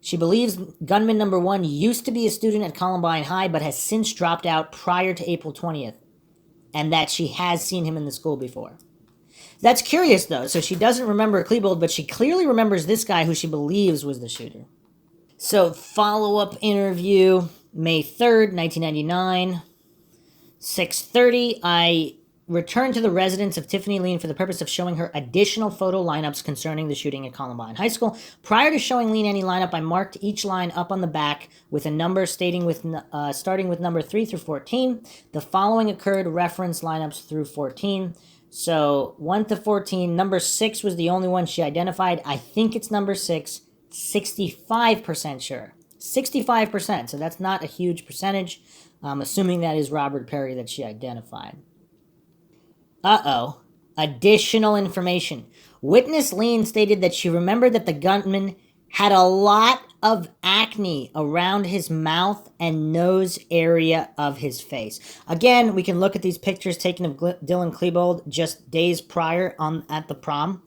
She believes gunman number 1 used to be a student at Columbine High but has since dropped out prior to April 20th, and that she has seen him in the school before. That's curious, though. So she doesn't remember Klebold, but she clearly remembers this guy who she believes was the shooter. So follow-up interview, May 3rd, 1999, 6:30. I returned to the residence of Tiffany Lean for the purpose of showing her additional photo lineups concerning the shooting at Columbine High School. Prior to showing Lean any lineup, I marked each line up on the back with a number starting with number 3 through 14. The following occurred: reference lineups through 14. So 1 to 14, number 6 was the only one she identified. I think it's number 6, 65% sure. 65%, so that's not a huge percentage. I'm assuming that is Robert Perry that she identified. Additional information. Witness Lean stated that she remembered that the gunman had a lot of acne around his mouth and nose area of his face. Again, we can look at these pictures taken of Dylan Klebold just days prior at the prom.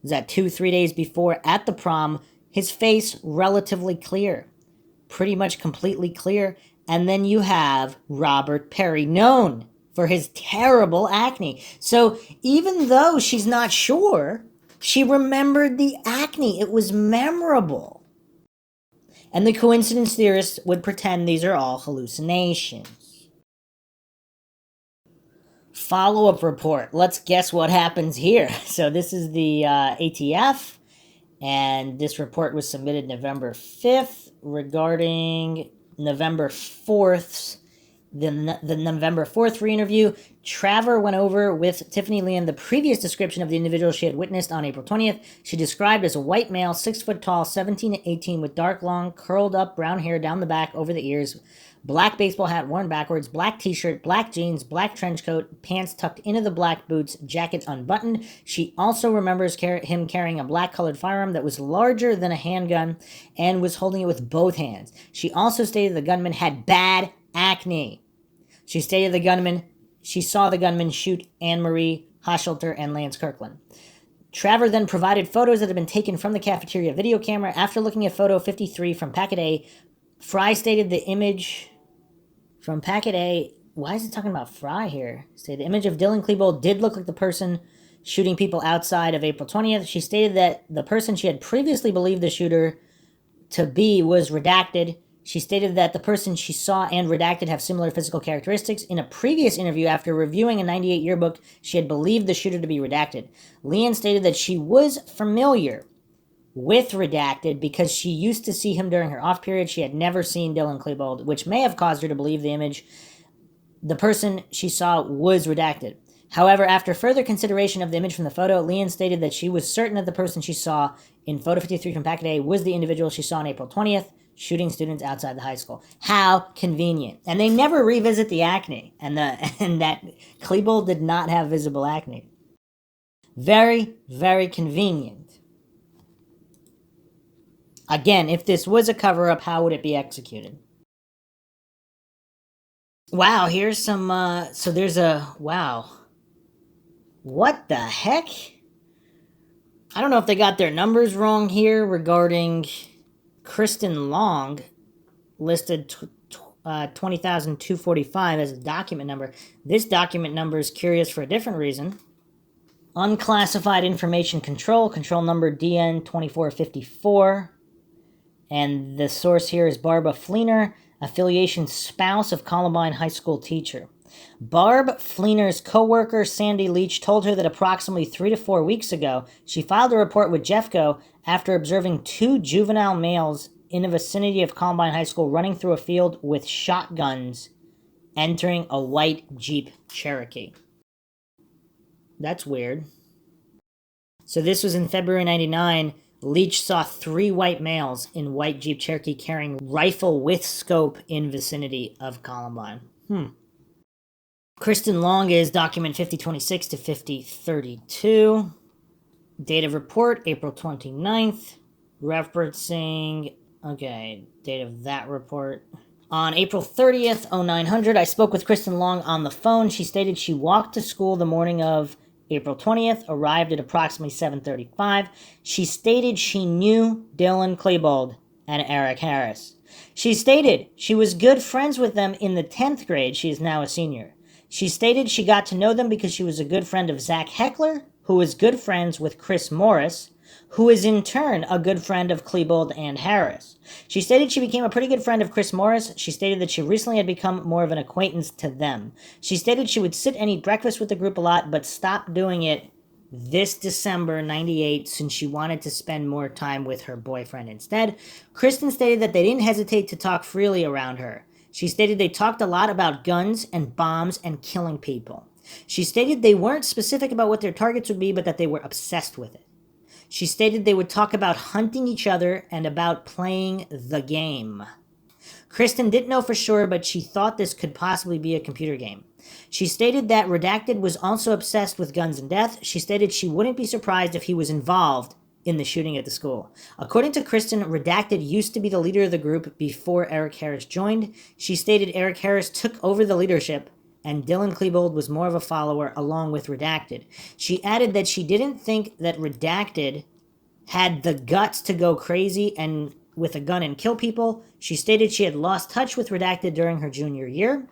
Was that 2-3 days before at the prom? His face relatively clear, pretty much completely clear, And then you have Robert Perry, known for his terrible acne. So even though she's not sure, she remembered the acne. It was memorable. And the coincidence theorists would pretend these are all hallucinations. Follow-up report. Let's guess what happens here. So this is the ATF, and this report was submitted November 5th regarding November 4th. The November 4th re-interview. Traver went over with Tiffany Lean the previous description of the individual she had witnessed on April 20th. She described as a white male, 6 foot tall, 17 to 18, with dark, long, curled up brown hair down the back over the ears, black baseball hat worn backwards, black t-shirt, black jeans, black trench coat, pants tucked into the black boots, jacket unbuttoned. She also remembers him carrying a black-colored firearm that was larger than a handgun and was holding it with both hands. She also stated the gunman had bad acne. She stated she saw the gunman shoot Anne-Marie Hoshelter and Lance Kirkland. Traver then provided photos that had been taken from the cafeteria video camera. After looking at photo 53 from Packet A, Fry stated the image from Packet A... Why is it talking about Fry here? Say the image of Dylan Klebold did look like the person shooting people outside of April 20th. She stated that the person she had previously believed the shooter to be was redacted. She stated that the person she saw and redacted have similar physical characteristics. In a previous interview, after reviewing a 98 yearbook, she had believed the shooter to be redacted. Leanne stated that she was familiar with redacted because she used to see him during her off period. She had never seen Dylan Klebold, which may have caused her to believe the image the person she saw was redacted. However, after further consideration of the image from the photo, Leanne stated that she was certain that the person she saw in photo 53 from Packet A was the individual she saw on April 20th, shooting students outside the high school. How convenient. And they never revisit the acne, and that Klebold did not have visible acne. Very, very convenient. Again, if this was a cover-up, how would it be executed? Wow, here's some, so there's a, wow. What the heck? I don't know if they got their numbers wrong here regarding Kristen Long, listed 20,245 as a document number. This document number is curious for a different reason. Unclassified Information Control number DN 2454. And the source here is Barbara Fleener, affiliation spouse of Columbine High School teacher. Barb Fleener's co-worker Sandy Leach told her that approximately 3 to 4 weeks ago, she filed a report with Jeffco after observing 2 juvenile males in the vicinity of Columbine High School running through a field with shotguns, entering a white Jeep Cherokee. That's weird. So this was in February 99. Leach saw 3 white males in white Jeep Cherokee carrying rifle with scope in vicinity of Columbine. Kristen Long is document 5026 to 5032. Date of report, April 29th. Referencing, okay, date of that report. On April 30th, 0900, I spoke with Kristen Long on the phone. She stated she walked to school the morning of April 20th, arrived at approximately 7:35. She stated she knew Dylan Klebold and Eric Harris. She stated she was good friends with them in the 10th grade. She is now a senior. She stated she got to know them because she was a good friend of Zach Heckler, who was good friends with Chris Morris, who is in turn a good friend of Klebold and Harris. She stated she became a pretty good friend of Chris Morris. She stated that she recently had become more of an acquaintance to them. She stated she would sit and eat breakfast with the group a lot, but stopped doing it this December 98 since she wanted to spend more time with her boyfriend instead. Kristen stated that they didn't hesitate to talk freely around her. She stated they talked a lot about guns and bombs and killing people. She stated they weren't specific about what their targets would be, but that they were obsessed with it. She stated they would talk about hunting each other and about playing the game. Kristen didn't know for sure, but she thought this could possibly be a computer game. She stated that Redacted was also obsessed with guns and death. She stated she wouldn't be surprised if he was involved in the shooting at the school. According to Kristen, Redacted used to be the leader of the group before Eric Harris joined. She stated Eric Harris took over the leadership and Dylan Klebold was more of a follower along with Redacted. She added that she didn't think that Redacted had the guts to go crazy and with a gun and kill people. She stated she had lost touch with Redacted during her junior year.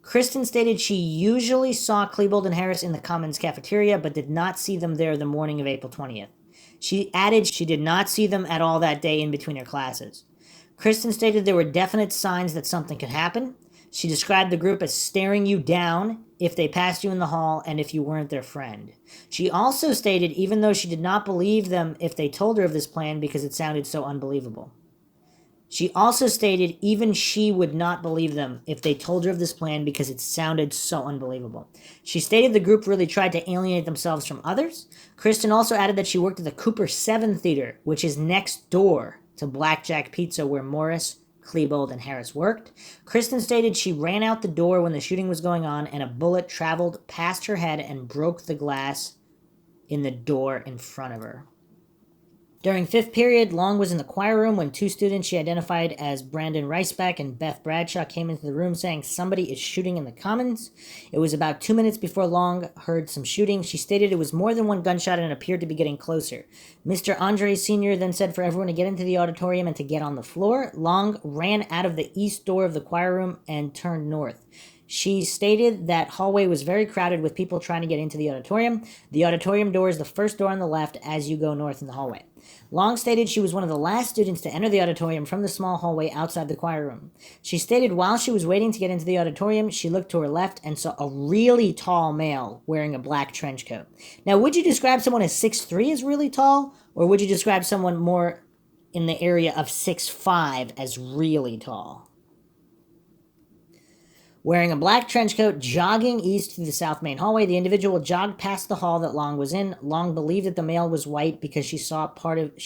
Kristen stated she usually saw Klebold and Harris in the Commons cafeteria, but did not see them there the morning of April 20th. She added she did not see them at all that day in between her classes. Kristen stated there were definite signs that something could happen. She described the group as staring you down if they passed you in the hall and if you weren't their friend. She also stated even though she did not believe them if they told her of this plan because it sounded so unbelievable. She also stated even she would not believe them if they told her of this plan because it sounded so unbelievable. She stated the group really tried to alienate themselves from others. Kristen also added that she worked at the Cooper 7 Theater, which is next door to Blackjack Pizza where Morris, Klebold, and Harris worked. Kristen stated she ran out the door when the shooting was going on and a bullet traveled past her head and broke the glass in the door in front of her. During fifth period, Long was in the choir room when two students she identified as Brandon Riceback and Beth Bradshaw came into the room saying somebody is shooting in the Commons. It was about 2 minutes before Long heard some shooting. She stated it was more than one gunshot and appeared to be getting closer. Mr. Andre Sr. then said for everyone to get into the auditorium and to get on the floor. Long ran out of the east door of the choir room and turned north. She stated that hallway was very crowded with people trying to get into the auditorium. The auditorium door is the first door on the left as you go north in the hallway. Long stated she was one of the last students to enter the auditorium from the small hallway outside the choir room. She stated while she was waiting to get into the auditorium, she looked to her left and saw a really tall male wearing a black trench coat. Now, would you describe someone as 6'3" as really tall, or would you describe someone more in the area of 6'5" as really tall? Wearing a black trench coat, jogging east through the south main hallway, the individual jogged past the hall that Long was in. Long believed that the male was white because she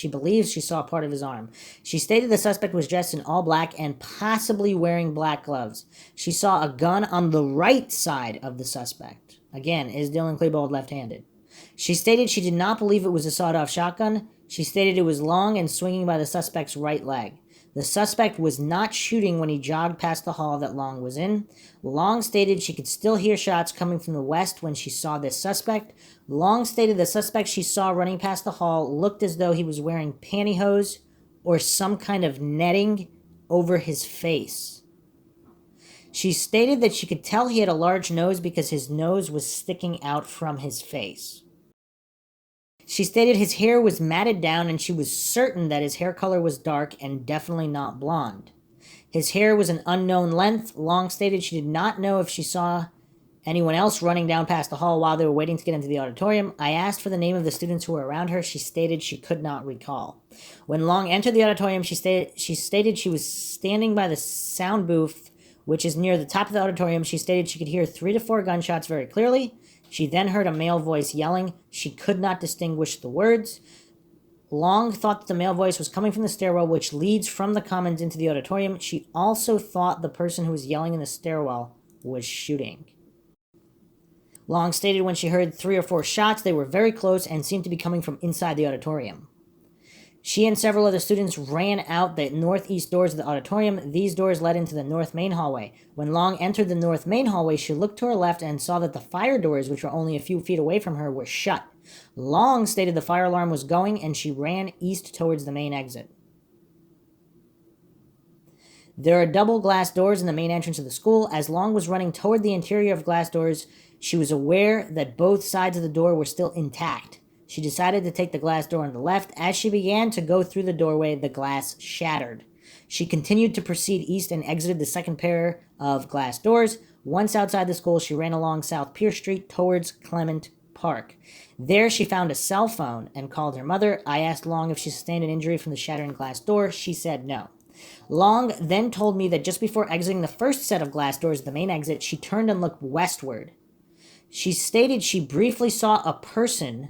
believes she saw part of his arm. She stated the suspect was dressed in all black and possibly wearing black gloves. She saw a gun on the right side of the suspect. Again, is Dylan Klebold left-handed? She stated she did not believe it was a sawed-off shotgun. She stated it was long and swinging by the suspect's right leg. The suspect was not shooting when he jogged past the hall that Long was in. Long stated she could still hear shots coming from the west when she saw this suspect. Long stated the suspect she saw running past the hall looked as though he was wearing pantyhose or some kind of netting over his face. She stated that she could tell he had a large nose because his nose was sticking out from his face. She stated his hair was matted down and she was certain that his hair color was dark and definitely not blonde. His hair was an unknown length. Long stated she did not know if she saw anyone else running down past the hall while they were waiting to get into the auditorium. I asked for the name of the students who were around her. She stated she could not recall. When Long entered the auditorium, she stated she was standing by the sound booth, which is near the top of the auditorium. She stated she could hear 3 to 4 gunshots very clearly. She then heard a male voice yelling. She could not distinguish the words. Long thought that the male voice was coming from the stairwell, which leads from the Commons into the auditorium. She also thought the person who was yelling in the stairwell was shooting. Long stated when she heard 3 or 4 shots, they were very close and seemed to be coming from inside the auditorium. She and several other students ran out the northeast doors of the auditorium. These doors led into the north main hallway. When Long entered the north main hallway, she looked to her left and saw that the fire doors, which were only a few feet away from her, were shut. Long stated the fire alarm was going, and she ran east towards the main exit. There are double glass doors in the main entrance of the school. As Long was running toward the interior of glass doors, she was aware that both sides of the door were still intact. She decided to take the glass door on the left. As she began to go through the doorway, the glass shattered. She continued to proceed east and exited the second pair of glass doors. Once outside the school, she ran along South Pierce Street towards Clement Park. There, she found a cell phone and called her mother. I asked Long if she sustained an injury from the shattering glass door. She said no. Long then told me that just before exiting the first set of glass doors at the main exit, she turned and looked westward. She stated she briefly saw a person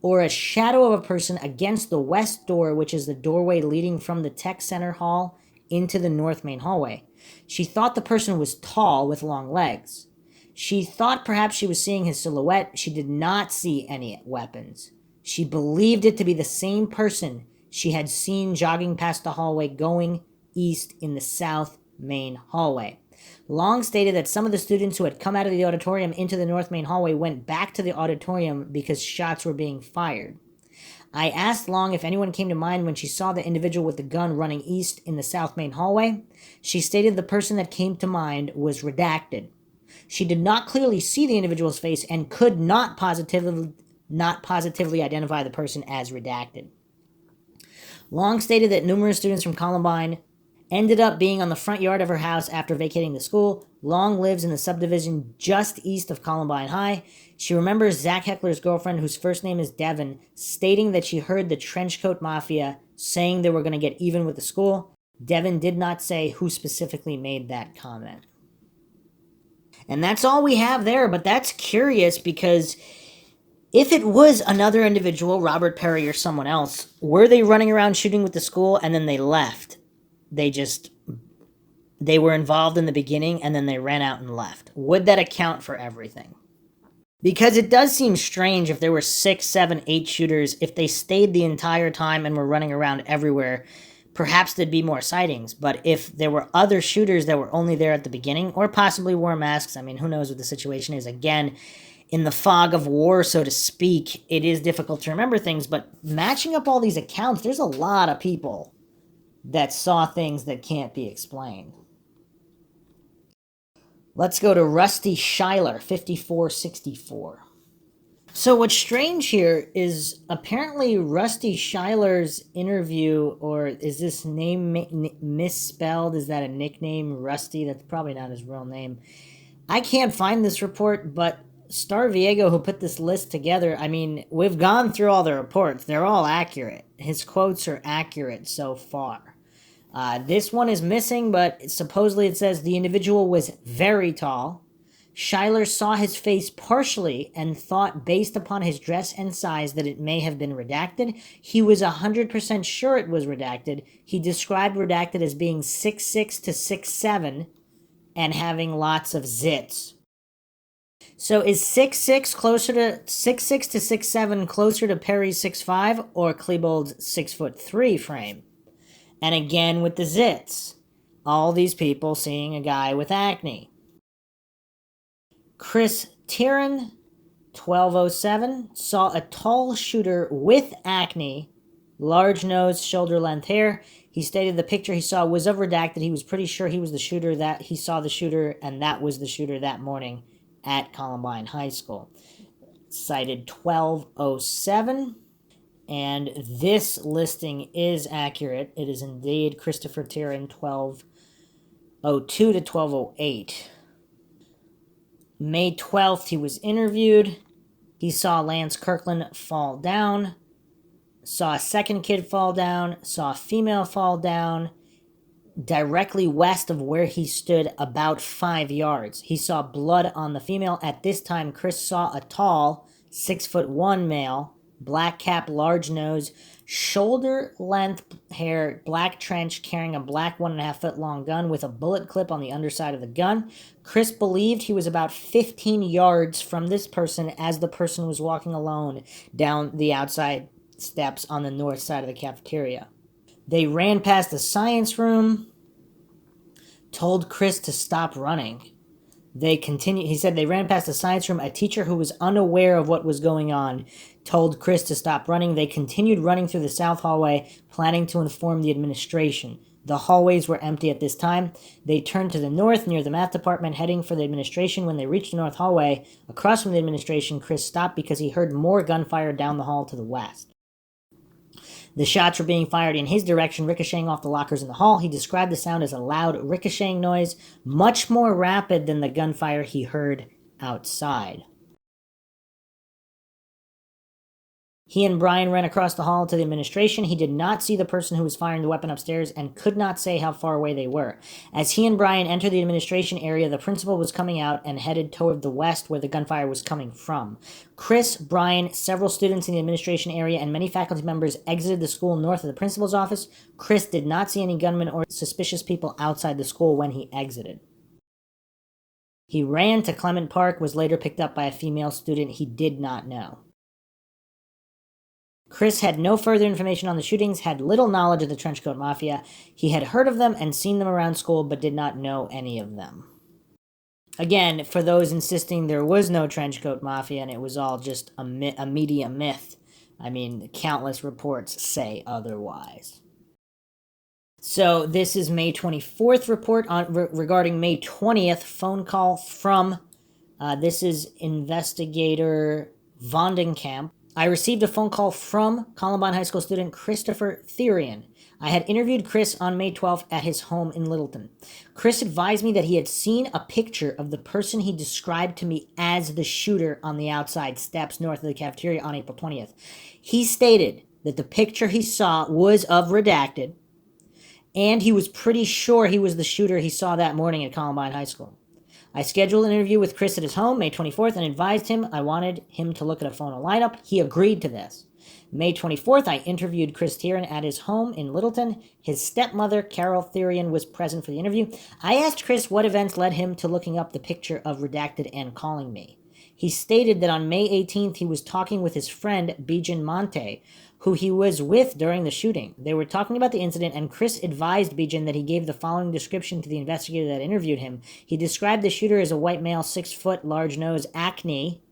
or a shadow of a person against the west door, which is the doorway leading from the tech center hall into the north main hallway. She thought the person was tall with long legs. She thought perhaps she was seeing his silhouette. She did not see any weapons. She believed it to be the same person she had seen jogging past the hallway going east in the south main hallway. Long stated that some of the students who had come out of the auditorium into the north main hallway went back to the auditorium because shots were being fired. I asked Long if anyone came to mind when she saw the individual with the gun running east in the south main hallway. She stated the person that came to mind was redacted. She did not clearly see the individual's face and could not positively identify the person as redacted. Long stated that numerous students from Columbine ended up being on the front yard of her house after vacating the school. Long lives in the subdivision just east of Columbine High. She remembers Zach Heckler's girlfriend, whose first name is Devin, stating that she heard the Trenchcoat Mafia saying they were going to get even with the school. Devin did not say who specifically made that comment. And that's all we have there, but that's curious because if it was another individual, Robert Perry or someone else, were they running around shooting with the school and then they left? They were involved in the beginning and then they ran out and left. Would that account for everything? Because it does seem strange if there were 6, 7, 8 shooters, if they stayed the entire time and were running around everywhere, perhaps there'd be more sightings. But if there were other shooters that were only there at the beginning, or possibly wore masks, I mean, who knows what the situation is. Again, in the fog of war, so to speak, it is difficult to remember things, but matching up all these accounts, there's a lot of people that saw things that can't be explained. Let's go to Rusty Schuyler, 5464. So what's strange here is apparently Rusty Schuyler's interview, or is this name misspelled? Is that a nickname, Rusty? That's probably not his real name. I can't find this report, but Star Viego, who put this list together, I mean, we've gone through all the reports. They're all accurate. His quotes are accurate so far. This one is missing, but supposedly it says the individual was very tall. Schuyler saw his face partially and thought, based upon his dress and size, that it may have been redacted. He was 100% sure it was redacted. He described redacted as being 6'6" to 6'7" and having lots of zits. So is 6'6" closer to 6'6" to 6'7" closer to Perry's 6'5" or Klebold's 6'3" frame? And again with the zits, all these people seeing a guy with acne. Chris Tieran, 1207, saw a tall shooter with acne, large nose, shoulder length hair. He stated the picture he saw was of redacted. He was pretty sure he was the shooter, that he saw the shooter, and that was the shooter that morning at Columbine High School. Cited 1207. And this listing is accurate. It is indeed Christopher Tieran, 1202 to 1208. May 12th, he was interviewed. He saw Lance Kirkland fall down, saw a second kid fall down, saw a female fall down, directly west of where he stood about 5 yards. He saw blood on the female. At this time, Chris saw a tall 6'1" male, black cap, large nose, shoulder length hair, black trench, carrying a black 1.5 foot long gun with a bullet clip on the underside of the gun. Chris believed he was about 15 yards from this person as the person was walking alone down the outside steps on the north side of the cafeteria. They ran past the science room, told Chris to stop running. He said they ran past the science room. A teacher who was unaware of what was going on told Chris to stop running. They continued running through the south hallway, planning to inform the administration. The hallways were empty at this time. They turned to the north near the math department, heading for the administration. When they reached the north hallway, across from the administration, Chris stopped because he heard more gunfire down the hall to the west. The shots were being fired in his direction, ricocheting off the lockers in the hall. He described the sound as a loud ricocheting noise, much more rapid than the gunfire he heard outside. He and Brian ran across the hall to the administration. He did not see the person who was firing the weapon upstairs and could not say how far away they were. As he and Brian entered the administration area, the principal was coming out and headed toward the west where the gunfire was coming from. Chris, Brian, several students in the administration area, and many faculty members exited the school north of the principal's office. Chris did not see any gunmen or suspicious people outside the school when he exited. He ran to Clement Park, was later picked up by a female student he did not know. Chris had no further information on the shootings, had little knowledge of the Trenchcoat Mafia. He had heard of them and seen them around school, but did not know any of them. Again, for those insisting there was no Trenchcoat Mafia and it was all just a media myth, I mean, countless reports say otherwise. So this is May 24th report regarding May 20th phone call from, this is Investigator Vondenkamp. I received a phone call from Columbine High School student Christopher Therian. I had interviewed Chris on May 12th at his home in Littleton. Chris advised me that he had seen a picture of the person he described to me as the shooter on the outside steps north of the cafeteria on April 20th. He stated that the picture he saw was of redacted, and he was pretty sure he was the shooter he saw that morning at Columbine High School. I scheduled an interview with Chris at his home May 24th and advised him I wanted him to look at a photo lineup. He agreed to this. May 24th, I interviewed Chris Therian at his home in Littleton. His stepmother, Carol Therian, was present for the interview. I asked Chris what events led him to looking up the picture of redacted and calling me. He stated that on May 18th, he was talking with his friend, Bijan Monte, who he was with during the shooting. They were talking about the incident, and Chris advised Bijan that he gave the following description to the investigator that interviewed him. He described the shooter as a white male, 6 foot, large nose, acne,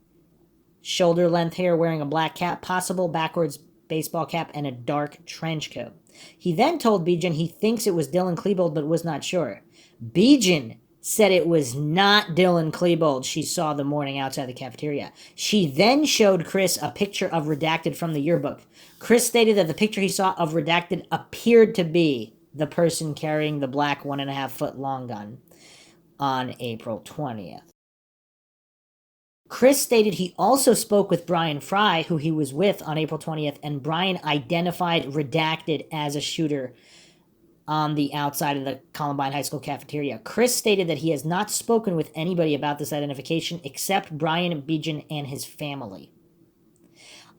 shoulder-length hair, wearing a black cap, possible backwards baseball cap, and a dark trench coat. He then told Bijan he thinks it was Dylan Klebold, but was not sure. Bijan said it was not Dylan Klebold she saw the morning outside the cafeteria. She then showed Chris a picture of redacted from the yearbook. Chris stated that the picture he saw of redacted appeared to be the person carrying the black 1.5 foot long gun on April 20th. Chris stated he also spoke with Brian Fry, who he was with on April 20th, and Brian identified redacted as a shooter on the outside of the Columbine High School cafeteria. Chris stated that he has not spoken with anybody about this identification except Brian Bijan and his family.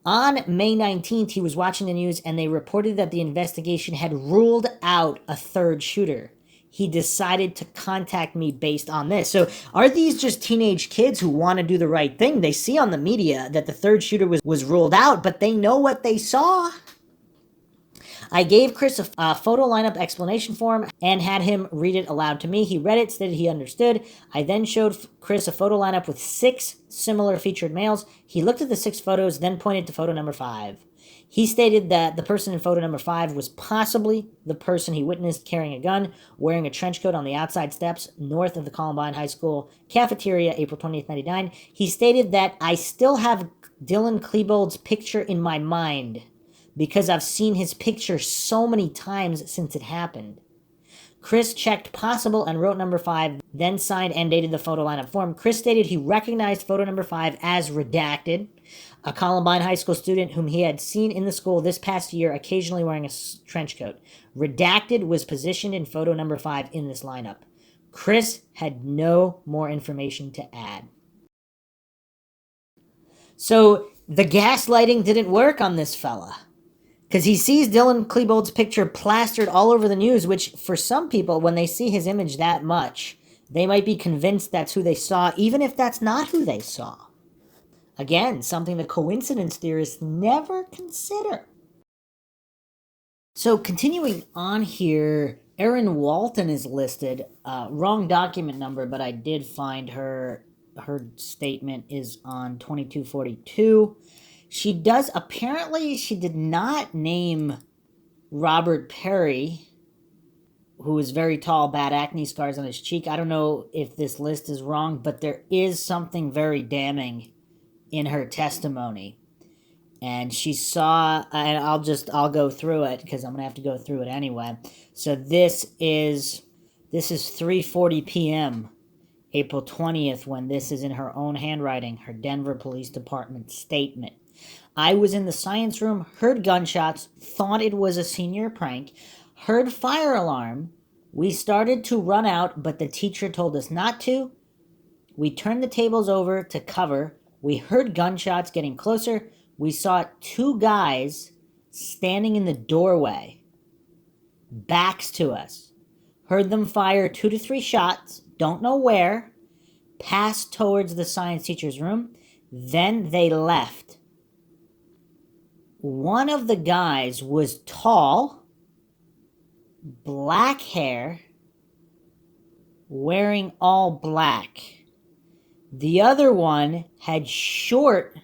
On May 19th, he was watching the news and they reported that the investigation had ruled out a third shooter. He decided to contact me based on this. So are these just teenage kids who want to do the right thing? They see on the media that the third shooter was ruled out, but they know what they saw. I gave Chris a photo lineup explanation form and had him read it aloud to me. He read it, stated he understood. I then showed Chris a photo lineup with 6 similar featured males. He looked at the 6 photos, then pointed to photo number 5. He stated that the person in photo number 5 was possibly the person he witnessed carrying a gun, wearing a trench coat on the outside steps north of the Columbine High School cafeteria, April 20th, 1999. He stated that I still have Dylan Klebold's picture in my mind because I've seen his picture so many times since it happened. Chris checked possible and wrote number 5, then signed and dated the photo lineup form. Chris stated he recognized photo number 5 as redacted, a Columbine High School student whom he had seen in the school this past year, occasionally wearing a trench coat. Redacted was positioned in photo number 5 in this lineup. Chris had no more information to add. So the gaslighting didn't work on this fella, because he sees Dylan Klebold's picture plastered all over the news, which for some people, when they see his image that much, they might be convinced that's who they saw, even if that's not who they saw. Again, something the coincidence theorists never consider. So continuing on here, Erin Walton is listed. Wrong document number, but I did find her statement is on 2242. She did not name Robert Perry, who is very tall, bad acne scars on his cheek. I don't know if this list is wrong, but there is something very damning in her testimony. And she saw, and I'll go through it because I'm going to have to go through it anyway. So this is 3:40 p.m. April 20th, when this is in her own handwriting, her Denver Police Department statement. I was in the science room, heard gunshots, thought it was a senior prank, heard fire alarm. We started to run out, but the teacher told us not to. We turned the tables over to cover. We heard gunshots getting closer. We saw 2 guys standing in the doorway, backs to us. Heard them fire 2 to 3 shots, don't know where, passed towards the science teacher's room. Then they left. One of the guys was tall, black hair, wearing all black. The other one had short,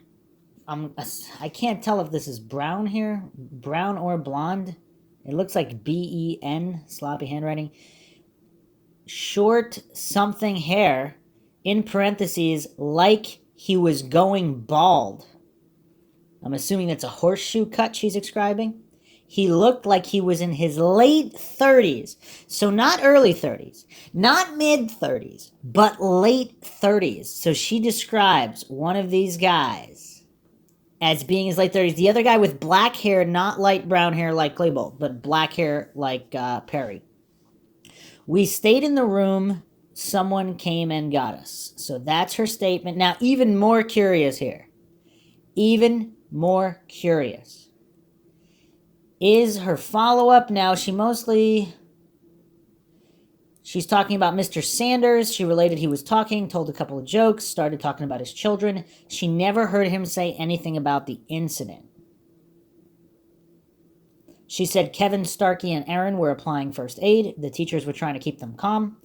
I can't tell if this is brown here, brown or blonde. It looks like Ben, sloppy handwriting. Short something hair, in parentheses, like he was going bald. I'm assuming that's a horseshoe cut she's describing. He looked like he was in his late 30s. So not early 30s, not mid 30s, but late 30s. So she describes one of these guys as being his late 30s. The other guy with black hair, not light brown hair like Klebold, but black hair like Perry. We stayed in the room. Someone came and got us. So that's her statement. Now, even more curious here. Even more curious is her follow-up. Now, she's talking about Mr. Sanders. She related he was talking, told a couple of jokes, started talking about his children. She never heard him say anything about the incident. She said Kevin, Starkey, and Aaron were applying first aid. The teachers were trying to keep them calm.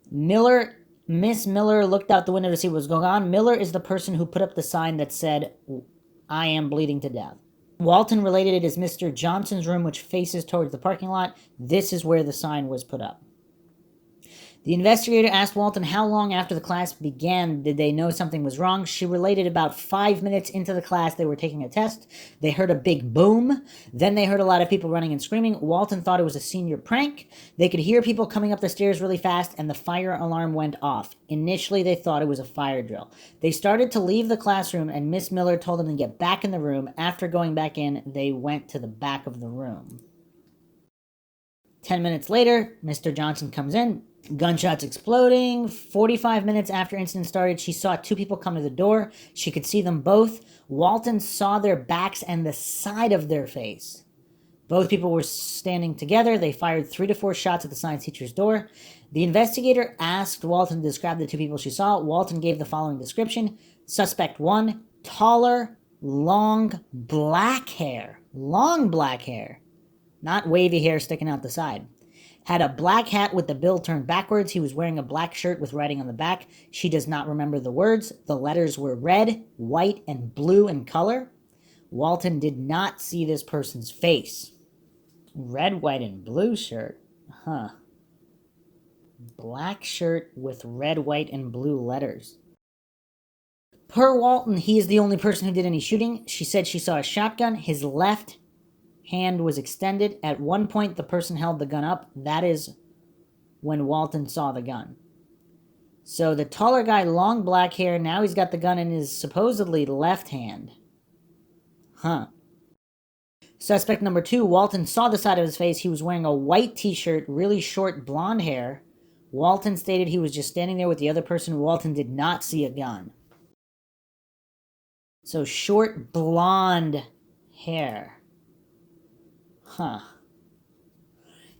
Miss Miller looked out the window to see what was going on. Miller is the person who put up the sign that said, "I am bleeding to death." Walton related it as Mr. Johnson's room, which faces towards the parking lot. This is where the sign was put up. The investigator asked Walton how long after the class began did they know something was wrong. She related about 5 minutes into the class they were taking a test. They heard a big boom. Then they heard a lot of people running and screaming. Walton thought it was a senior prank. They could hear people coming up the stairs really fast, and the fire alarm went off. Initially, they thought it was a fire drill. They started to leave the classroom, and Miss Miller told them to get back in the room. After going back in, they went to the back of the room. 10 minutes later, Mr. Johnson comes in. Gunshots exploding. 45 minutes after incident started, she saw two people come to the door. She could see them both. Walton saw their backs and the side of their face. Both people were standing together. They fired 3 to 4 shots at the science teacher's door. The investigator asked Walton to describe the two people she saw. Walton gave the following description. Suspect 1, taller, long black hair. Long black hair. Not wavy hair sticking out the side. Had a black hat with the bill turned backwards. He was wearing a black shirt with writing on the back. She does not remember the words. The letters were red, white, and blue in color. Walton did not see this person's face. Red, white, and blue shirt? Huh. Black shirt with red, white, and blue letters. Per Walton, he is the only person who did any shooting. She said she saw a shotgun. His left hand was extended. At one point, the person held the gun up. That is when Walton saw the gun. So the taller guy, long black hair, now he's got the gun in his supposedly left hand. Huh. Suspect number 2, Walton saw the side of his face. He was wearing a white t-shirt, really short blonde hair. Walton stated he was just standing there with the other person. Walton did not see a gun. So short blonde hair. Huh.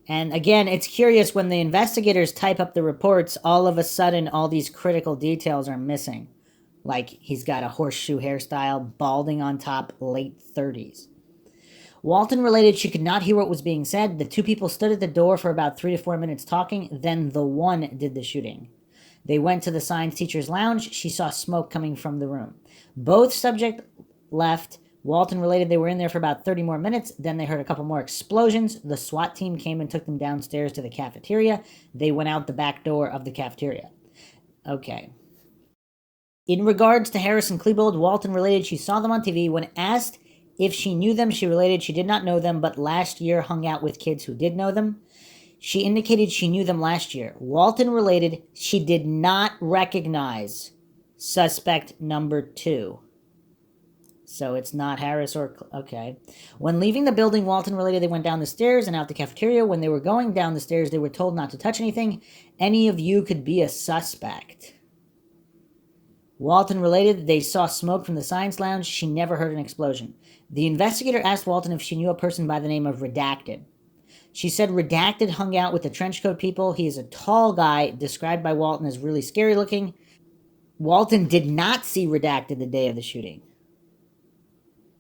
And again, it's curious when the investigators type up the reports, all of a sudden all these critical details are missing. Like he's got a horseshoe hairstyle, balding on top, late 30s. Walton related she could not hear what was being said. The two people stood at the door for about 3 to 4 minutes talking, then the one did the shooting. They went to the science teacher's lounge. She saw smoke coming from the room. Both subjects left. Walton related they were in there for about 30 more minutes. Then they heard a couple more explosions. The SWAT team came and took them downstairs to the cafeteria. They went out the back door of the cafeteria. Okay. In regards to Harris and Klebold, Walton related she saw them on TV. When asked if she knew them, she related she did not know them, but last year hung out with kids who did know them. She indicated she knew them last year. Walton related she did not recognize suspect number 2. So it's not Harris or... Okay. When leaving the building, Walton related they went down the stairs and out the cafeteria. When they were going down the stairs, they were told not to touch anything. Any of you could be a suspect. Walton related they saw smoke from the science lounge. She never heard an explosion. The investigator asked Walton if she knew a person by the name of Redacted. She said Redacted hung out with the Trenchcoat people. He is a tall guy, described by Walton as really scary looking. Walton did not see Redacted the day of the shooting.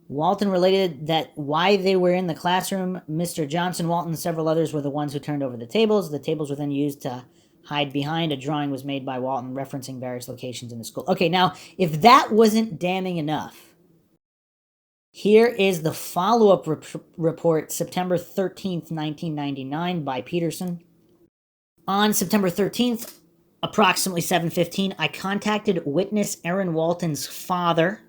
Walton related that why they were in the classroom, Mr. Johnson, Walton, and several others were the ones who turned over the tables. The tables were then used to hide behind. A drawing was made by Walton referencing various locations in the school. Okay, now, if that wasn't damning enough, Here is the follow-up report, September 13th, 1999, by Peterson. On September 13th, approximately 7:15, I contacted witness Aaron Walton's father,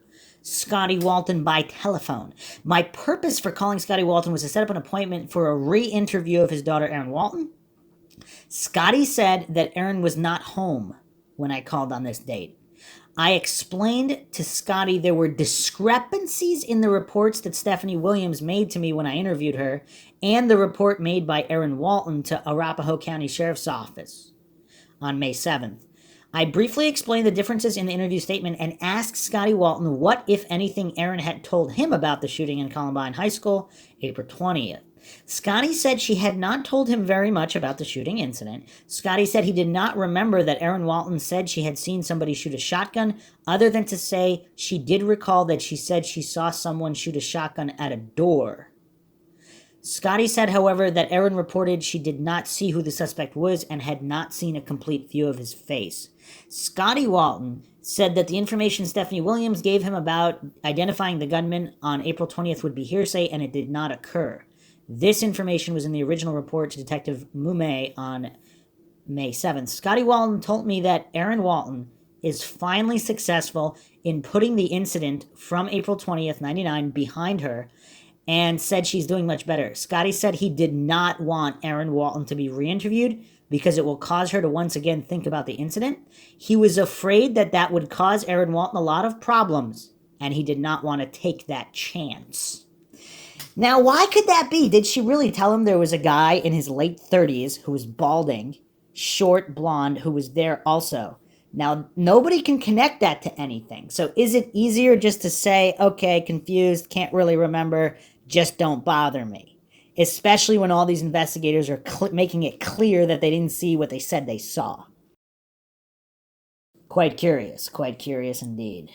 Scotty Walton, by telephone. My purpose for calling Scotty Walton was to set up an appointment for a re-interview of his daughter, Aaron Walton. Scotty said that Aaron was not home when I called on this date. I explained to Scotty there were discrepancies in the reports that Stephanie Williams made to me when I interviewed her and the report made by Aaron Walton to Arapahoe County Sheriff's Office on May 7th. I briefly explained the differences in the interview statement and asked Scotty Walton what, if anything, Aaron had told him about the shooting in Columbine High School, April 20th. Scotty said she had not told him very much about the shooting incident. Scotty said he did not remember that Aaron Walton said she had seen somebody shoot a shotgun, other than to say she did recall that she said she saw someone shoot a shotgun at a door. Scotty said, however, that Aaron reported she did not see who the suspect was and had not seen a complete view of his face. Scotty Walton said that the information Stephanie Williams gave him about identifying the gunman on April 20th would be hearsay, and it did not occur. This information was in the original report to Detective Mume on May 7th. Scotty Walton told me that Aaron Walton is finally successful in putting the incident from April 20th, 99 behind her, and said she's doing much better. Scotty said he did not want Aaron Walton to be re-interviewed because it will cause her to once again think about the incident. He was afraid that that would cause Aaron Walton a lot of problems, and he did not want to take that chance. Now, why could that be? Did she really tell him there was a guy in his late 30s who was balding, short, blonde, who was there also? Now, nobody can connect that to anything. So is it easier just to say, okay, confused, can't really remember, just don't bother me? Especially when all these investigators are making it clear that they didn't see what they said they saw. Quite curious indeed.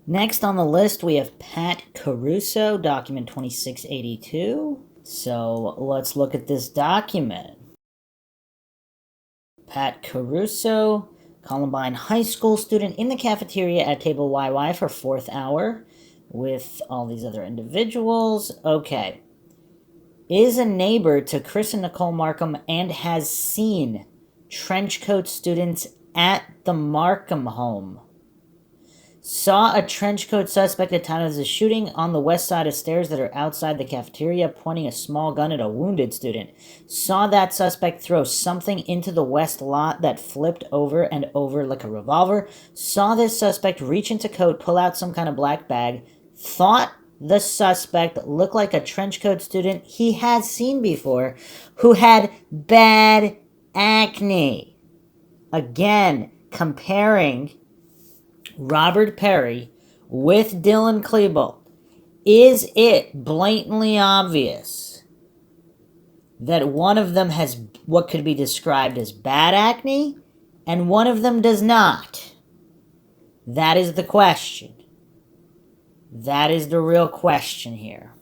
Next on the list, we have Pat Caruso, document 2682. So let's look at this document. Pat Caruso, Columbine High School student in the cafeteria at table YY for 4th hour with all these other individuals. Okay. Is a neighbor to Chris and Nicole Markham and has seen Trenchcoat students at the Markham home. Saw a trenchcoat suspect at the time of the shooting on the west side of stairs that are outside the cafeteria, pointing a small gun at a wounded student. Saw that suspect throw something into the west lot that flipped over and over like a revolver. Saw this suspect reach into coat, pull out some kind of black bag. Thought the suspect looked like a trenchcoat student he had seen before who had bad acne. Again, comparing Robert Perry with Dylan Klebold. Is it blatantly obvious that one of them has what could be described as bad acne and one of them does not? That is the question. That is the real question here.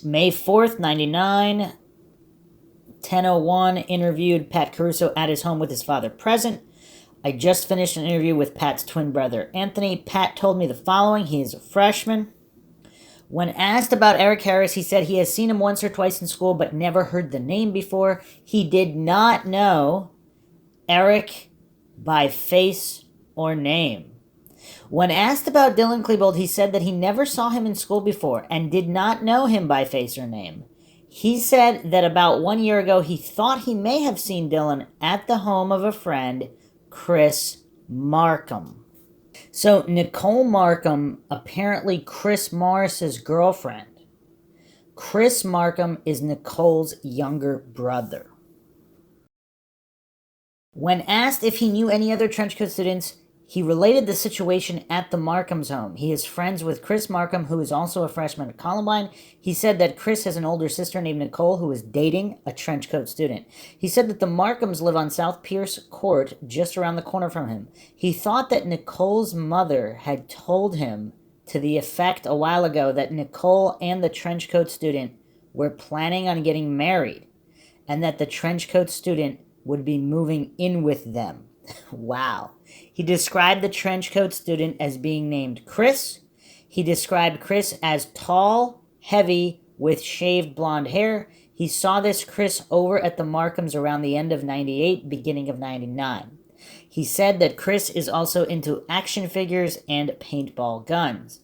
May 4th, 99, 10:01, interviewed Pat Caruso at his home with his father present. I just finished an interview with Pat's twin brother, Anthony. Pat told me the following. He is a freshman. When asked about Eric Harris, he said he has seen him once or twice in school, but never heard the name before. He did not know Eric by face or name. When asked about Dylan Klebold, he said that he never saw him in school before and did not know him by face or name. He said that about 1 year ago, he thought he may have seen Dylan at the home of a friend, Chris Markham. So Nicole Markham, apparently Chris Morris's girlfriend. Chris Markham is Nicole's younger brother. When asked if he knew any other Trenchcoat students, he related the situation at the Markham's home. He is friends with Chris Markham, who is also a freshman at Columbine. He said that Chris has an older sister named Nicole who is dating a Trenchcoat student. He said that the Markhams live on South Pierce Court, just around the corner from him. He thought that Nicole's mother had told him to the effect a while ago that Nicole and the Trenchcoat student were planning on getting married, and that the Trenchcoat student would be moving in with them. Wow. He described the Trenchcoat student as being named Chris. He described Chris as tall, heavy, with shaved blonde hair. He saw this Chris over at the Markhams around the end of 98, beginning of 99. He said that Chris is also into action figures and paintball guns.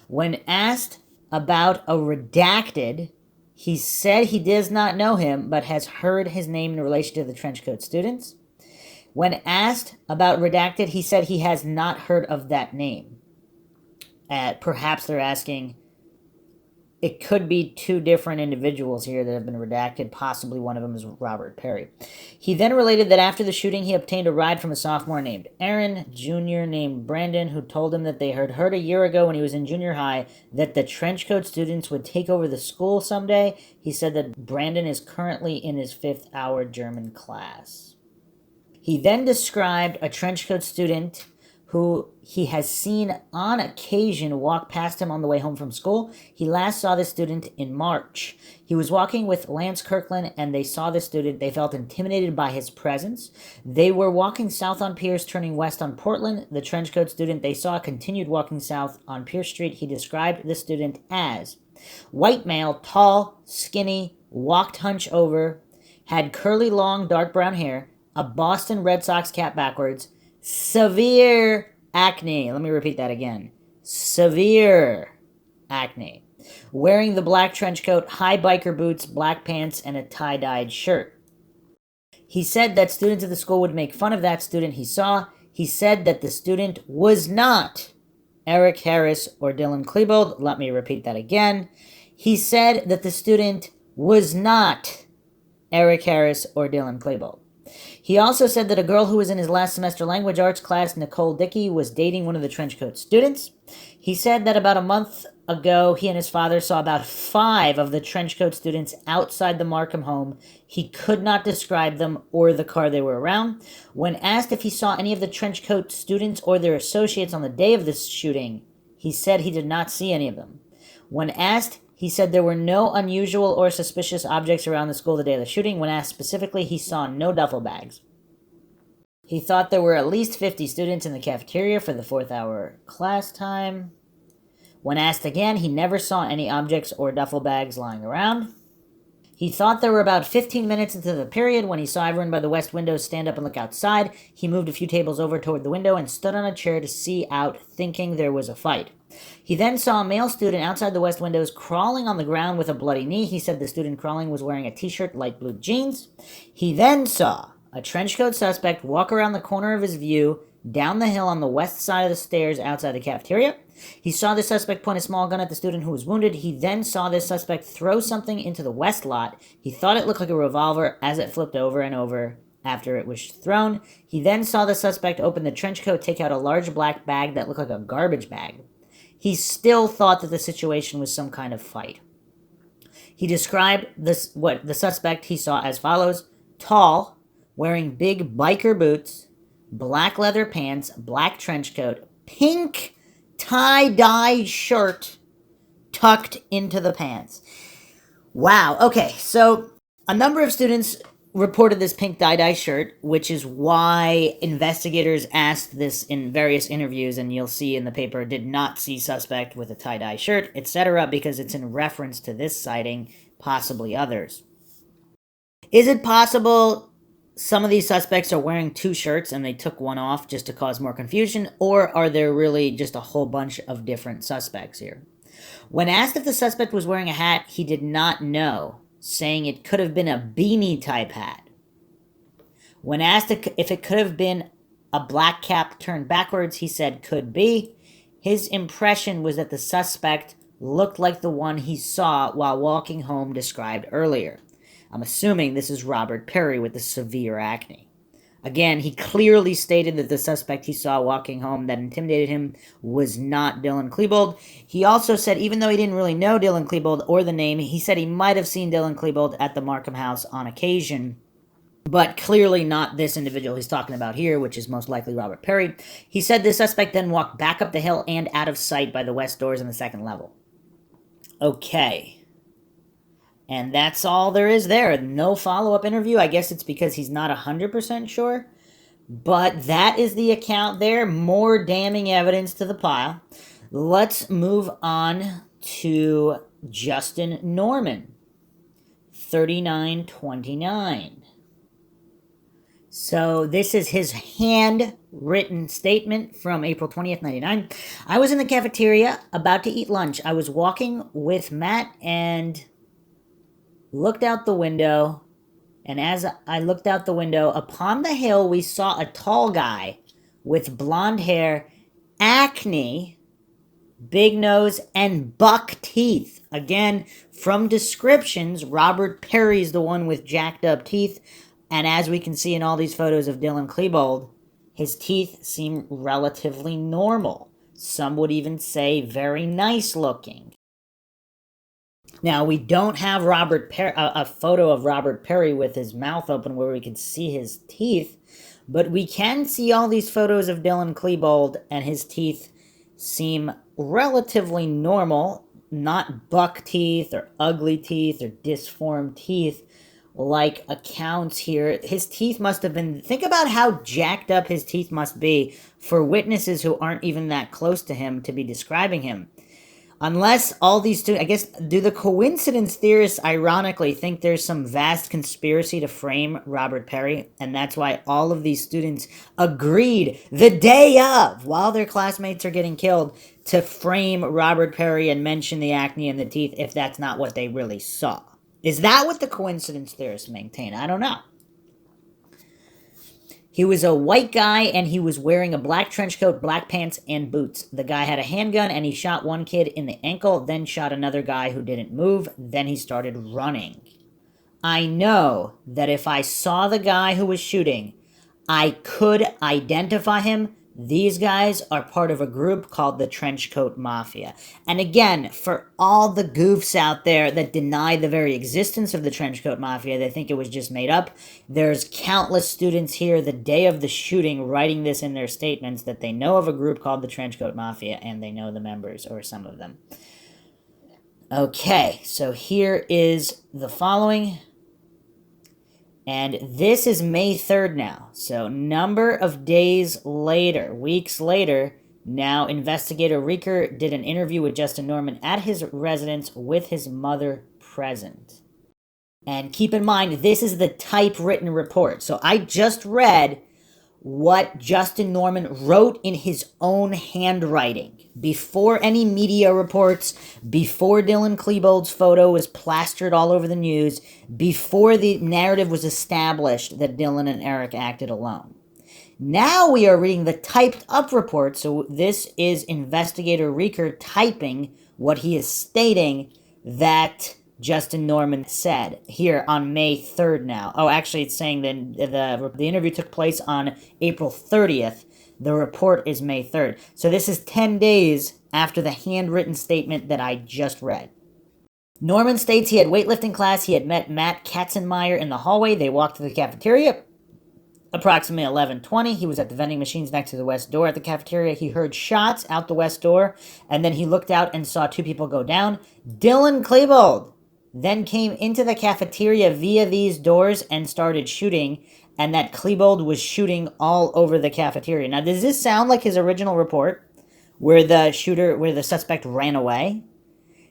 When asked about a redacted, he said he does not know him, but has heard his name in relation to the Trenchcoat students. When asked about redacted, he said he has not heard of that name. Perhaps they're asking, it could be two different individuals here that have been redacted. Possibly one of them is Robert Perry. He then related that after the shooting, he obtained a ride from a sophomore named Aaron, junior named Brandon, who told him that they had heard a year ago when he was in junior high that the Trenchcoat students would take over the school someday. He said that Brandon is currently in his 5th hour German class. He then described a Trenchcoat student who he has seen on occasion walk past him on the way home from school. He last saw this student in March. He was walking with Lance Kirkland, and they saw this student. They felt intimidated by his presence. They were walking south on Pierce, turning west on Portland. The Trenchcoat student they saw continued walking south on Pierce Street. He described the student as white male, tall, skinny, walked hunch over, had curly, long, dark brown hair, a Boston Red Sox cap backwards, severe acne. Let me repeat that again. Severe acne. Wearing the black trench coat, high biker boots, black pants, and a tie-dyed shirt. He said that students at the school would make fun of that student he saw. He said that the student was not Eric Harris or Dylan Klebold. Let me repeat that again. He said that the student was not Eric Harris or Dylan Klebold. He also said that a girl who was in his last semester language arts class, Nicole Dickey, was dating one of the Trenchcoat students. He said that about a month ago, he and his father saw about 5 of the Trenchcoat students outside the Markham home. He could not describe them or the car they were around. When asked if he saw any of the Trenchcoat students or their associates on the day of this shooting, he said he did not see any of them. When asked, he said there were no unusual or suspicious objects around the school the day of the shooting. When asked specifically, he saw no duffel bags. He thought there were at least 50 students in the cafeteria for the 4th hour class time. When asked again, he never saw any objects or duffel bags lying around. He thought there were about 15 minutes into the period when he saw everyone by the west window stand up and look outside. He moved a few tables over toward the window and stood on a chair to see out, thinking there was a fight. He then saw a male student outside the west windows crawling on the ground with a bloody knee. He said the student crawling was wearing a t-shirt, light blue jeans. He then saw a trenchcoat suspect walk around the corner of his view down the hill on the west side of the stairs outside the cafeteria. He saw the suspect point a small gun at the student who was wounded. He then saw this suspect throw something into the west lot. He thought it looked like a revolver as it flipped over and over after it was thrown. He then saw the suspect open the trench coat, take out a large black bag that looked like a garbage bag. He still thought that the situation was some kind of fight. He described what the suspect he saw as follows: tall, wearing big biker boots, black leather pants, black trench coat, pink tie-dye shirt tucked into the pants. Wow. Okay, so a number of students reported this pink tie-dye shirt, which is why investigators asked this in various interviews, and you'll see in the paper, did not see suspect with a tie-dye shirt, etc., because it's in reference to this sighting, possibly others. Is it possible some of these suspects are wearing 2 shirts and they took one off just to cause more confusion, or are there really just a whole bunch of different suspects here? When asked if the suspect was wearing a hat, he did not know, saying it could have been a beanie-type hat. When asked if it could have been a black cap turned backwards, he said could be. His impression was that the suspect looked like the one he saw while walking home described earlier. I'm assuming this is Robert Perry with the severe acne. Again, he clearly stated that the suspect he saw walking home that intimidated him was not Dylan Klebold. He also said, even though he didn't really know Dylan Klebold or the name, he said he might have seen Dylan Klebold at the Markham house on occasion, but clearly not this individual he's talking about here, which is most likely Robert Perry. He said the suspect then walked back up the hill and out of sight by the west doors on the 2nd level. Okay. And that's all there is there. No follow-up interview. I guess it's because he's not 100% sure. But that is the account there. More damning evidence to the pile. Let's move on to Justin Norman, 3929. So this is his handwritten statement from April 20th, 99. I was in the cafeteria about to eat lunch. I was walking with Matt and looked out the window. And as I looked out the window, upon the hill, we saw a tall guy with blonde hair, acne, big nose, and buck teeth. Again, from descriptions, Robert Perry's the one with jacked up teeth. And as we can see in all these photos of Dylan Klebold, his teeth seem relatively normal. Some would even say very nice looking. Now, we don't have a photo of Robert Perry with his mouth open where we can see his teeth, but we can see all these photos of Dylan Klebold, and his teeth seem relatively normal, not buck teeth or ugly teeth or disformed teeth like accounts here. His teeth must have been, think about how jacked up his teeth must be for witnesses who aren't even that close to him to be describing him. Unless all these students, I guess, do the coincidence theorists ironically think there's some vast conspiracy to frame Robert Perry, and that's why all of these students agreed the day of, while their classmates are getting killed, to frame Robert Perry and mention the acne and the teeth if that's not what they really saw. Is that what the coincidence theorists maintain? I don't know. He was a white guy, and he was wearing a black trench coat, black pants, and boots. The guy had a handgun, and he shot one kid in the ankle, then shot another guy who didn't move. Then he started running. I know that if I saw the guy who was shooting, I could identify him. These guys are part of a group called the Trenchcoat Mafia. And again, for all the goofs out there that deny the very existence of the Trenchcoat Mafia, they think it was just made up, there's countless students here the day of the shooting writing this in their statements that they know of a group called the Trenchcoat Mafia and they know the members, or some of them. Okay, so here is the following. And this is May 3rd now. So number of days later, weeks later, now Investigator Reker did an interview with Justin Norman at his residence with his mother present. And keep in mind, this is the typewritten report. So I just read what Justin Norman wrote in his own handwriting. Before any media reports, before Dylan Klebold's photo was plastered all over the news, before the narrative was established that Dylan and Eric acted alone. Now we are reading the typed up report, so this is Investigator Reker typing what he is stating that Justin Norman said here on May 3rd now. Oh, actually, it's saying that the interview took place on April 30th. The report is May 3rd. So this is 10 days after the handwritten statement that I just read. Norman states he had weightlifting class. He had met Matt Katzenmeyer in the hallway. They walked to the cafeteria. Approximately 11:20, he was at the vending machines next to the west door at the cafeteria. He heard shots out the west door, and then he looked out and saw two people go down. Dylan Klebold then came into the cafeteria via these doors and started shooting, and that Klebold was shooting all over the cafeteria. Now, does this sound like his original report, where the suspect ran away?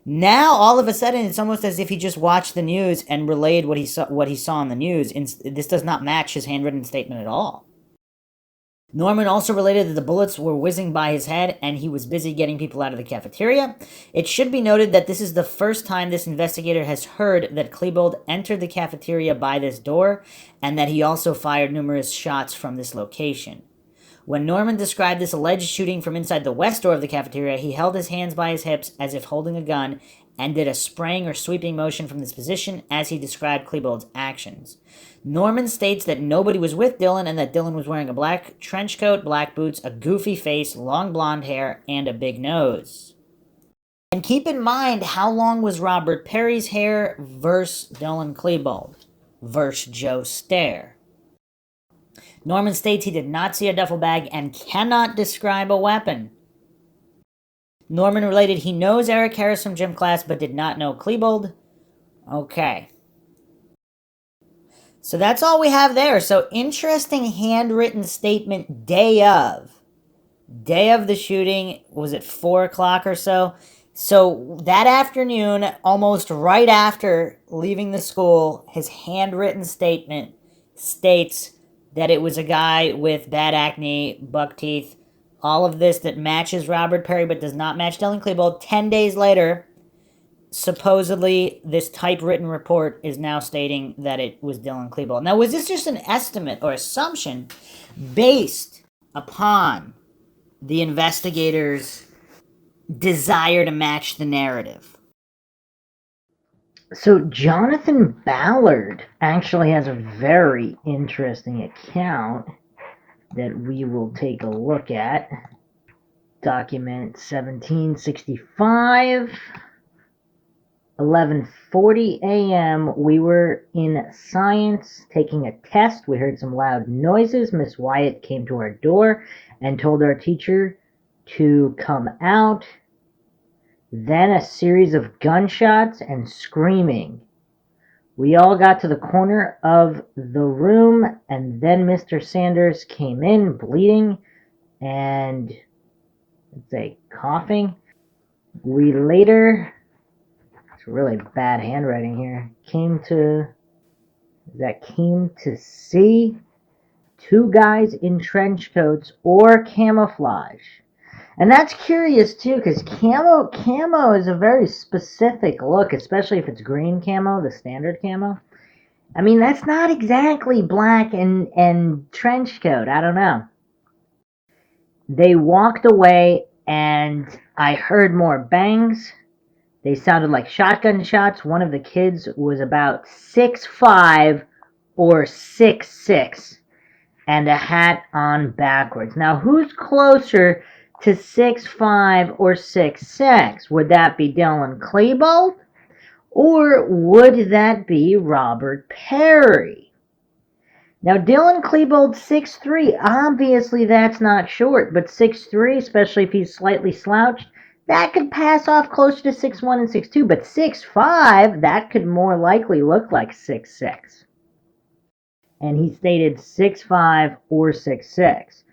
Now, all of a sudden, it's almost as if he just watched the news and relayed what he saw on the news. This does not match his handwritten statement at all. Norman also related that the bullets were whizzing by his head and he was busy getting people out of the cafeteria. It should be noted that this is the first time this investigator has heard that Klebold entered the cafeteria by this door, and that he also fired numerous shots from this location. When Norman described this alleged shooting from inside the west door of the cafeteria, he held his hands by his hips as if holding a gun and did a spraying or sweeping motion from this position as he described Klebold's actions. Norman states that nobody was with Dylan and that Dylan was wearing a black trench coat, black boots, a goofy face, long blonde hair, and a big nose. And keep in mind, how long was Robert Perry's hair versus Dylan Klebold versus Joe Stair? Norman states he did not see a duffel bag and cannot describe a weapon. Norman related he knows Eric Harris from gym class but did not know Klebold. Okay. So that's all we have there. So interesting handwritten statement day of. Day of the shooting, was it 4 o'clock or so? So that afternoon, almost right after leaving the school, his handwritten statement states that it was a guy with bad acne, buck teeth, all of this that matches Robert Perry but does not match Dylan Klebold. 10 days later, supposedly this typewritten report is now stating that it was Dylan Klebold. Now, was this just an estimate or assumption based upon the investigators' desire to match the narrative? So Jonathan Ballard actually has a very interesting account that we will take a look at. Document 1765, 11:40 a.m. We were in science taking a test. We heard some loud noises. Miss Wyatt came to our door and told our teacher to come out. Then a series of gunshots and screaming. We all got to the corner of the room, and then Mr. Sanders came in bleeding and, let's say, coughing. We later, it's really bad handwriting here, came to see two guys in trench coats or camouflage. And that's curious too, because camo is a very specific look, especially if it's green camo, the standard camo. I mean, that's not exactly black and trench coat. I don't know. They walked away, and I heard more bangs. They sounded like shotgun shots. One of the kids was about 6'5" or 6'6", and a hat on backwards. Now, who's closer to 6'5" or 6'6"? Would that be Dylan Klebold? Or would that be Robert Perry? Now, Dylan Klebold, 6'3", obviously that's not short, but 6'3", especially if he's slightly slouched, that could pass off closer to 6'1" and 6'2", but 6'5", that could more likely look like 6'6". And he stated 6'5" or 6'6".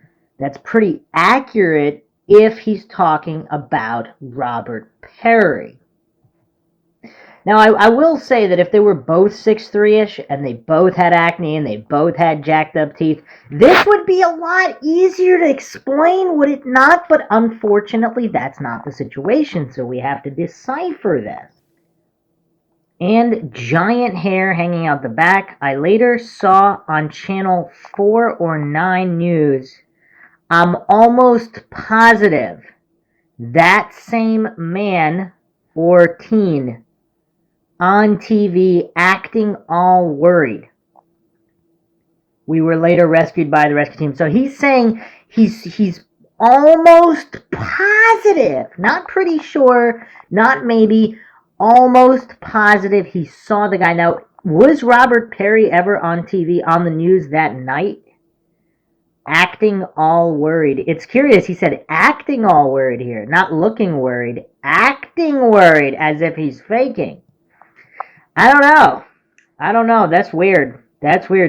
That's pretty accurate if he's talking about Robert Perry. Now, I will say that if they were both 6'3"-ish and they both had acne and they both had jacked up teeth, this would be a lot easier to explain, would it not? But unfortunately, that's not the situation, so we have to decipher this. And giant hair hanging out the back. I later saw on channel 4 or 9 news, I'm almost positive that same man or teen on TV acting all worried. We were later rescued by the rescue team. So he's saying he's almost positive, not pretty sure, not maybe, almost positive he saw the guy. Now, was Robert Perry ever on TV, on the news that night? Acting all worried. It's curious, he said acting all worried here, not looking worried, acting worried as if he's faking. I don't know. That's weird.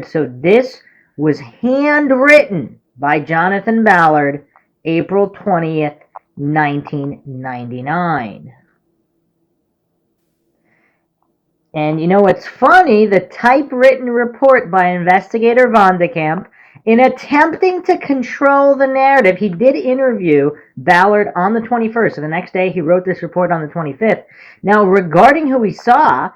So this was handwritten by Jonathan Ballard, April 20th, 1999. And you know what's funny? The typewritten report by Investigator Vondekamp, in attempting to control the narrative, he did interview Ballard on the 21st. So the next day, he wrote this report on the 25th. Now, regarding who he saw,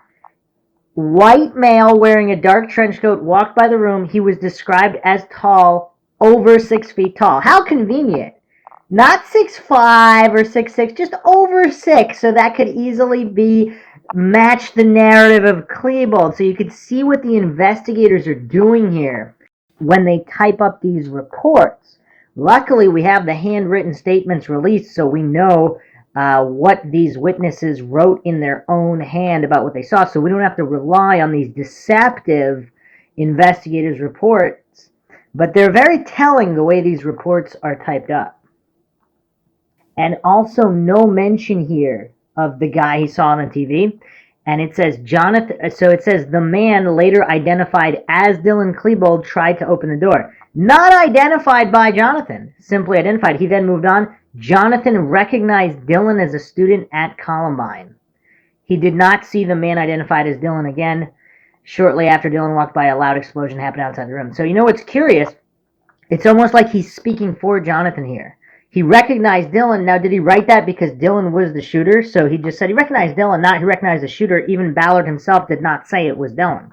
white male wearing a dark trench coat walked by the room. He was described as tall, over 6 feet tall. How convenient. Not 6'5" or 6'6", just over 6. So that could easily be match the narrative of Klebold. So you could see what the investigators are doing here when they type up these reports. Luckily, we have the handwritten statements released, so we know what these witnesses wrote in their own hand about what they saw, so we don't have to rely on these deceptive investigators' reports. But they're very telling the way these reports are typed up. And also no mention here of the guy he saw on TV. And it says the man later identified as Dylan Klebold tried to open the door. Not identified by Jonathan, simply identified. He then moved on. Jonathan recognized Dylan as a student at Columbine. He did not see the man identified as Dylan again. Shortly after Dylan walked by, a loud explosion happened outside the room. So you know what's curious? It's almost like he's speaking for Jonathan here. He recognized Dylan. Now, did he write that because Dylan was the shooter? So he just said he recognized Dylan, not he recognized the shooter. Even Ballard himself did not say it was Dylan.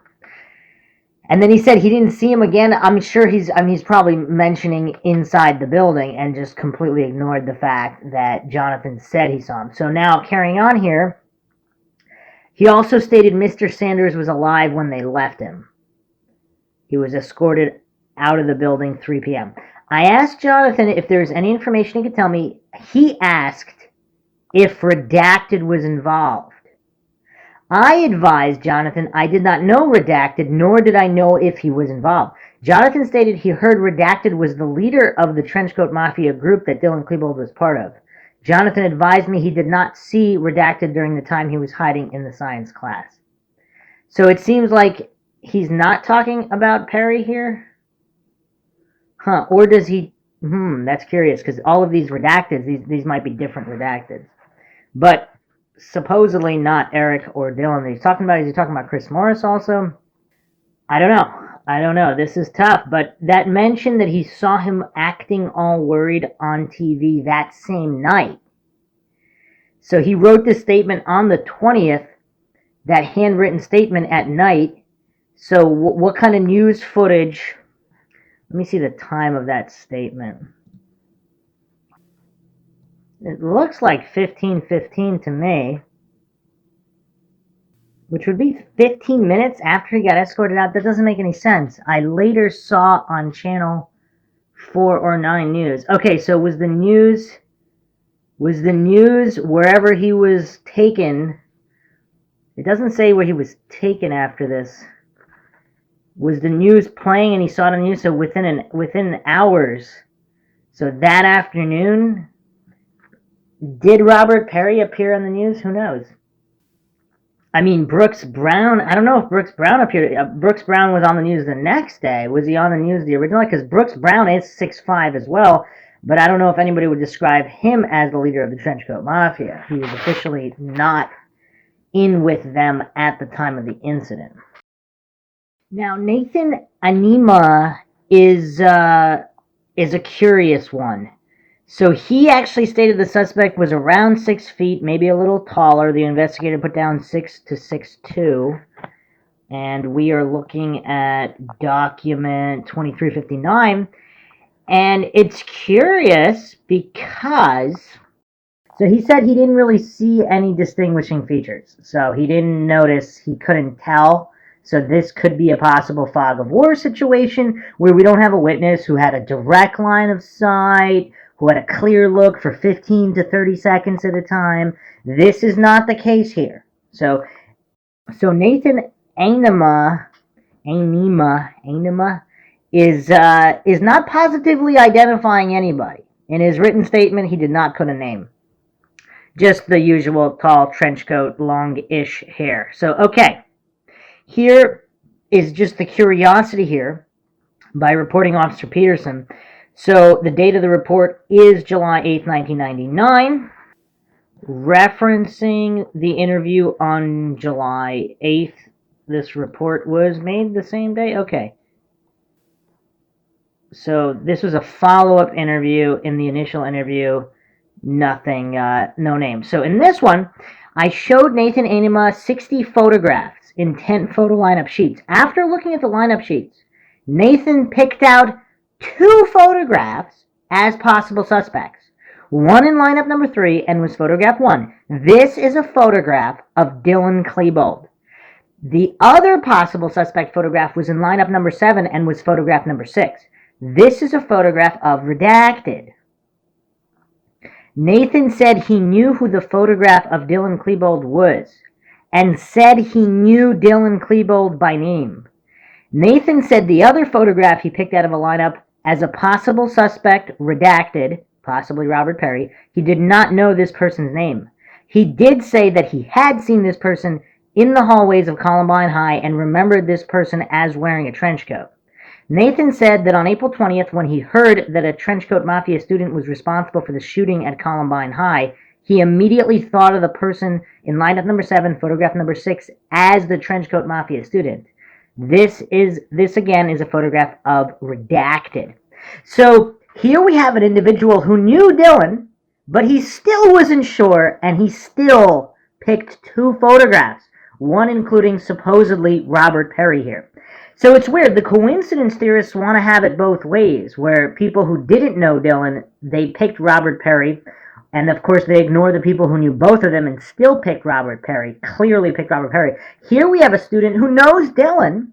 And then he said he didn't see him again. I'm sure he's probably mentioning inside the building and just completely ignored the fact that Jonathan said he saw him. So now, carrying on here, he also stated Mr. Sanders was alive when they left him. He was escorted out of the building 3 p.m. I asked Jonathan if there's any information he could tell me. He asked if Redacted was involved. I advised Jonathan I did not know Redacted, nor did I know if he was involved. Jonathan stated he heard Redacted was the leader of the Trenchcoat Mafia group that Dylan Klebold was part of. Jonathan advised me he did not see Redacted during the time he was hiding in the science class. So it seems like he's not talking about Perry here? Huh, or does he... that's curious, because all of these redacteds, these might be different redacteds. But supposedly not Eric or Dylan. Is he talking about Chris Morris also? I don't know. This is tough, but that mention that he saw him acting all worried on TV that same night. So he wrote this statement on the 20th, that handwritten statement at night. So what kind of news footage... Let me see the time of that statement. It looks like 15:15 to me, which would be 15 minutes after he got escorted out. That doesn't make any sense. I later saw on channel 4 or 9 news. Okay, so was the news wherever he was taken? It doesn't say where he was taken after this. Was the news playing and he saw it on the news? So within hours. So that afternoon, did Robert Perry appear on the news? Who knows? I mean, Brooks Brown, I don't know if Brooks Brown appeared. Brooks Brown was on the news the next day. Was he on the news the original? Because Brooks Brown is 6'5" as well, but I don't know if anybody would describe him as the leader of the Trenchcoat Mafia. He was officially not in with them at the time of the incident. Now, Nathan Anima is a curious one. So he actually stated the suspect was around 6 feet, maybe a little taller. The investigator put down 6 to 6'2". And we are looking at document 2359. And it's curious because... So he said he didn't really see any distinguishing features. So he didn't notice, he couldn't tell. So this could be a possible fog of war situation where we don't have a witness who had a direct line of sight, who had a clear look for 15 to 30 seconds at a time. This is not the case here. So Nathan Anima is not positively identifying anybody. In his written statement, he did not put a name. Just the usual tall trench coat, long-ish hair. So, okay. Here is just the curiosity here by reporting Officer Peterson. So the date of the report is July 8th, 1999. Referencing the interview on July 8th, this report was made the same day? Okay. So this was a follow-up interview. In the initial interview, nothing, no name. So in this one, I showed Nathan Anima 60 photographs in 10 photo lineup sheets. After looking at the lineup sheets, Nathan picked out 2 photographs as possible suspects. One in lineup number 3 and was photograph 1. This is a photograph of Dylan Klebold. The other possible suspect photograph was in lineup number 7 and was photograph number 6. This is a photograph of Redacted. Nathan said he knew who the photograph of Dylan Klebold was, and said he knew Dylan Klebold by name. Nathan said the other photograph he picked out of a lineup as a possible suspect, Redacted, possibly Robert Perry, he did not know this person's name. He did say that he had seen this person in the hallways of Columbine High and remembered this person as wearing a trench coat. Nathan said that on April 20th, when he heard that a Trenchcoat Mafia student was responsible for the shooting at Columbine High, he immediately thought of the person in lineup number 7, photograph number 6, as the Trenchcoat Mafia student. This again is a photograph of redacted. So here we have an individual who knew Dylan, but he still wasn't sure, and he still picked 2 photographs, one including supposedly Robert Perry here. So it's weird. The coincidence theorists want to have it both ways, where people who didn't know Dylan, they picked Robert Perry, and of course they ignore the people who knew both of them and still picked Robert Perry, clearly picked Robert Perry. Here we have a student who knows Dylan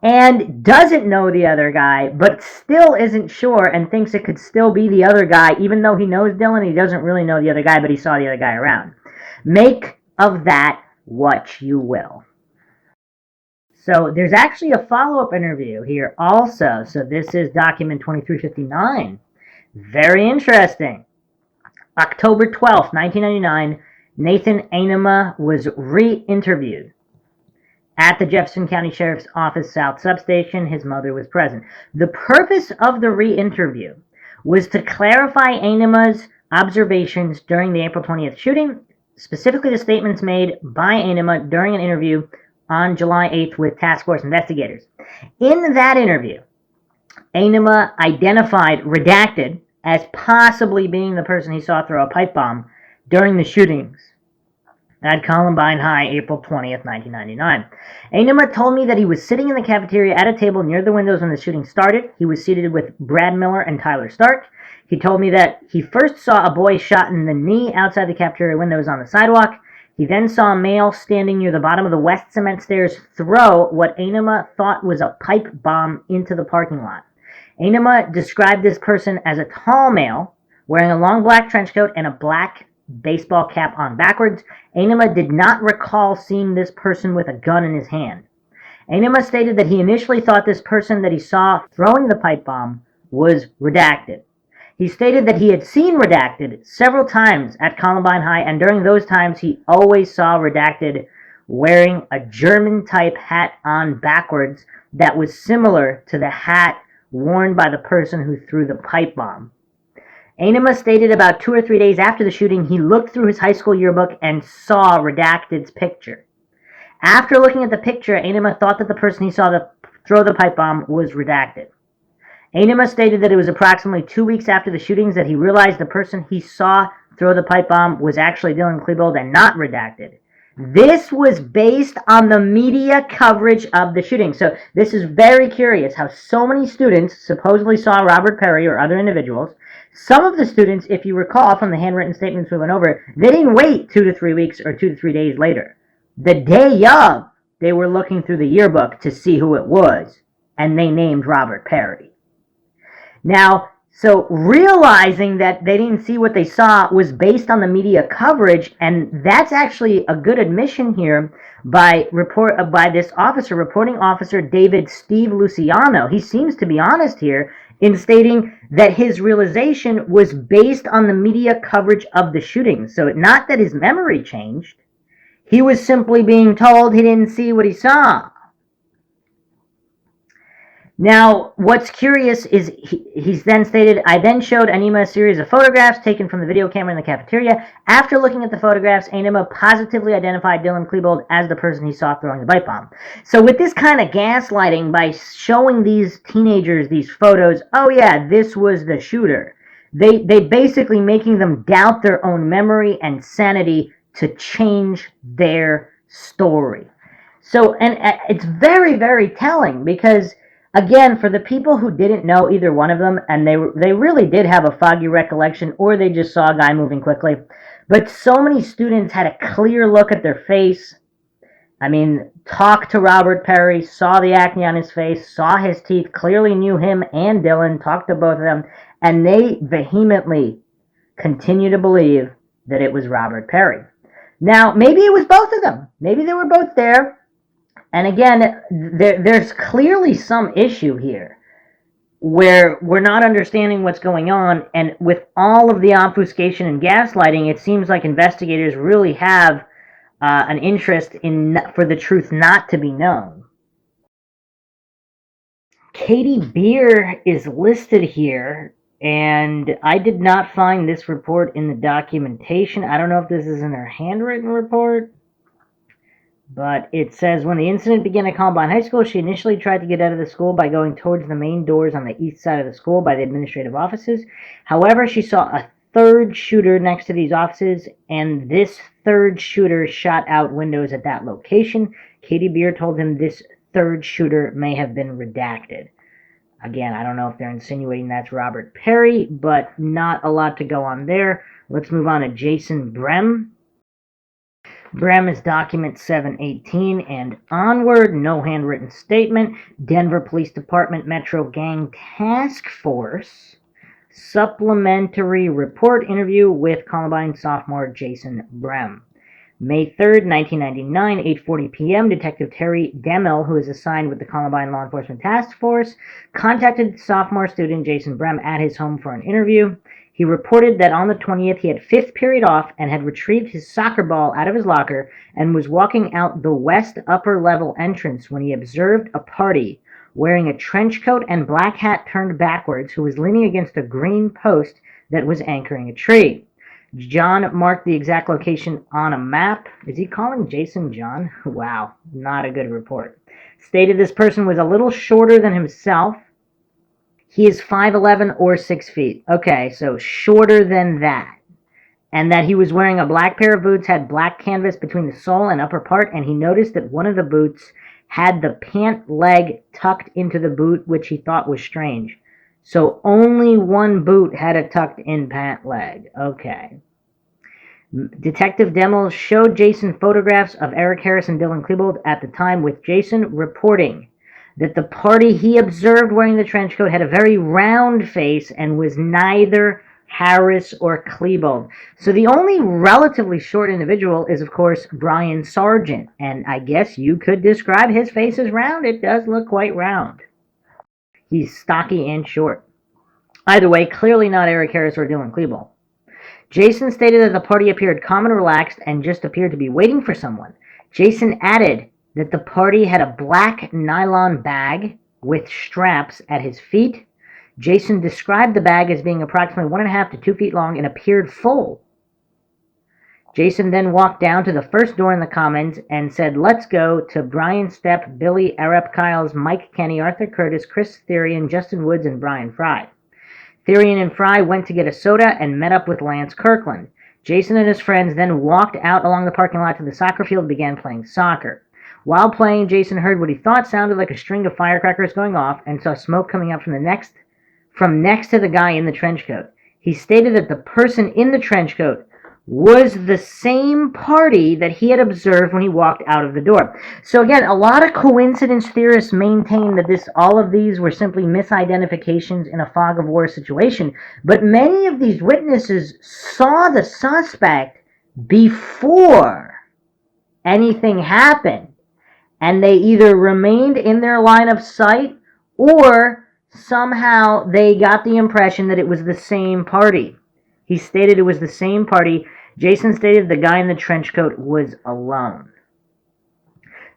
and doesn't know the other guy, but still isn't sure and thinks it could still be the other guy, even though he knows Dylan, he doesn't really know the other guy, but he saw the other guy around. Make of that what you will. So there's actually a follow-up interview here also. So this is document 2359. Very interesting. October 12th, 1999, Nathan Ainema was re-interviewed at the Jefferson County Sheriff's Office South Substation. His mother was present. The purpose of the re-interview was to clarify Ainema's observations during the April 20th shooting, specifically the statements made by Ainema during an interview on July 8th with task force investigators. In that interview, Ainema identified redacted as possibly being the person he saw throw a pipe bomb during the shootings at Columbine High, April 20th, 1999. Ainema told me that he was sitting in the cafeteria at a table near the windows when the shooting started. He was seated with Brad Miller and Tyler Stark. He told me that he first saw a boy shot in the knee outside the cafeteria windows on the sidewalk. He then saw a male standing near the bottom of the West Cement Stairs throw what Ainema thought was a pipe bomb into the parking lot. Ainema described this person as a tall male, wearing a long black trench coat and a black baseball cap on backwards. Ainema did not recall seeing this person with a gun in his hand. Ainema stated that he initially thought this person that he saw throwing the pipe bomb was redacted. He stated that he had seen redacted several times at Columbine High, and during those times he always saw redacted wearing a German-type hat on backwards that was similar to the hat worn by the person who threw the pipe bomb. Ainema stated about 2 or 3 days after the shooting, he looked through his high school yearbook and saw Redacted's picture. After looking at the picture, Ainema thought that the person he saw throw the pipe bomb was Redacted. Ainema stated that it was approximately 2 weeks after the shootings that he realized the person he saw throw the pipe bomb was actually Dylan Klebold and not Redacted. This was based on the media coverage of the shooting. So this is very curious how so many students supposedly saw Robert Perry or other individuals. Some of the students, if you recall from the handwritten statements we went over, they didn't wait 2 to 3 weeks or 2 to 3 days later. The day of, they were looking through the yearbook to see who it was, and they named Robert Perry. Now, so realizing that they didn't see what they saw was based on the media coverage, and that's actually a good admission here by this officer, reporting officer David Steve Luciano. He seems to be honest here in stating that his realization was based on the media coverage of the shooting. So not that his memory changed. He was simply being told he didn't see what he saw. Now, what's curious is he's then stated, I then showed Ainema a series of photographs taken from the video camera in the cafeteria. After looking at the photographs, Ainema positively identified Dylan Klebold as the person he saw throwing the pipe bomb. So with this kind of gaslighting, by showing these teenagers these photos, oh yeah, this was the shooter, they basically making them doubt their own memory and sanity to change their story. So, and it's very, very telling because, again, for the people who didn't know either one of them, and they really did have a foggy recollection, or they just saw a guy moving quickly, but so many students had a clear look at their face. I mean, talked to Robert Perry, saw the acne on his face, saw his teeth, clearly knew him and Dylan, talked to both of them, and they vehemently continue to believe that it was Robert Perry. Now, maybe it was both of them. Maybe they were both there. And again, there's clearly some issue here where we're not understanding what's going on. And with all of the obfuscation and gaslighting, it seems like investigators really have an interest for the truth not to be known. Katie Beer is listed here, and I did not find this report in the documentation. I don't know if this is in her handwritten report, but it says, when the incident began at Columbine High School, she initially tried to get out of the school by going towards the main doors on the east side of the school by the administrative offices. However, she saw a third shooter next to these offices, and this third shooter shot out windows at that location. Katie Beer told him this third shooter may have been redacted. Again, I don't know if they're insinuating that's Robert Perry, but not a lot to go on there. Let's move on to Jason Brem. Brem is document 718 and onward. No handwritten statement. Denver Police Department Metro Gang Task Force. Supplementary report interview with Columbine sophomore Jason Brem. May 3rd, 1999, 8:40 p.m., Detective Terry Demel, who is assigned with the Columbine Law Enforcement Task Force, contacted sophomore student Jason Brem at his home for an interview. He reported that on the 20th he had fifth period off and had retrieved his soccer ball out of his locker and was walking out the west upper level entrance when he observed a party wearing a trench coat and black hat turned backwards who was leaning against a green post that was anchoring a tree. John marked the exact location on a map. Is he calling Jason John? Wow, not a good report. Stated this person was a little shorter than himself. He is 5'11" or 6 feet. Okay, so shorter than that. And that he was wearing a black pair of boots, had black canvas between the sole and upper part, and he noticed that one of the boots had the pant leg tucked into the boot, which he thought was strange. So only one boot had a tucked-in pant leg. Okay. Detective Demel showed Jason photographs of Eric Harris and Dylan Klebold at the time, with Jason reporting that the party he observed wearing the trench coat had a very round face and was neither Harris or Klebold. So the only relatively short individual is, of course, Brian Sargent, and I guess you could describe his face as round. It does look quite round. He's stocky and short. Either way, clearly not Eric Harris or Dylan Klebold. Jason stated that the party appeared calm and relaxed and just appeared to be waiting for someone. Jason added that the party had a black nylon bag with straps at his feet. Jason described the bag as being approximately 1.5 to 2 feet long and appeared full. Jason then walked down to the first door in the Commons and said, "Let's go," to Brian Stepp, Billy Arep Kyles, Mike Kenny, Arthur Curtis, Chris Therian, Justin Woods, and Brian Fry. Therian and Fry went to get a soda and met up with Lance Kirkland. Jason and his friends then walked out along the parking lot to the soccer field and began playing soccer. While playing, Jason heard what he thought sounded like a string of firecrackers going off and saw smoke coming up from next to the guy in the trench coat. He stated that the person in the trench coat was the same party that he had observed when he walked out of the door. So again, a lot of coincidence theorists maintain that all of these were simply misidentifications in a fog of war situation, but many of these witnesses saw the suspect before anything happened, and they either remained in their line of sight or somehow they got the impression that it was the same party. He stated it was the same party. Jason stated the guy in the trench coat was alone.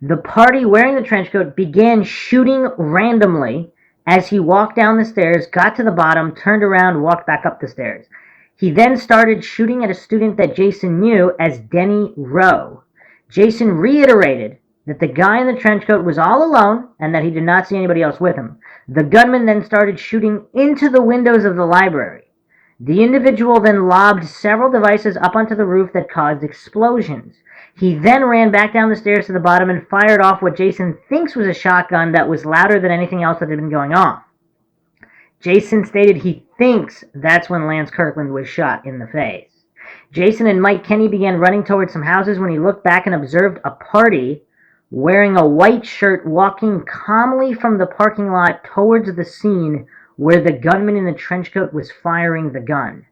The party wearing the trench coat began shooting randomly as he walked down the stairs, got to the bottom, turned around, walked back up the stairs. He then started shooting at a student that Jason knew as Denny Rowe. Jason reiterated that the guy in the trench coat was all alone and that he did not see anybody else with him. The gunman then started shooting into the windows of the library. The individual then lobbed several devices up onto the roof that caused explosions. He then ran back down the stairs to the bottom and fired off what Jason thinks was a shotgun that was louder than anything else that had been going off. Jason stated he thinks that's when Lance Kirkland was shot in the face. Jason and Mike Kenny began running towards some houses when he looked back and observed a party wearing a white shirt walking calmly from the parking lot towards the scene where the gunman in the trench coat was firing the gun.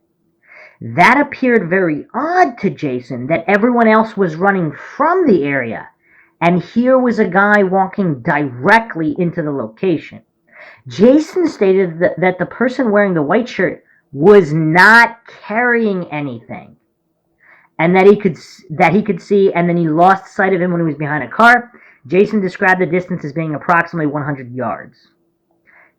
That appeared very odd to Jason, that everyone else was running from the area, and here was a guy walking directly into the location. Jason stated that the person wearing the white shirt was not carrying anything, and that he could see, and then he lost sight of him when he was behind a car. Jason described the distance as being approximately 100 yards.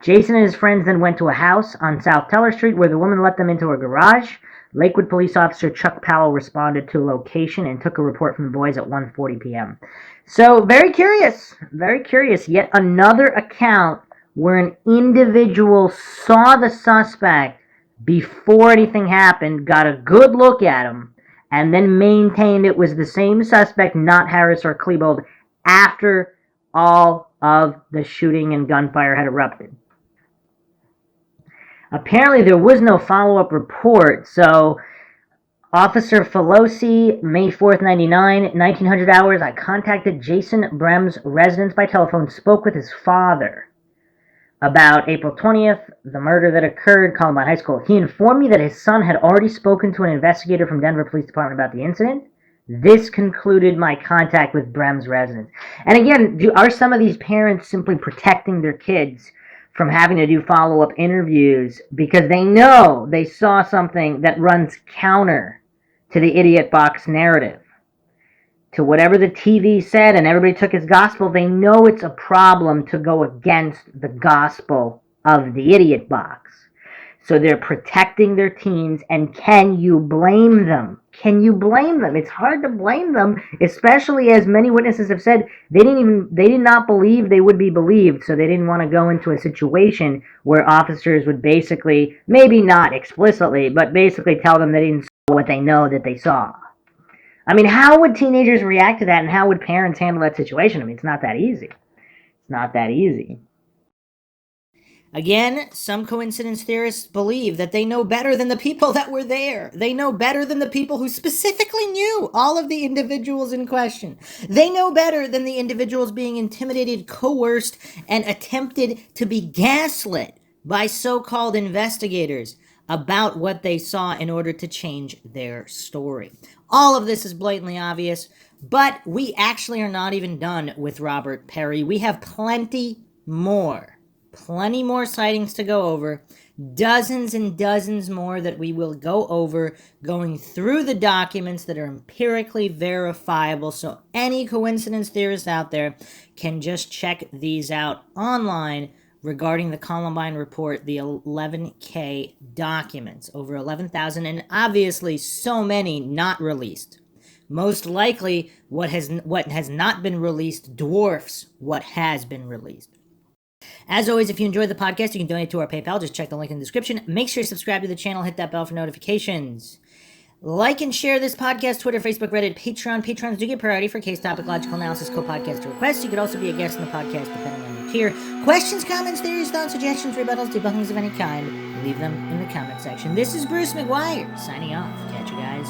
Jason and his friends then went to a house on South Teller Street where the woman let them into her garage. Lakewood police officer Chuck Powell responded to a location and took a report from the boys at 1:40 p.m. So very curious. Yet another account where an individual saw the suspect before anything happened, got a good look at him, and then maintained it was the same suspect, not Harris or Klebold, after all of the shooting and gunfire had erupted. Apparently there was no follow-up report, so Officer Felosi, May 4th, 99, 1900 hours, I contacted Jason Brem's residence by telephone, spoke with his father about April 20th, the murder that occurred, Columbine High School. He informed me that his son had already spoken to an investigator from Denver Police Department about the incident. This concluded my contact with Brem's residence. And again, are some of these parents simply protecting their kids from having to do follow-up interviews because they know they saw something that runs counter to the idiot box narrative, to whatever the TV said and everybody took as gospel? They know it's a problem to go against the gospel of the idiot box. So they're protecting their teens, and can you blame them? It's hard to blame them, especially as many witnesses have said they did not believe they would be believed, so they didn't want to go into a situation where officers would basically, maybe not explicitly, but basically tell them they didn't saw what they know that they saw. I mean, how would teenagers react to that, and how would parents handle that situation? I mean, it's not that easy. Again, some coincidence theorists believe that they know better than the people that were there. They know better than the people who specifically knew all of the individuals in question. They know better than the individuals being intimidated, coerced, and attempted to be gaslit by so-called investigators about what they saw in order to change their story. All of this is blatantly obvious, but we actually are not even done with Robert Perry. We have plenty more sightings to go over, dozens and dozens more that we will go over, going through the documents that are empirically verifiable, so any coincidence theorists out there can just check these out online regarding the Columbine report, the 11K documents, over 11,000, and obviously so many not released. Most likely, what has not been released dwarfs what has been released. As always, if you enjoyed the podcast, you can donate to our PayPal. Just check the link in the description. Make sure you subscribe to the channel. Hit that bell for notifications. Like and share this podcast, Twitter, Facebook, Reddit, Patreon. Patrons do get priority for case topic, logical analysis, co-podcast requests. You could also be a guest in the podcast depending on your tier. Questions, comments, theories, thoughts, suggestions, rebuttals, debunkings of any kind, leave them in the comment section. This is Bruce McGuire signing off. Catch you guys